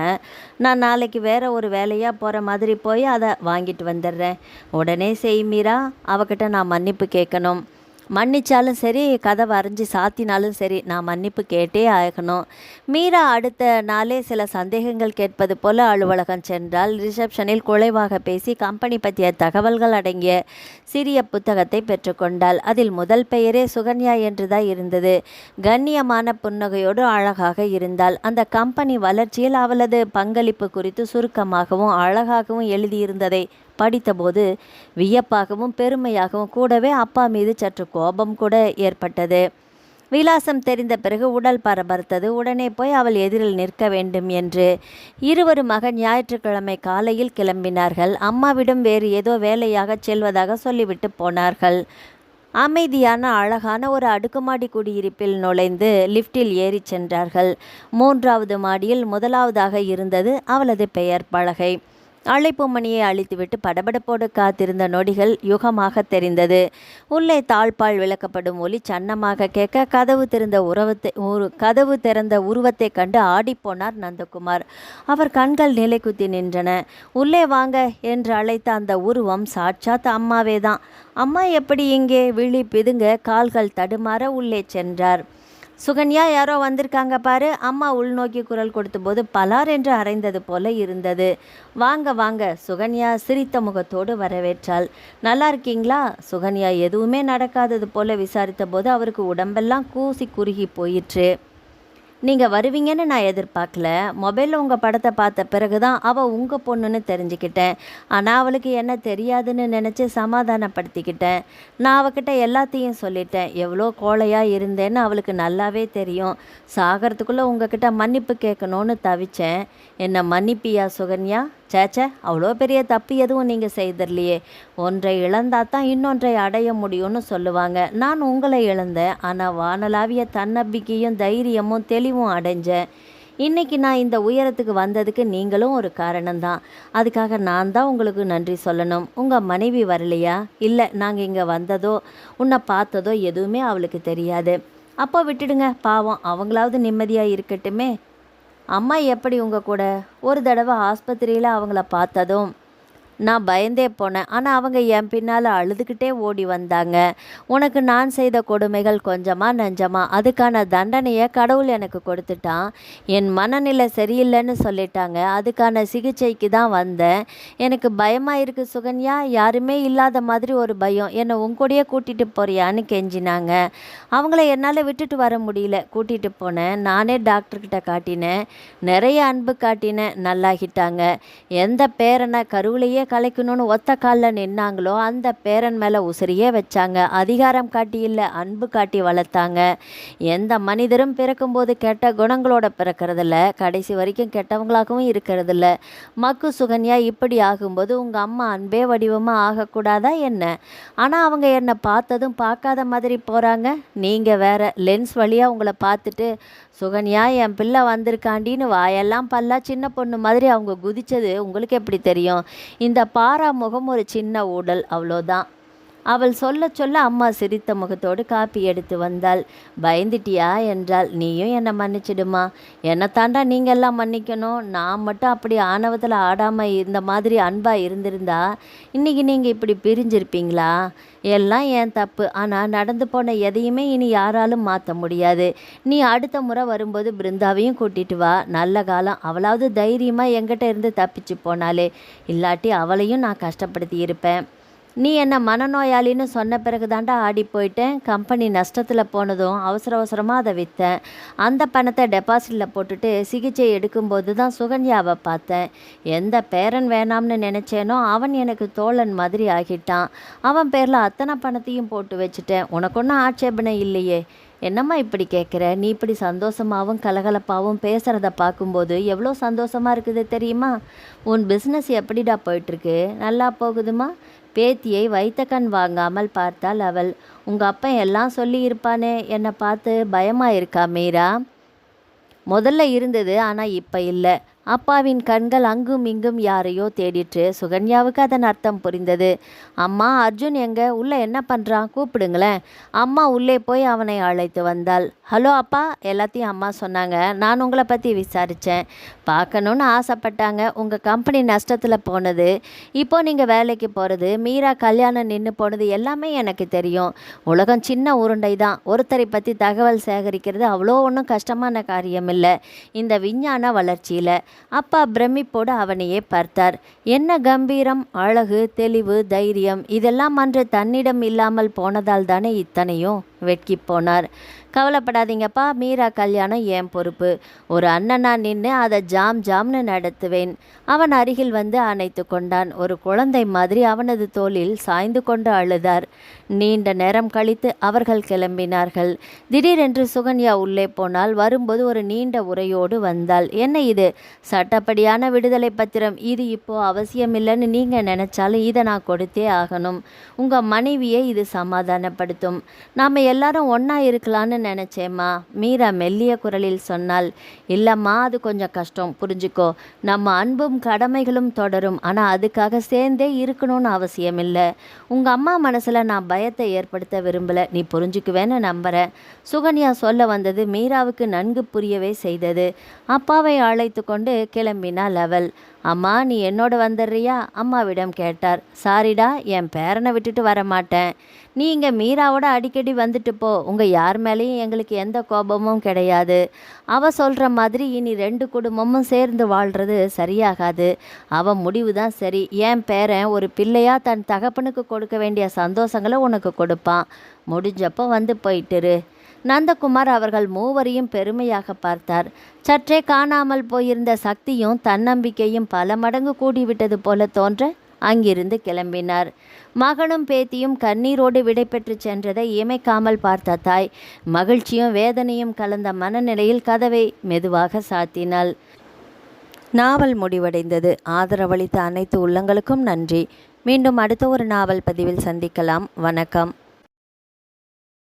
நான் நாளைக்கு வேறு ஒரு வேலையாக போகிற மாதிரி போய் அதை வாங்கிட்டு வந்துடுறேன். உடனே செய் மீரா. அவகிட்ட நான் மன்னிப்பு கேட்கணும். மன்னிச்சாலும் சரி, கதவை அரைஞ்சி சாத்தினாலும் சரி, நான் மன்னிப்பு கேட்டே ஆகணும். மீரா அடுத்த நாளே சில சந்தேகங்கள் கேட்பது போல அலுவலகம் சென்றால். ரிசப்ஷனில் குறைவாக பேசி கம்பெனி பற்றிய தகவல்கள் அடங்கிய சிறிய புத்தகத்தை பெற்றுக்கொண்டாள். அதில் முதல் பெயரே சுகன்யா என்றுதான் இருந்தது. கண்ணியமான புன்னகையோடு அழகாக இருந்தாள். அந்த கம்பெனி வளர்ச்சியில் அவளது பங்களிப்பு குறித்து சுருக்கமாகவும் அழகாகவும் எழுதியிருந்ததை படித்தபோது வியப்பாகவும் பெருமையாகவும் கூடவே அப்பா மீது சற்று கோபம் கூட ஏற்பட்டது. விலாசம் தெரிந்த பிறகு உடல் பரபரத்தது. உடனே போய் அவள் எதிரில் நிற்க வேண்டும் என்று. இருவருமாக ஞாயிற்றுக்கிழமை காலையில் கிளம்பினார்கள். அம்மாவிடம் வேறு ஏதோ வேலையாக செல்வதாக சொல்லிவிட்டு போனார்கள். அமைதியான அழகான ஒரு அடுக்குமாடி குடியிருப்பில் நுழைந்து லிஃப்டில் ஏறி சென்றார்கள். 3வது மாடியில் முதலாவதாக இருந்தது அவளது பெயர் பலகை. அழைப்பு மணியை அழித்துவிட்டு படபடப்போடு காத்திருந்த நொடிகள் யுகமாக தெரிந்தது. உள்ளே தாழ்பால் விளக்கப்படும் ஒலி சன்னமாக கேட்க கதவு திறந்த உருவத்தை கண்டு ஆடிப்போனார் நந்தகுமார். அவர் கண்கள் நிலை குத்தி நின்றன. உள்ளே வாங்க என்று அழைத்த அந்த உருவம் சாட்சாத் அம்மாவே தான். அம்மா எப்படி இங்கே? விழி பிதுங்க கால்கள் தடுமாற உள்ளே சென்றார். சுகன்யா, யாரோ வந்திருக்காங்க பாரு. அம்மா உள்நோக்கி குரல் கொடுத்தபோது பலார் என்று அரைந்தது போல இருந்தது. வாங்க வாங்க. சுகன்யா சிரித்த முகத்தோடு வரவேற்றாள். நல்லா இருக்கீங்களா? சுகன்யா எதுவுமே நடக்காதது போல விசாரித்த போது அவருக்கு உடம்பெல்லாம் கூசி குறுகி போயிற்று. நீங்கள் வருவீங்கன்னு நான் எதிர்பார்க்கல. மொபைலில் உங்கள் படத்தை பார்த்த பிறகு தான் அவள் உங்கள் பொண்ணுன்னு தெரிஞ்சுக்கிட்டேன். ஆனால் அவளுக்கு என்ன தெரியாதுன்னு நினச்சி சமாதானப்படுத்திக்கிட்டேன். நான் அவகிட்ட எல்லாத்தையும் சொல்லிட்டேன். எவ்வளோ கோழையாக இருந்தேன்னு அவளுக்கு நல்லாவே தெரியும். சாகிறதுக்குள்ளே உங்ககிட்ட மன்னிப்பு கேட்கணும்னு தவிச்சேன். என்ன மன்னிப்பியா சுகன்யா? சேச்சே, அவ்வளோ பெரிய தப்பு எதுவும் நீங்கள் செய்திடலையே. ஒன்றை இழந்தால் தான் இன்னொன்றை அடைய முடியும்னு சொல்லுவாங்க. நான் உங்களை இழந்தேன், ஆனால் வானலாவிய தன்னம்பிக்கையும் தைரியமும் தெளிவும் அடைஞ்சேன். இன்றைக்கி நான் இந்த உயரத்துக்கு வந்ததுக்கு நீங்களும் ஒரு காரணம்தான். அதுக்காக நான் தான் உங்களுக்கு நன்றி சொல்லணும். உங்கள் மனைவி வரலையா? இல்லை, நாங்கள் இங்கே வந்ததோ உன்னை பார்த்ததோ எதுவுமே அவளுக்கு தெரியாது. அப்போ விட்டுடுங்க, பாவம், அவங்களாவது நிம்மதியாக இருக்கட்டுமே. அம்மா எப்படி உங்கள் கூட? ஒரு தடவை ஆஸ்பத்திரியில் அவங்கள பார்த்ததும் நான் பயந்தே போனேன். ஆனால் அவங்க என் பின்னால் அழுதுகிட்டே ஓடி வந்தாங்க. உனக்கு நான் செய்த கொடுமைகள் கொஞ்சமா நஞ்சமா? அதுக்கான தண்டனையை கடவுள் எனக்கு கொடுத்துட்டான். என் மனநிலை சரியில்லைன்னு சொல்லிட்டாங்க. அதுக்கான சிகிச்சைக்கு தான் வந்தேன். எனக்கு பயமாக இருக்குது சுகன்யா. யாருமே இல்லாத மாதிரி ஒரு பயம். என்னை உங்கூடையே கூட்டிகிட்டு போறியான்னு கெஞ்சினாங்க. அவங்கள என்னால் விட்டுட்டு வர முடியல. கூட்டிகிட்டு போனேன். நானே டாக்டர்கிட்ட காட்டினேன். நிறைய அன்பு காட்டினேன். நல்லாகிட்டாங்க. எந்த பேரனை கருவிலையே கலைக்கணும்னு ஒத்த காலில் நின்னாங்களோ அந்த பேரன் மேலே உசிரியே வச்சாங்க. அதிகாரம் காட்டி இல்லை, அன்பு காட்டி வளர்த்தாங்க. எந்த மனிதரும் பிறக்கும்போது கெட்ட குணங்களோட பிறக்கிறதில்ல, கடைசி வரைக்கும் கெட்டவங்களாகவும் இருக்கிறதில்ல. மக்கு சுகன்யா, இப்படி ஆகும்போது உங்கள் அம்மா அன்பே வடிவமாக ஆகக்கூடாதா என்ன? ஆனால் அவங்க என்னை பார்த்ததும் பார்க்காத மாதிரி போகிறாங்க. நீங்கள் வேற லென்ஸ் வழியாக உங்களை பார்த்துட்டு சுகன்யா என் பிள்ளை வந்திருக்காண்டின்னு வாயெல்லாம் பல்லா சின்ன பொண்ணு மாதிரி அவங்க குதித்தது உங்களுக்கு எப்படி தெரியும்? இந்த பாரா முகம் ஒரு சின்ன ஊடல், அவ்வளோதான். அவள் சொல்ல சொல்ல அம்மா சிரித்த முகத்தோடு காப்பி எடுத்து வந்தாள். பயந்துட்டியா என்றாள். நீயும் என்னை மன்னிச்சிடுமா. என்னை தாண்டா நீங்கள் எல்லாம் மன்னிக்கணும். நான் மட்டும் அப்படி ஆணவத்தில் ஆடாமல் இந்த மாதிரி அன்பாக இருந்திருந்தா இன்றைக்கி நீங்கள் இப்படி பிரிஞ்சிருப்பீங்களா? எல்லாம் என் தப்பு. ஆனால் நடந்து போன எதையுமே இனி யாராலும் மாற்ற முடியாது. நீ அடுத்த முறை வரும்போது பிருந்தாவையும் கூட்டிட்டு வா. நல்ல காலம். அவளாவது தைரியமாக என்கிட்ட இருந்து தப்பிச்சு போனாலே. இல்லாட்டி அவளையும் நான் கஷ்டப்படுத்தி இருப்பேன். நீ என்ன மனநோயாளின்னு சொன்ன பிறகு தாண்டா ஆடி போயிட்டேன். கம்பெனி நஷ்டத்தில் போனதும் அவசரமாக அதை விற்றேன். அந்த பணத்தை டெபாசிட்டில் போட்டுட்டு சிகிச்சை எடுக்கும்போது தான் சுகன்யாவை பார்த்தேன். எந்த பேரன் வேணாம்னு நினச்சேனோ அவன் எனக்கு தோழன் மாதிரி ஆகிட்டான். அவன் பேரில் அத்தனை பணத்தையும் போட்டு வச்சுட்டேன். உனக்கு ஒன்றும் ஆட்சேபனை இல்லையே. என்னம்மா இப்படி கேட்குற? நீ இப்படி சந்தோஷமாகவும் கலகலப்பாகவும் பேசுகிறத பார்க்கும்போது எவ்வளோ சந்தோஷமாக இருக்குது தெரியுமா? உன் பிஸ்னஸ் எப்படிடா போயிட்டுருக்கு? நல்லா போகுதுமா? பேத்தியை வைத்த கண் வாங்காமல் பார்த்தாள் அவள். உங்கள் அப்பா எல்லாம் சொல்லி இருப்பானே, என்னை பார்த்து பயமாக இருக்கா மீரா? முதல்ல இருந்தது, ஆனால் இப்போ இல்லை. அப்பாவின் கண்கள் அங்கும் இங்கும் யாரையோ தேடிற்று. சுகன்யாவுக்கு அதன் அர்த்தம் புரிந்தது. அம்மா, அர்ஜுன் எங்க? உள்ளே என்ன பண்ணுறான்? கூப்பிடுங்களேன். அம்மா உள்ளே போய் அவனை அழைத்து வந்தாள். ஹலோ அப்பா. எல்லாத்தையும் அம்மா சொன்னாங்க. நான் உங்களை பற்றி விசாரித்தேன். பார்க்கணுன்னு ஆசைப்பட்டாங்க. உங்கள் கம்பெனி நஷ்டத்தில் போனது, இப்போ நீங்கள் வேலைக்கு போகிறது, மீரா கல்யாணம் நின்று போனது எல்லாமே எனக்கு தெரியும். உலகம் சின்ன உருண்டை தான். ஒருத்தரை பற்றி தகவல் சேகரிக்கிறது அவ்வளோ ஒன்றும் கஷ்டமான காரியம் இல்லை இந்த விஞ்ஞான வளர்ச்சியில். அப்பா பிரமிப்போடு அவனையே பார்த்தார். என்ன கம்பீரம், அழகு, தெளிவு, தைரியம், இதெல்லாம் அன்று தன்னிடம் இல்லாமல் போனதால் தானே இத்தனையும். வெட்கி போனார். கவலைப்படாதீங்கப்பா, மீரா கல்யாணம் என் பொறுப்பு. ஒரு அண்ணனா நின்று அதை ஜாம்னு நடத்துவேன். அவன் அருகில் வந்து அணைத்து கொண்டான். ஒரு குழந்தை மாதிரி அவனது தோளில் சாய்ந்து கொண்டு அழுதார். நீண்ட நேரம் கழித்து அவர்கள் கிளம்பினார்கள். திடீரென்று சுகன்யா உள்ளே போனால். வரும்போது ஒரு நீண்ட உரையோடு வந்தாள். என்ன இது? சட்டப்படியான விடுதலை பத்திரம். இது இப்போ அவசியமில்லைன்னு நீங்கள் நினச்சாலும் இதை நான் கொடுத்தே ஆகணும். உங்கள் மனைவியை இது சமாதானப்படுத்தும். நாம் எல்லாரும் ஒன்றா இருக்கலான்னு நினச்சேம்மா, மீரா மெல்லிய குரலில் சொன்னாள். இல்லைம்மா, அது கொஞ்சம் கஷ்டம், புரிஞ்சுக்கோ. நம்ம அன்பும் கடமைகளும் தொடரும், ஆனால் அதுக்காக சேர்ந்தே இருக்கணும்னு அவசியம் இல்லை. உங்கள் அம்மா மனசில் நான் பயத்தை ஏற்படுத்த விரும்பலை, நீ புரிஞ்சுக்குவேன்னு நம்புகிறேன். சுகன்யா சொல்ல வந்தது மீராவுக்கு நன்கு புரியவே செய்தது. அப்பாவை அழைத்து கொண்டு கிளம்பினாள் அவள். அம்மா, நீ என்னோட வந்துடுறியா? அம்மாவிடம் கேட்டார். சாரிடா, என் பேரனை விட்டுட்டு வர மாட்டேன். நீ இங்கே மீராவோட அடிக்கடி வந்துட்டு போ. உங்கள் யார் மேலேயும் எங்களுக்கு எந்த கோபமும் கிடையாது. அவள் சொல்கிற மாதிரி இனி 2 குடும்பமும் சேர்ந்து வாழ்கிறது சரியாகாது. அவன் முடிவு தான் சரி. என் பேரன் ஒரு பிள்ளையாக தன் தகப்பனுக்கு கொடுக்க வேண்டிய சந்தோஷங்களை உனக்கு கொடுப்பான். முடிஞ்சப்போ வந்து போயிட்டுரு. நந்தகுமார் அவர்கள் மூவரையும் பெருமையாக பார்த்தார். சற்றே காணாமல் போயிருந்த சக்தியும் தன்னம்பிக்கையும் பல மடங்கு கூடிவிட்டது போல தோன்ற அங்கிருந்து கிளம்பினார். மகனும் பேத்தியும் கண்ணீரோடு விடைபெற்று சென்றதை இமைக்காமல் பார்த்த தாய் மகிழ்ச்சியும் வேதனையும் கலந்த மனநிலையில் கதவை மெதுவாக சாத்தினாள். நாவல் முடிவடைந்தது. ஆதரவளித்த அனைத்து உள்ளங்களுக்கும் நன்றி. மீண்டும் அடுத்த ஒரு நாவல் பதிவில் சந்திக்கலாம். வணக்கம்.